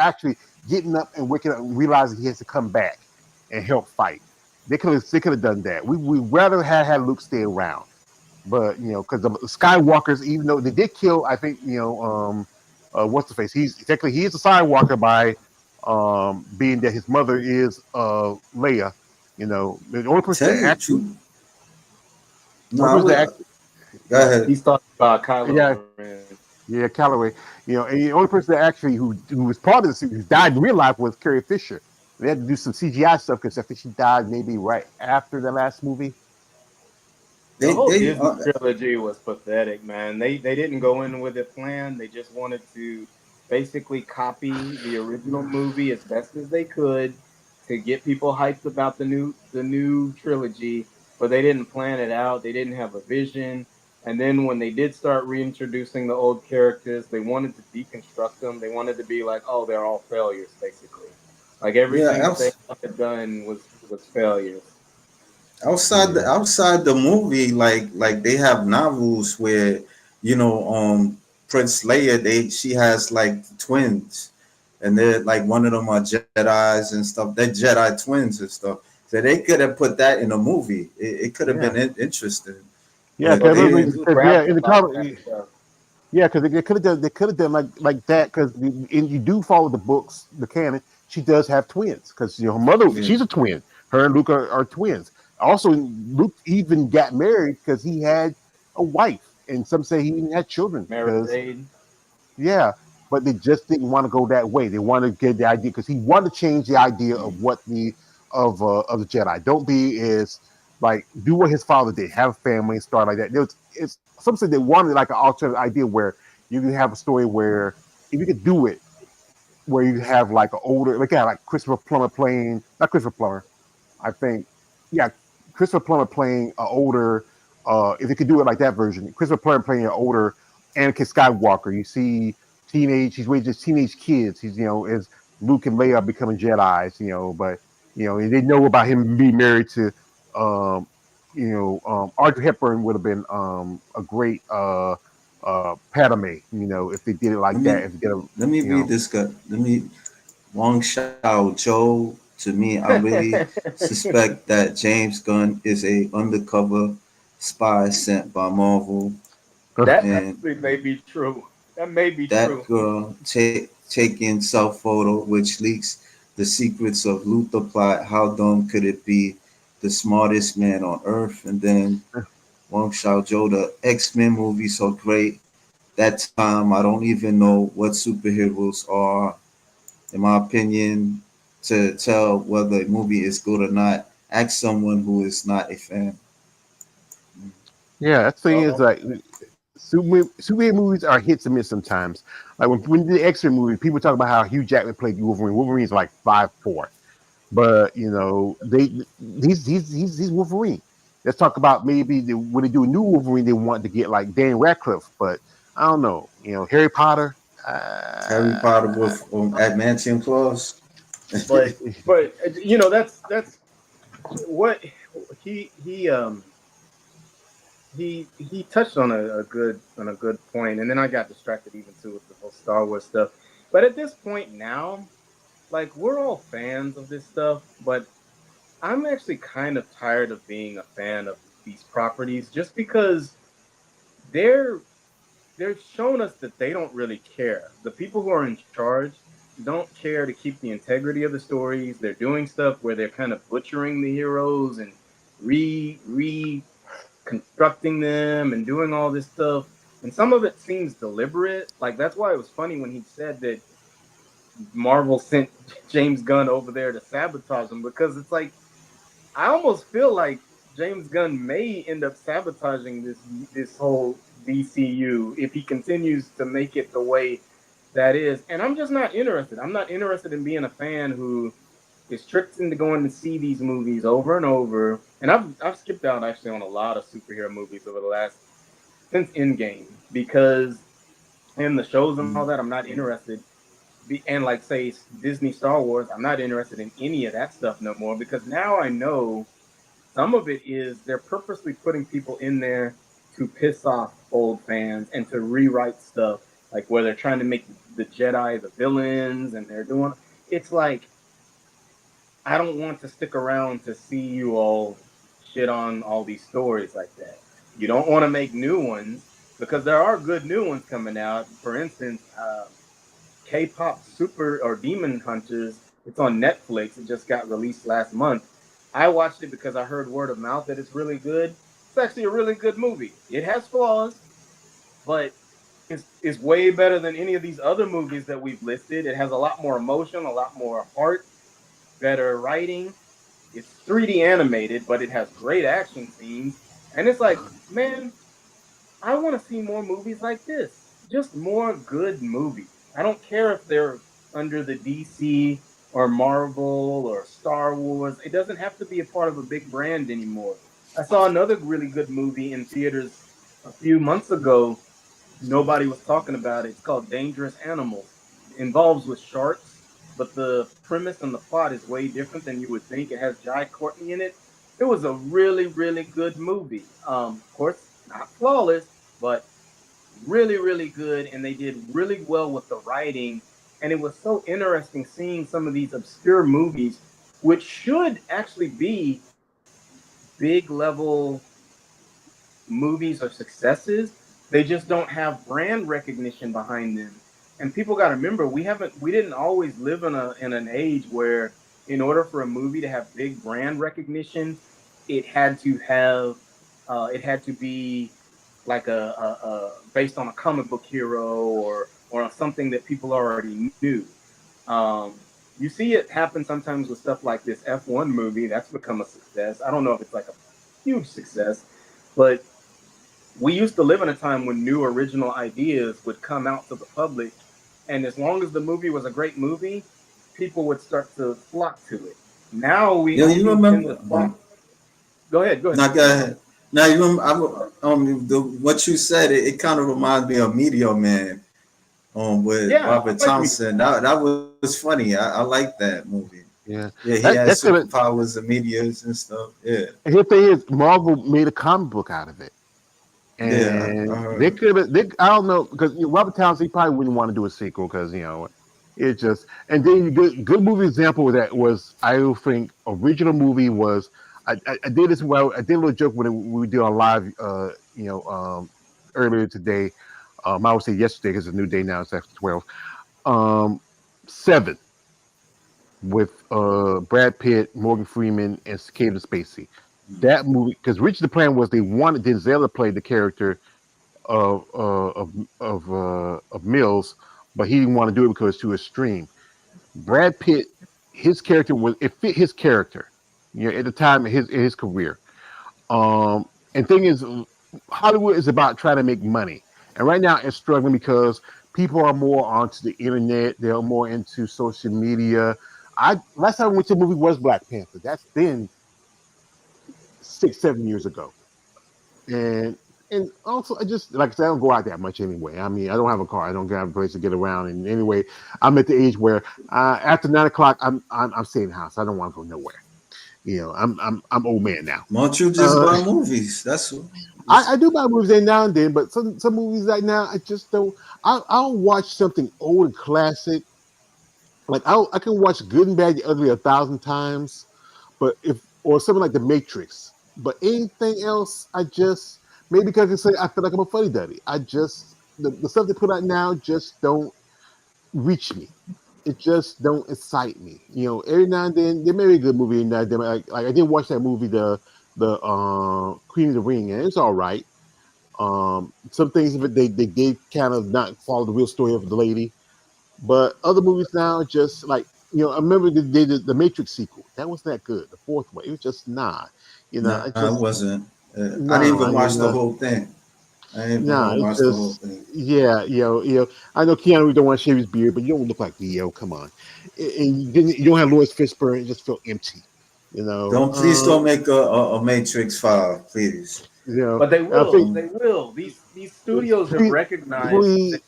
S4: actually getting up and waking up and realizing he has to come back and help fight. They could have done that. We rather had Luke stay around, but because the Skywalkers, even though they did kill, I think what's the face? He is a Skywalker by being that his mother is Leia. The only person
S1: Tell
S4: that
S1: you the
S4: actually,
S1: truth. No,
S4: only
S1: I
S4: person that
S1: would.
S4: actually,
S1: Go ahead.
S2: He's talking about
S4: yeah,
S2: Kylo Ren.
S4: yeah, Calloway. And the only person that actually who was part of the series who died in real life was Carrie Fisher. They had to do some CGI stuff because I think she died maybe right after the last movie.
S2: The
S1: They
S2: whole
S1: they
S2: Disney trilogy was pathetic, man. They didn't go in with a plan. They just wanted to basically copy the original movie as best as they could to get people hyped about the new trilogy, but they didn't plan it out. They didn't have a vision. And then when they did start reintroducing the old characters, they wanted to deconstruct them. They wanted to be like, oh, they're all failures, basically. Like
S1: yeah.
S2: everything that they had done was failures.
S4: Yeah,
S1: Outside the movie, like they have novels where Prince Leia, she has like twins, and they're like one of them are Jedi's and stuff. They're Jedi twins and stuff. So they could have put that in a movie. It could have
S4: yeah,
S1: been interesting,
S4: yeah.
S1: but
S2: But
S1: they
S2: they
S1: didn't.
S2: do
S4: Because
S2: rap
S4: in the
S2: about
S4: comic,
S2: that stuff.
S4: yeah, because they could have done like that because you do follow the books, the canon. She does have twins because her mother,
S1: Yeah,
S4: she's a twin. Her and Luke are twins. Also, Luke even got married because he had a wife, and some say he even had children
S2: Mary
S4: because
S2: Jade.
S4: yeah, but they just didn't want to go that way. They wanted to get the idea because he wanted to change the idea of what of the Jedi. Don't be as like do what his father did, have a family and start like that. It's some said they wanted like an alternate idea where you can have a story where if you could do it, where you have like an older like Christopher Plummer playing not Christopher Plummer, I think yeah, Christopher Plummer playing an older if they could do it like that version, Christopher Plummer playing an older Anakin Skywalker. You see he's raising teenage kids. He's as Luke and Leia are becoming Jedi's, but and they know about him being married to um Audrey Hepburn would have been a great Padme, if they did it
S1: let
S4: like that,
S1: me
S4: if they did a,
S1: let me
S4: you
S1: read
S4: know,
S1: this guy. Let me Wang Shao Zhou. To me, I really suspect that James Gunn is a undercover spy sent by Marvel,
S2: That
S1: and
S2: actually may be true. That may be
S1: that
S2: true.
S1: girl taking self photo, which leaks the secrets of Luther plot. How dumb could it be? The smartest man on earth, and then Wang Shao Zhou. The X-Men movies are great. That time, I don't even know what superheroes are. In my opinion, to tell whether a movie is good or not, ask someone who is not a fan.
S4: yeah, that thing is
S2: Well,
S4: like superhero movies are hits and miss sometimes. Like when the X-Men movie, people talk about how Hugh Jackman played Wolverine. Wolverine's like 5'4", but he's Wolverine. Let's talk about maybe when they do a new Wolverine, they want to get like Dan Radcliffe, but I don't know. Harry Potter.
S1: Harry Potter with adamantium claws.
S2: but you know that's what he he um he touched on a good point, and then I got distracted even too with the whole Star Wars stuff. But at this point now, like we're all fans of this stuff, but I'm actually kind of tired of being a fan of these properties just because they're they've shown us that they don't really care. The people who are in charge don't care to keep the integrity of the stories. They're doing stuff where they're kind of butchering the heroes and reconstructing them and doing all this stuff. And some of it seems deliberate. Like that's why it was funny when he said that Marvel sent James Gunn over there to sabotage them, because it's like I almost feel like James Gunn may end up sabotaging this whole DCU if he continues to make it the way that is. And I'm just not interested. I'm not interested in being a fan who is tricked into going to see these movies over and over. And I've skipped out actually on a lot of superhero movies over the last since Endgame, because in the shows and all that, I'm not interested. And like say Disney Star Wars, I'm not interested in any of that stuff no more, because now I know some of it is they're purposely putting people in there to piss off old fans and to rewrite stuff, like where they're trying to make the Jedi the villains, and they're doing. It's like I don't want to stick around to see you all shit on all these stories like that. You don't want to make new ones, because there are good new ones coming out. For instance, K-pop Super or Demon Hunters. It's on Netflix. It just got released last month. I watched it because I heard word of mouth that it's really good. It's actually a really good movie. It has flaws, but it's way better than any of these other movies that we've listed. It has a lot more emotion, a lot more heart, better writing. It's 3D animated, but it has great action scenes. And it's like, man, I want to see more movies like this. Just more good movies. I don't care if they're under the DC or Marvel or Star Wars. It doesn't have to be a part of a big brand anymore. I saw another really good movie in theaters a few months ago. Nobody was talking about it. It's called Dangerous Animals. It involves with sharks, but the premise and the plot is way different than you would think. It has Jai Courtney in it. It was a really, really good movie. Of course, not flawless, but really, really good. And they did really well with the writing. And it was so interesting seeing some of these obscure movies, which should actually be big level movies or successes. They just don't have brand recognition behind them. And people got to remember, we didn't always live in an age where in order for a movie to have big brand recognition, it had to have it had to be like a based on a comic book hero or something that people already knew. You see it happen sometimes with stuff like this F1 movie that's become a success. I don't know if it's like a huge success, but we used to live in a time when new original ideas would come out to the public, and as long as the movie was a great movie, people would start to flock to it. Now we
S1: Yo, you
S2: only tend to
S1: remember?
S2: flock. Go ahead, go ahead.
S1: Now go ahead. Now you remember? What you said. It kind of reminds me of Meteor Man, with
S2: Yeah,
S1: Robert
S2: I like me.
S1: Townsend. That was funny. I like that movie.
S4: Yeah,
S1: Yeah, he
S4: that,
S1: had
S4: that's gonna.
S1: superpowers and meteors and stuff. Yeah,
S4: And the thing is, Marvel made a comic book out of it,
S1: yeah. I
S4: and they
S1: heard.
S4: could have. I don't know, because Robert Townsend probably wouldn't want to do a sequel, because it just. And then good movie example of that was, I don't think original movie was. I did this well. I did a little joke when we did on live. Earlier today. I would say yesterday, because it's a new day now. It's after 12. Um, Seven, with Brad Pitt, Morgan Freeman, and Kevin Spacey. That movie, because Richard, the plan was they wanted Denzel to play the character of Mills, but he didn't want to do it because it's too extreme. Brad Pitt, his character it fit his character, at the time of his career. And thing is, Hollywood is about trying to make money, and right now it's struggling because people are more onto the internet. They're more into social media. I Last time I went to a movie was Black Panther. That's been 6, 7 years ago, and and also, I just like I said, I don't go out that much anyway. I mean, I don't have a car. I don't have a place to get around. And anyway, I'm at the age where after 9 o'clock, I'm staying in the house. I don't want to go nowhere. I'm old man now.
S1: Why don't you just buy movies? That's what.
S4: I do buy movies every now and then, but some movies right now I just don't. I'll watch something old and classic. Like I can watch Good and Bad, the Ugly 1,000 times, but if or something like The Matrix. But anything else, I just maybe because I can say I feel like I'm a fuddy duddy. I just the stuff they put out now just don't reach me. It just don't excite me. Every now and then there may be a good movie in that. Like I did watch that movie, the Queen of the Ring, and it's all right. Some things of it they did kind of not follow the real story of the lady, but other movies now just like I remember they did the Matrix sequel. That was that good. The fourth one, it was just nah.
S1: Nah,
S4: It
S1: it
S4: just
S1: wasn't. I didn't
S4: nah.
S1: even watch the whole thing. I didn't
S4: Nah,
S1: even
S4: it's
S1: watch the whole
S4: just
S1: thing.
S4: yeah, I know Keanu Reeves don't want to shave his beard, but you don't look like Leo. Come on, and you don't have Lawrence Fishburne. It just felt empty. You know,
S1: Please don't make a Matrix 5, please.
S2: But they
S4: I
S2: will.
S4: think
S2: They will. These studios have
S4: please,
S2: recognized that.
S4: please,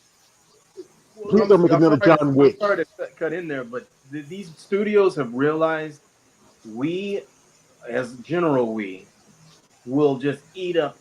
S2: Well,
S4: please don't make
S2: I'm
S4: another
S2: sorry to
S4: John
S2: I'm
S4: Wick.
S2: sorry to cut in there, but these studios have realized we, as general, we will just eat up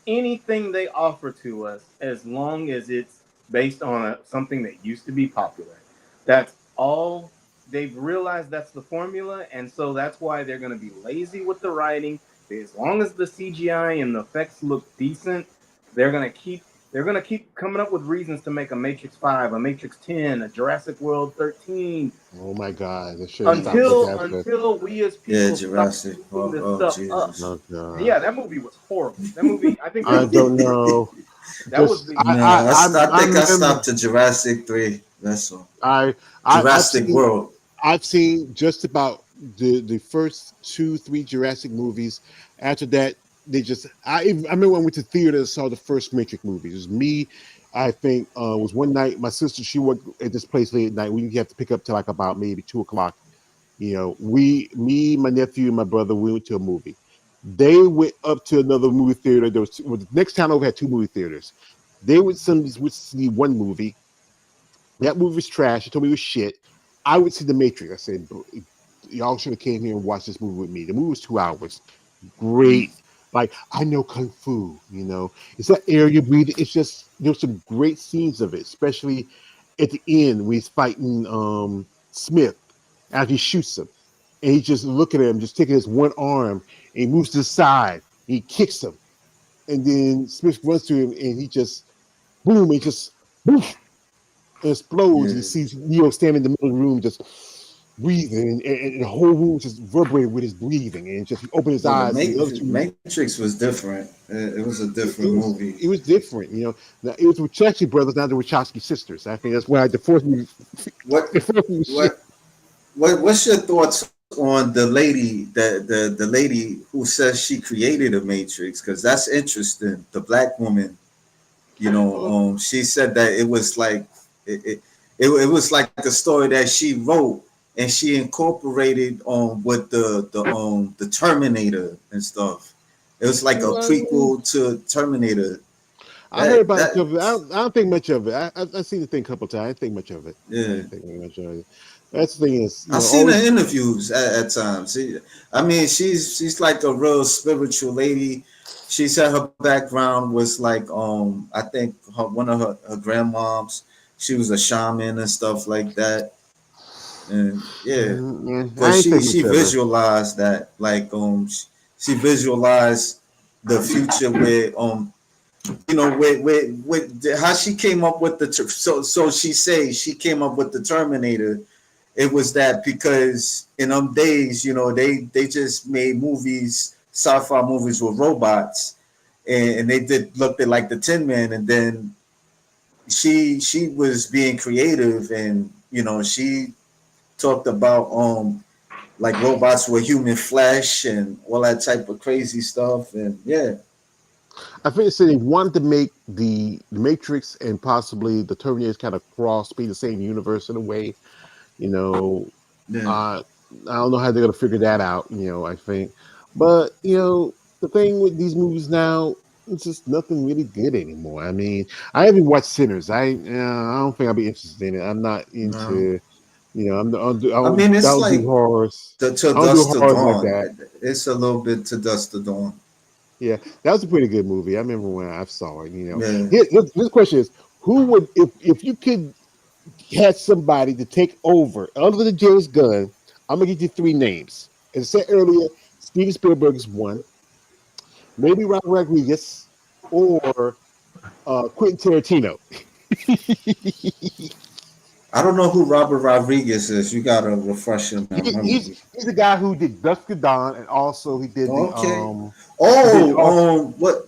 S2: anything they offer to us as long as it's based on something that used to be popular. That's all. They've realized that's the formula, and so that's why they're going to be lazy with the writing. As long as the CGI and the effects look decent, they're going to keep coming up with reasons to make a Matrix 5, a Matrix 10, a Jurassic World 13,
S4: Oh my God, they should have stopped with that.
S2: until we as
S1: Yeah,
S2: people stop
S1: Jurassic.
S2: looking this
S1: Oh,
S2: stuff up.
S1: Jesus.
S4: Oh God,
S2: Yeah, that movie was horrible. That movie, I think that
S4: I
S2: was the
S4: don't know.
S2: that was
S4: Just
S2: the
S1: Nah, I
S4: I
S1: think I
S4: remember
S1: stopped to Jurassic 3. That's all.
S4: I've
S1: Jurassic
S4: seen
S1: World.
S4: just about the first 2 3 Jurassic movies. After that, they just I remember when I went to theater and saw the first Matrix movie. It was me. I think was one night. My sister, she worked at this place late at night. We have to pick up till like about maybe 2 o'clock. Me, my nephew, and my brother, we went to a movie. They went up to another movie theater. The next town over had 2 movie theaters. They would see one movie. That movie was trash. He told me it was shit. I would see The Matrix. I said, y'all should have came here and watched this movie with me. The movie was 2 hours. Great. Like, I know Kung Fu, It's that air you breathe. It's just, there's some great scenes of it, especially at the end when he's fighting Smith after he shoots him. And he just look at him, just taking his one arm, and he moves to the side. And he kicks him. And then Smith runs to him, and he just, boom, he just, boof, explodes.
S1: Yeah.
S4: You see Neo standing in the middle of the room, just breathing, and the whole room just vibrated with his breathing. And just he opened his
S1: Yeah, the
S4: eyes, and the other two.
S1: Matrix was different. It was a different
S4: It was
S1: movie.
S4: it was different. Now, it was Wachowski brothers, not the Wachowski sisters. I think that's why the fourth movie.
S1: What
S4: The fourth movie was shit.
S1: what's your thoughts on the lady, the lady who says she created a Matrix? Because that's interesting. The black woman, she said that it was like it was like a story that she wrote and she incorporated with the Terminator and stuff. It was like a prequel to Terminator.
S4: I heard about it.
S1: That
S4: I don't think much of it. I've seen the thing a couple of times. I didn't think much of it. I
S1: yeah.
S4: didn't think much of it. That's the thing is,
S1: I've seen her interviews at times. I mean, she's like a real spiritual lady. She said her background was like I think one of her grandmoms. She was a shaman and stuff like that. And yeah,
S4: I
S1: but
S4: ain't think
S1: she
S4: much of it.
S1: visualized that like she visualized the future where with how she came up with so she say she came up with the Terminator. It was that because in them days, they just made movies, sci-fi movies with robots, and they did looked at like the Tin Man, and then she was being creative, and she talked about like robots with human flesh and all that type of crazy stuff, and yeah.
S4: I think they said they wanted to make the Matrix and possibly the Terminators kind of cross, be the same universe in a way. You know,
S1: Yeah.
S4: I don't know how they're gonna figure that out. I think, but the thing with these movies now, it's just nothing really good anymore. I mean, I haven't watched Sinners. I don't think I'll be interested in it. I'm not
S1: No.
S4: into,
S1: I mean,
S4: I
S1: it's
S4: don't do
S1: like
S4: horrors.
S1: the To
S4: I don't do
S1: Dust to
S4: horrors like
S1: Dawn.
S4: that.
S1: It's a little bit To Dust to Dawn.
S4: Yeah, that was a pretty good movie. I remember when I saw it.
S1: Yeah.
S4: This question is: who would, if you could had somebody to take over other than James Gunn? I'm gonna give you three names. As I said earlier, Steven Spielberg is one. Maybe Robert Rodriguez or Quentin Tarantino.
S1: I don't know who Robert Rodriguez is. You gotta refresh my
S4: He's
S1: memory.
S4: he's the guy who did Dusk to Dawn, and also
S1: Okay.
S4: he did also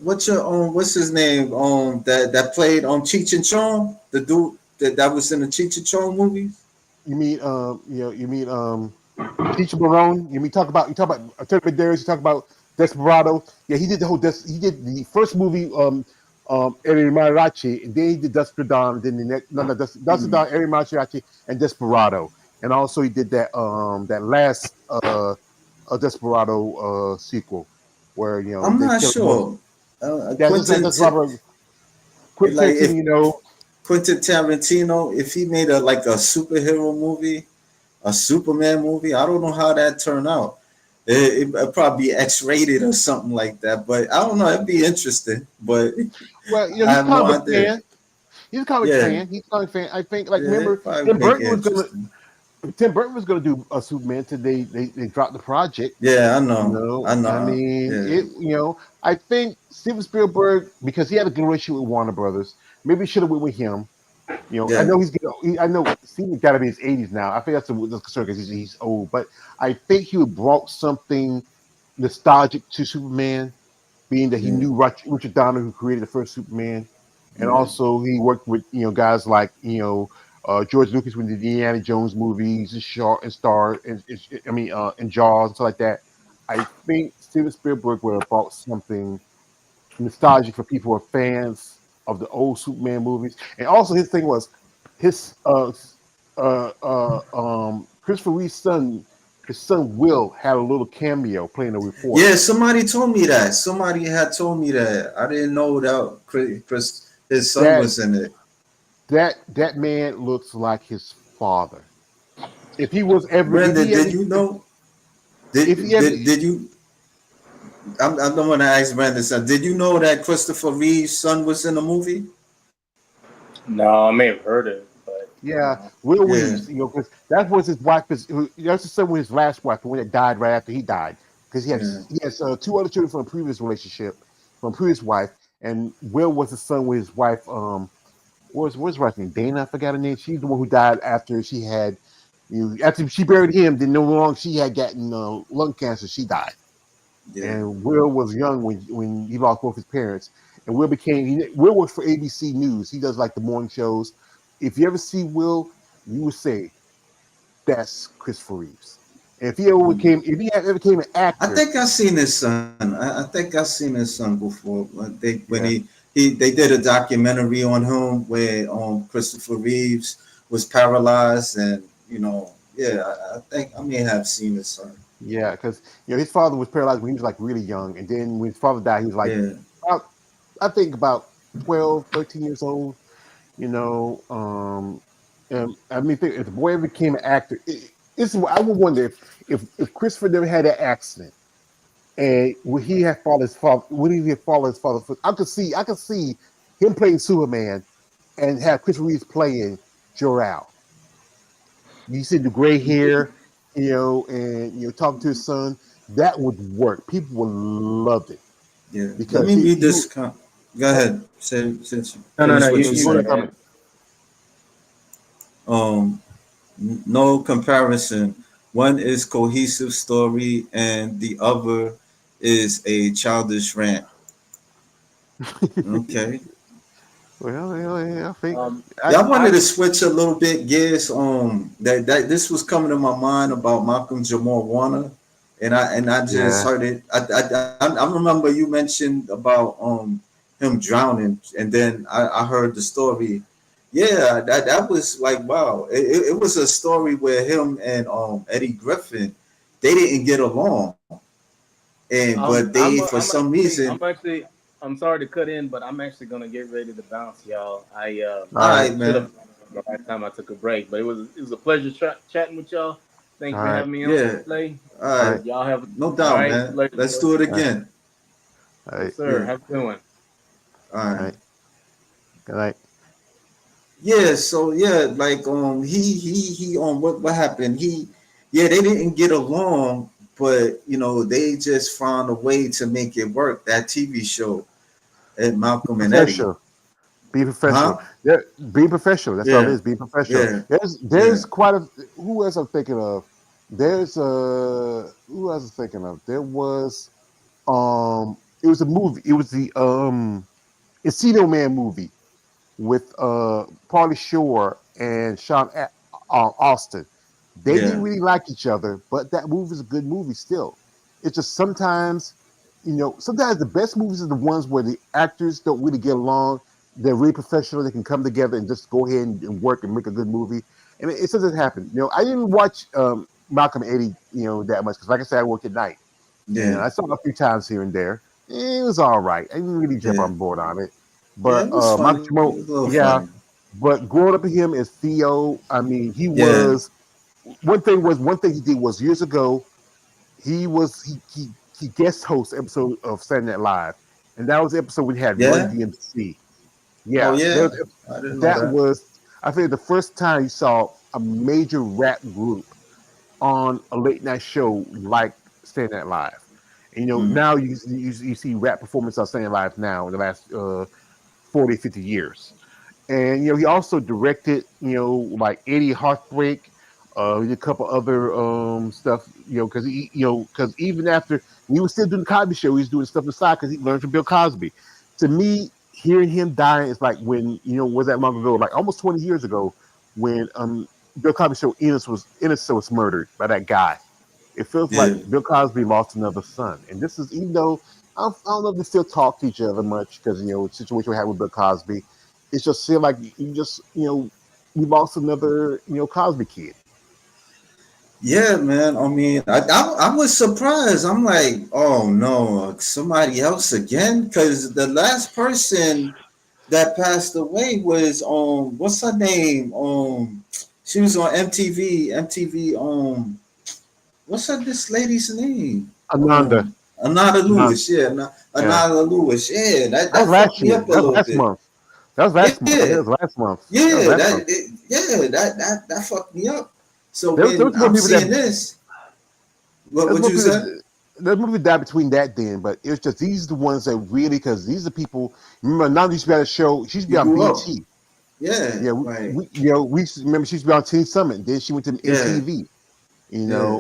S1: What's your what's his name? That played on Cheech and Chong, the dude that was in the Cheech and Chong movies.
S4: you mean you mean Teacher Barone. You talk about Turpin Darius. You talk about Desperado. Yeah, he did the whole. He did the first movie Eri Mariachi, and then he did Dusk to Dawn. Then the next Dusk to Dawn, Eri Mariachi, and Desperado, and also he did that last Desperado sequel where
S1: I'm
S4: they
S1: not
S4: killed him off.
S1: sure.
S4: Yeah, that's Robert Quentin
S1: Like if
S4: Tarantino.
S1: Quentin Tarantino, if he made a superhero movie, a Superman movie, I don't know how that turned out. It'd probably be X-rated or something like that. But I don't know. It'd be interesting. But
S4: Well,
S1: I
S4: he's a
S1: have no
S4: comic book
S1: idea.
S4: fan. He's a comic
S1: Yeah,
S4: fan. He's a comic fan. I think, like,
S1: yeah,
S4: remember,
S1: it'd probably make it interesting.
S4: Tim Burton was going to do a Superman until they dropped the project.
S1: Yeah, I know. I
S4: I
S1: know.
S4: mean,
S1: Yeah,
S4: I think Steven Spielberg, because he had a good relationship with Warner Brothers, maybe should have went with him. I
S1: yeah,
S4: know I know Steven's got to be in his 80s now. I think that's the concern because he's old, but I think he would brought something nostalgic to Superman, being that he
S1: yeah,
S4: knew Richard Donner, who created the first Superman, and
S1: yeah.
S4: also he worked with guys like George Lucas with the Indiana Jones movies and Shaw and Star and Jaws and stuff like that. I think Steven Spielberg would have brought something nostalgic for people who are fans of the old Superman movies, and also his thing was his Christopher Reeve's son. His son Will had a little cameo playing a reporter.
S1: Yeah, somebody told me that. Somebody had told me that. I didn't know that Chris his son
S4: That
S1: was in it.
S4: that man looks like his father. If he was ever,
S1: Brenda, did you know?
S4: if he ever,
S1: Did you? I'm the one to ask Brandon. Son, did you know that Christopher Reeve's son was in the movie?
S2: No, I may have heard it, but
S4: yeah, Will
S1: Yeah,
S4: Reeves, because that was his wife. That's the son with his last wife, the one that died right after he died, because
S1: yeah.
S4: he has two other children from a previous relationship, from a previous wife, and Will was the son with his wife. What's his wife's name? Dana, I forgot her name. She's the one who died after she had, after she buried him. Then no longer she had gotten lung cancer. She died.
S1: Yeah.
S4: And Will was young when he lost both his parents. And Will works for ABC News. He does like the morning shows. If you ever see Will, you would say that's Christopher Reeves. And if he ever became an
S1: I
S4: actor,
S1: think I seen his son. I think I seen his son before. When
S4: yeah,
S1: they did a documentary on him where Christopher Reeves was paralyzed and yeah, I think I may have seen his son.
S4: yeah, because his father was paralyzed when he was like really young, and then when his father died, he was like
S1: Yeah.
S4: about, I think about 12, 13 years old. You know, and I mean, if the boy ever became an actor, I would wonder if Christopher never had that accident, and would he have followed his father? Would he have followed his father? I could see him playing Superman, and have Christopher Reeves playing Jor-El. You see the gray hair, and talking to his son. That would work. People would love it
S1: Yeah. Let
S4: because
S1: me read
S4: he
S1: this. Go ahead.
S2: no.
S1: Finish what you
S2: You
S4: go
S2: go
S4: ahead,
S1: said.
S2: ahead.
S4: comment.
S1: Um, no comparison. One is cohesive story, and the other is a childish rant. Okay.
S4: Well, yeah, I think
S2: Um,
S1: Yeah, I wanted
S4: I
S1: to switch a little bit gears. That this was coming to my mind about Malcolm Jamal Warner, and I just
S4: yeah.
S1: heard it. I remember you mentioned about him drowning, and then I heard the story. Yeah, that was like wow. It was a story where him and Eddie Griffin, they didn't get along, and but they for some reason,
S2: I'm sorry to cut in, but I'm actually gonna get ready to bounce, y'all. I
S1: All
S4: All right,
S1: right,
S2: should have
S1: man.
S2: the last time I took a break, but it was a pleasure chatting with y'all. Thank
S4: all
S2: you for
S4: right,
S2: having me on
S1: Yeah.
S2: today.
S1: All
S4: all
S1: right.
S4: right,
S2: Y'all have
S1: No
S2: all
S1: doubt,
S2: right.
S1: man.
S2: Later,
S1: Let's
S2: boys.
S1: do it
S4: all right,
S1: again.
S4: all
S2: Yes,
S4: right,
S2: sir.
S1: Yeah.
S2: Have a good one.
S1: All
S4: all
S1: right.
S4: right. Good night.
S1: Yeah, so yeah, like he what happened? Yeah, they didn't get along, but they just found a way to make it work. That TV show at Malcolm and Eddie.
S4: Professional. Be professional.
S1: Huh?
S4: Yeah, be professional. That's all it
S1: Yeah.
S4: is. Be professional.
S1: Yeah.
S4: There's
S1: Yeah.
S4: quite a who else I'm thinking of. There's who else I'm thinking of. There was it was a movie. It was the Encino Man movie with Pauly Shore and Austin. They didn't
S1: Yeah.
S4: really like each other, but that movie is a good movie still. It's just sometimes, sometimes the best movies are the ones where the actors don't really get along. They're really professional. They can come together and just go ahead and work and make a good movie. And it doesn't happen. I didn't watch Malcolm and Eddie, that much because, like I said, I worked at night, and
S1: Yeah.
S4: I saw it a few times here and there. It was all right. I didn't really jump
S1: Yeah.
S4: on board on it,
S1: Yeah.
S4: but
S1: It was
S4: Michael
S1: funny.
S4: Shimon,
S1: It was a little
S4: yeah.
S1: funny.
S4: But growing up with him as Theo, I mean, he
S1: Yeah.
S4: was one thing he did was years ago. He guest host episode of Saturday Night Live, and that was the episode we had Run
S1: Yeah.
S4: DMC.
S1: Oh
S4: Yeah,
S1: yeah. I didn't know
S4: that
S1: that.
S4: was I think the first time you saw a major rap group on a late night show like Saturday Night Live. And,
S1: Mm.
S4: now you see rap performance on Saturday Night Live now in the last 40, 50 years. And he also directed, like Eddie Heartbreak. He did a couple other stuff, because even after he was still doing the Cosby Show, he was doing stuff aside because he learned from Bill Cosby. To me, hearing him die is like when was that long ago, like almost 20 years ago, when Bill Cosby Show Innocent was murdered by that guy. It feels like
S1: Yeah.
S4: Bill Cosby lost another son, and this is even though I don't know if they still talk to each other much because the situation we had with Bill Cosby. It's just feel like you just we lost another Cosby kid.
S1: Yeah, man. I mean, I was surprised. I'm like, oh no, somebody else again? Because the last person that passed away was what's her name? She was on MTV. What's her this lady's name?
S4: Ananda,
S1: Anada
S4: Ananda,
S1: Lewis. Yeah,
S4: yeah,
S1: Anada Lewis. Yeah,
S4: that was
S1: that fucked
S4: last
S1: me
S4: year.
S1: up a
S4: That was
S1: little
S4: last
S1: bit.
S4: month. That was last month. I think
S1: Yeah,
S4: it was last month. That was
S1: yeah,
S4: last month.
S1: that fucked me up. So
S4: There
S1: when
S4: was more
S1: I'm
S4: people
S1: seeing
S4: that
S1: this,
S4: there's
S1: what
S4: more
S1: you
S4: people.
S1: said?
S4: There's more people died between that then, but it was just these are the ones that really because these are people. Remember, now used to be on a show. She used to be
S1: You
S4: on
S1: grew up.
S4: BT.
S1: Yeah,
S4: Yeah,
S1: right.
S4: we remember she used to be on Teen Summit. Then she went to
S1: Yeah,
S4: MTV.
S1: yeah,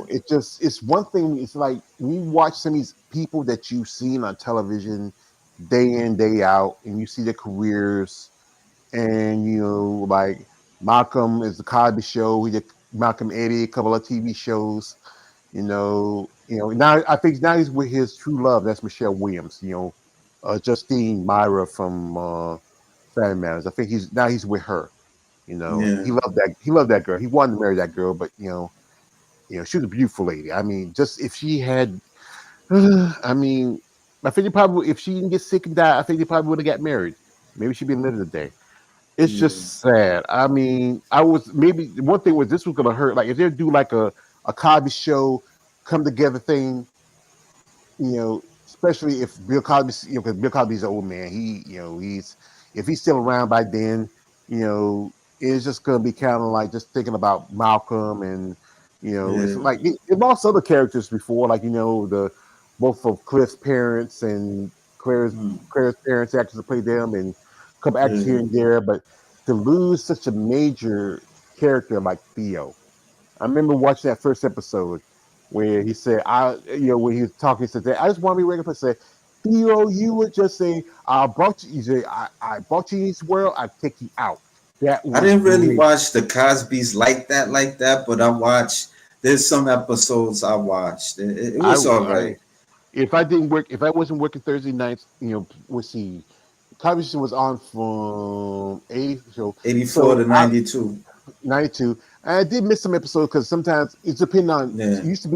S4: It's one thing. It's like we watch some of these people that you've seen on television day in, day out, and you see their careers, and like Malcolm is the Cosby Show. He did Malcolm Eddie, a couple of TV shows. Now I think now he's with his true love. That's Michelle Williams. Justine Myra from Family Matters. I think he's with her.
S1: yeah,
S4: He loved that girl. He wanted to marry that girl, but she was a beautiful lady. I mean, just if she had, I mean, I think they probably, if she didn't get sick and die, I think they probably would have got married. Maybe she'd be living today. It's
S1: yeah,
S4: just sad. I mean, I was maybe one thing was this was gonna hurt. Like if they do like a Cosby Show come together thing, especially if Bill Cosby, because Bill Cosby's an old man. He's if he's still around by then, it's just gonna be kind of like just thinking about Malcolm and it's
S1: yeah,
S4: like it lost other characters before, like the both of Cliff's parents and Claire's
S1: mm,
S4: Claire's parents actors to play them and a couple actors
S1: yeah,
S4: here and there, but to lose such a major character like Theo. I remember watching that first episode where he said, when he was talking, he said, I just want to be regular person. Theo, you were just saying, I brought you, you say, I brought you in this world, I take you out. That
S1: I
S4: was
S1: didn't really
S4: great.
S1: watch the Cosby's like that, but I watched. There's some episodes I watched. It
S4: I,
S1: was all
S4: I
S1: right.
S4: if I wasn't working Thursday nights, let's see, television was on from 80, so
S1: 84 to
S4: I,
S1: 92.
S4: 92. I did miss some episodes because sometimes it's depending on.
S1: Yeah.
S4: It used to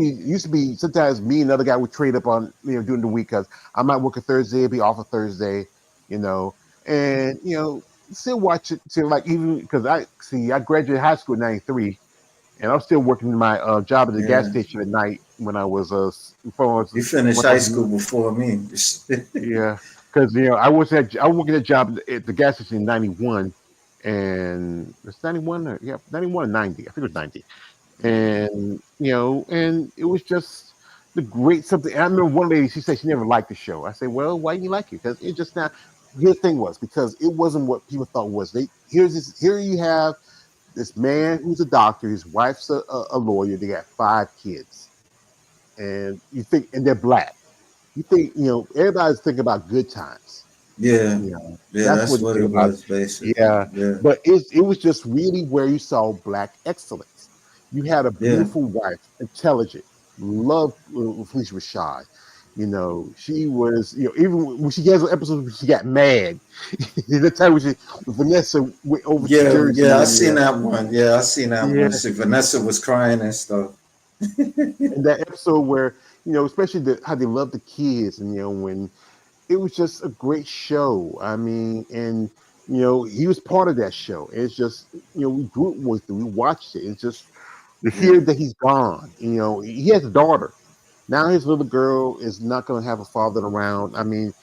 S4: be. Sometimes me and another guy would trade up on during the week because I might work a Thursday, be off a Thursday, and still watch it till like even because I graduated high school in '93, and I'm still working my job at the gas
S1: Yeah.
S4: station at night when I was
S1: You finished high school before me.
S4: yeah, because I was working a job at the gas station in '91, and it's 91 or 91 or 90. I think it was 90, and and it was just the great something. I remember one lady, she said she never liked the show. I said, well, why do you like it? Because it just not. The thing was because it wasn't what people thought was. Here you have this man who's a doctor, his wife's a lawyer. They got 5 kids, and and they're black. You think everybody's thinking about good times.
S1: Yeah. Yeah,
S4: That's
S1: that's
S4: what you
S1: what
S4: think
S1: it
S4: about.
S1: was basically.
S4: Yeah,
S1: Yeah.
S4: but it was just really where you saw black excellence. You had a
S1: Yeah.
S4: beautiful wife, intelligent, loved Felicia Rashad. She was, even when she has an episode where she got mad. The time when Vanessa went over to
S1: Yeah,
S4: Jersey
S1: yeah, I
S4: and
S1: seen that one. Yeah, I seen that
S4: yeah,
S1: one. See, Vanessa was crying and stuff.
S4: and that episode where especially how they love the kids, and when it was just a great show. I mean, and he was part of that show. It's just we grew up with it, we watched it. It's just to hear
S1: Yeah.
S4: that he's gone. He has a daughter now. His little girl is not going to have a father around. I mean,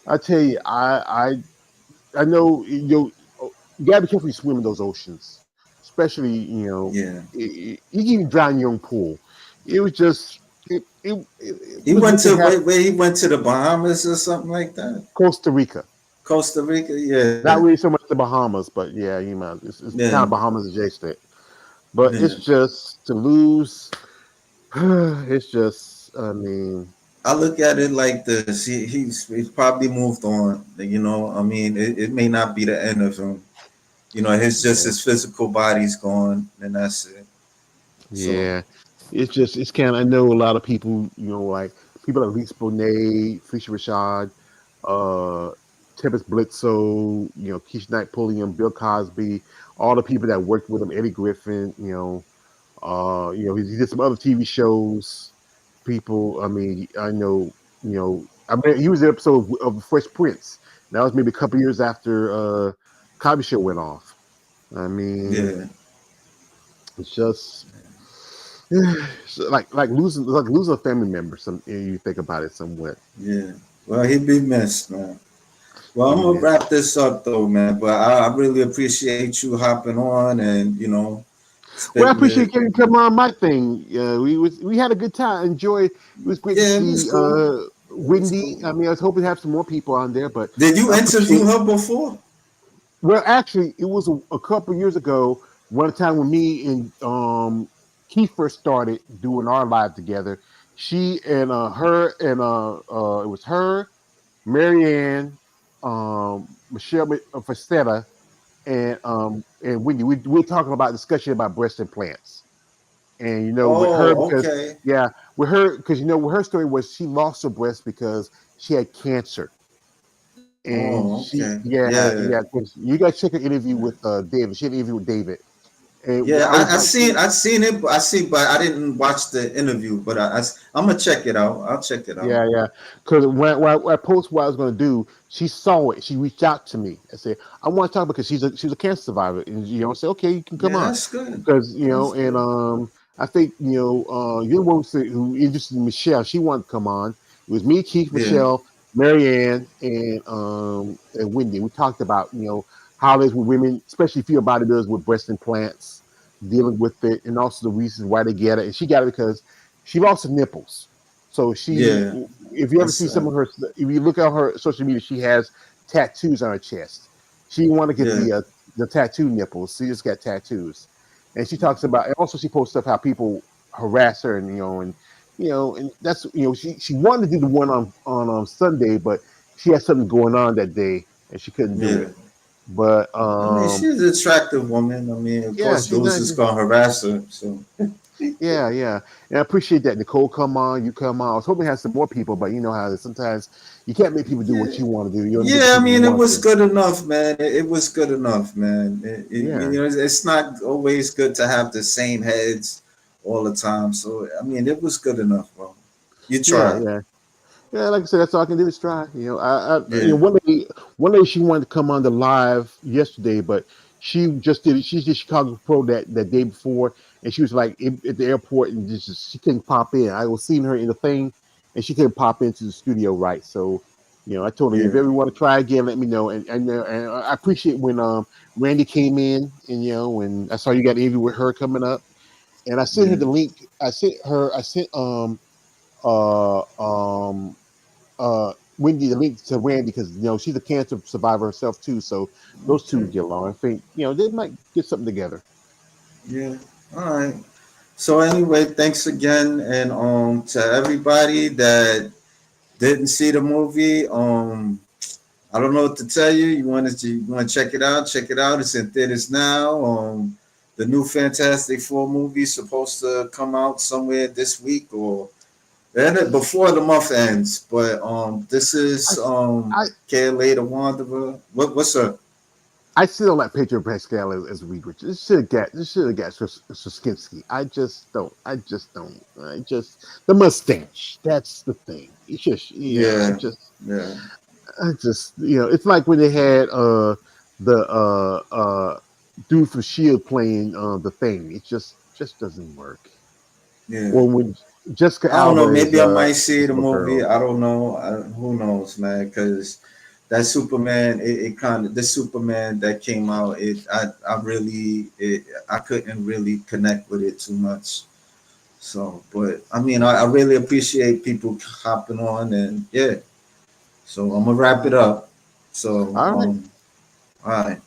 S4: I tell you, I know you gotta be careful you swim in those oceans, especially
S1: Yeah.
S4: you can even drown your own pool. It was just it
S1: He
S4: was
S1: went
S4: what
S1: to
S4: could happen.
S1: where he went to the Bahamas or something like that.
S4: Costa Rica.
S1: Costa Rica,
S4: Not
S1: yeah.
S4: really so much the Bahamas, but yeah, it's kind
S1: Yeah.
S4: of Bahamas adjacent. But
S1: Yeah.
S4: it's just to lose. It's just, I mean,
S1: I look at it like this. He's probably moved on. I mean, it may not be the end of him.
S4: yeah,
S1: His physical body's gone, and that's it. So
S4: yeah. It's kind of. I know a lot of people. Like people like Lisa Bonet, Felicia Rashad, uh, Tempest Blitzo. Keisha Knight Pulliam, Bill Cosby, all the people that worked with him, Eddie Griffin. He did some other TV shows. People, I mean, I know, I mean, he was the episode of The Fresh Prince. That was maybe a couple years after Cosby Show went off. I mean,
S1: yeah,
S4: it's just it's like losing a family member. You think about it somewhat.
S1: yeah. Well, he'd be missed, man. Well, I'm gonna
S4: Yeah.
S1: wrap this up though, man. But I really appreciate you hopping on and
S4: Well, I
S1: spitting
S4: appreciate
S1: it.
S4: you coming on my thing. We had a good time. Enjoyed. It was great to
S1: Yeah, it was
S4: see
S1: cool. It was
S4: Wendy.
S1: cool.
S4: I mean, I was hoping to have some more people on there, but
S1: Did you
S4: I
S1: interview
S4: appreciate.
S1: her before?
S4: Well, actually, it was a couple years ago. One time when me and Keith first started doing our live together, she and her and it was her, Marianne, Michelle Facetta, and Wendy. We were talking about discussion about breast implants, and with her
S1: Oh,
S4: because
S1: okay.
S4: with her because with her story was she lost her breast because she had cancer. And
S1: Oh,
S4: she,
S1: okay.
S4: yeah,
S1: Yeah.
S4: yeah. 'Cause you guys check her interview with David. She had an interview with David, and
S1: Yeah,
S4: I was like,
S1: I seen it. I see, but I didn't watch the interview. But I'm gonna check it out. I'll check it out.
S4: yeah, yeah. Because when I posted what I was going to do, she saw it. She reached out to me and said, "I want to talk because she's a cancer survivor." And I said, "Okay, you can come
S1: Yeah,
S4: on."
S1: that's good.
S4: Because
S1: That's
S4: and
S1: good.
S4: I think you're the one who interested in Michelle. She wanted to come on. It was me, Keith,
S1: Yeah,
S4: Michelle, Marianne, and Wendy. We talked about how it is with women, especially female bodybuilders with breast implants, dealing with it, and also the reasons why they get it. And she got it because she lost her nipples. So
S1: yeah.
S4: if you ever
S1: That's
S4: see some of her, if you look at her social media, she has tattoos on her chest. She want to get
S1: yeah,
S4: the tattoo nipples. She just got tattoos, and she talks about. And also, she posts stuff how people harass her, and and that's she wanted to do the one on Sunday, but she had something going on that day, and she couldn't do
S1: yeah.
S4: it. But
S1: I mean, she's an attractive woman. I mean, of
S4: yeah,
S1: course,
S4: she's
S1: dudes
S4: not.
S1: is gonna harass her. So
S4: Yeah, yeah. And I appreciate that. Nicole come on, you come on. I was hoping to have some more people, but you know how sometimes you can't make people do what
S1: yeah,
S4: you want to do. You only get the
S1: yeah. I
S4: people you
S1: mean, it
S4: want
S1: was
S4: to.
S1: good enough, man. It was good enough, man.
S4: Yeah.
S1: It's not always good to have the same heads all the time. So I mean, it was good enough, bro. You
S4: Yeah,
S1: tried.
S4: yeah. Yeah, like I said, that's all I can do is try.
S1: Yeah,
S4: One lady, she wanted to come on the live yesterday, but she just did. She's just Chicago Pro that day before, and she was like at the airport, and just she couldn't pop in. I was seeing her in the thing, and she couldn't pop into the studio, right? So, I told her if
S1: yeah,
S4: you ever want to try again, let me know. And I appreciate when Randy came in, and when I saw you got an interview with her coming up, and I sent her
S1: yeah.
S4: the link. I sent uh um Wendy the link to Randy because she's a cancer survivor herself too. So those two
S1: Okay,
S4: would get along. I think they might get something together.
S1: yeah. All right. So anyway, thanks again, and to everybody that didn't see the movie. I don't know what to tell you. You want to check it out? Check it out. It's in theaters now. The new Fantastic Four movie is supposed to come out somewhere this week or before the month ends. But this
S4: I
S1: is
S4: I
S1: KLA the Wanderer. What's up?
S4: I still like Pedro Pascal as Reed Richards. This should have got Straczynski. I just don't. I just the mustache. That's the thing. It's just
S1: Yeah, yeah,
S4: I just it's like when they had the dude from Shield playing the thing. It just doesn't work.
S1: yeah.
S4: Or when Jessica
S1: I don't know.
S4: Alba
S1: Maybe I might see
S4: is
S1: the movie.
S4: Supergirl.
S1: I don't know. Who knows, man? Because that Superman, it kind of the Superman that came out. I couldn't really connect with it too much. So, but I mean, I really appreciate people hopping on, and yeah. So I'm gonna wrap it up. So,
S4: All right.
S1: all right.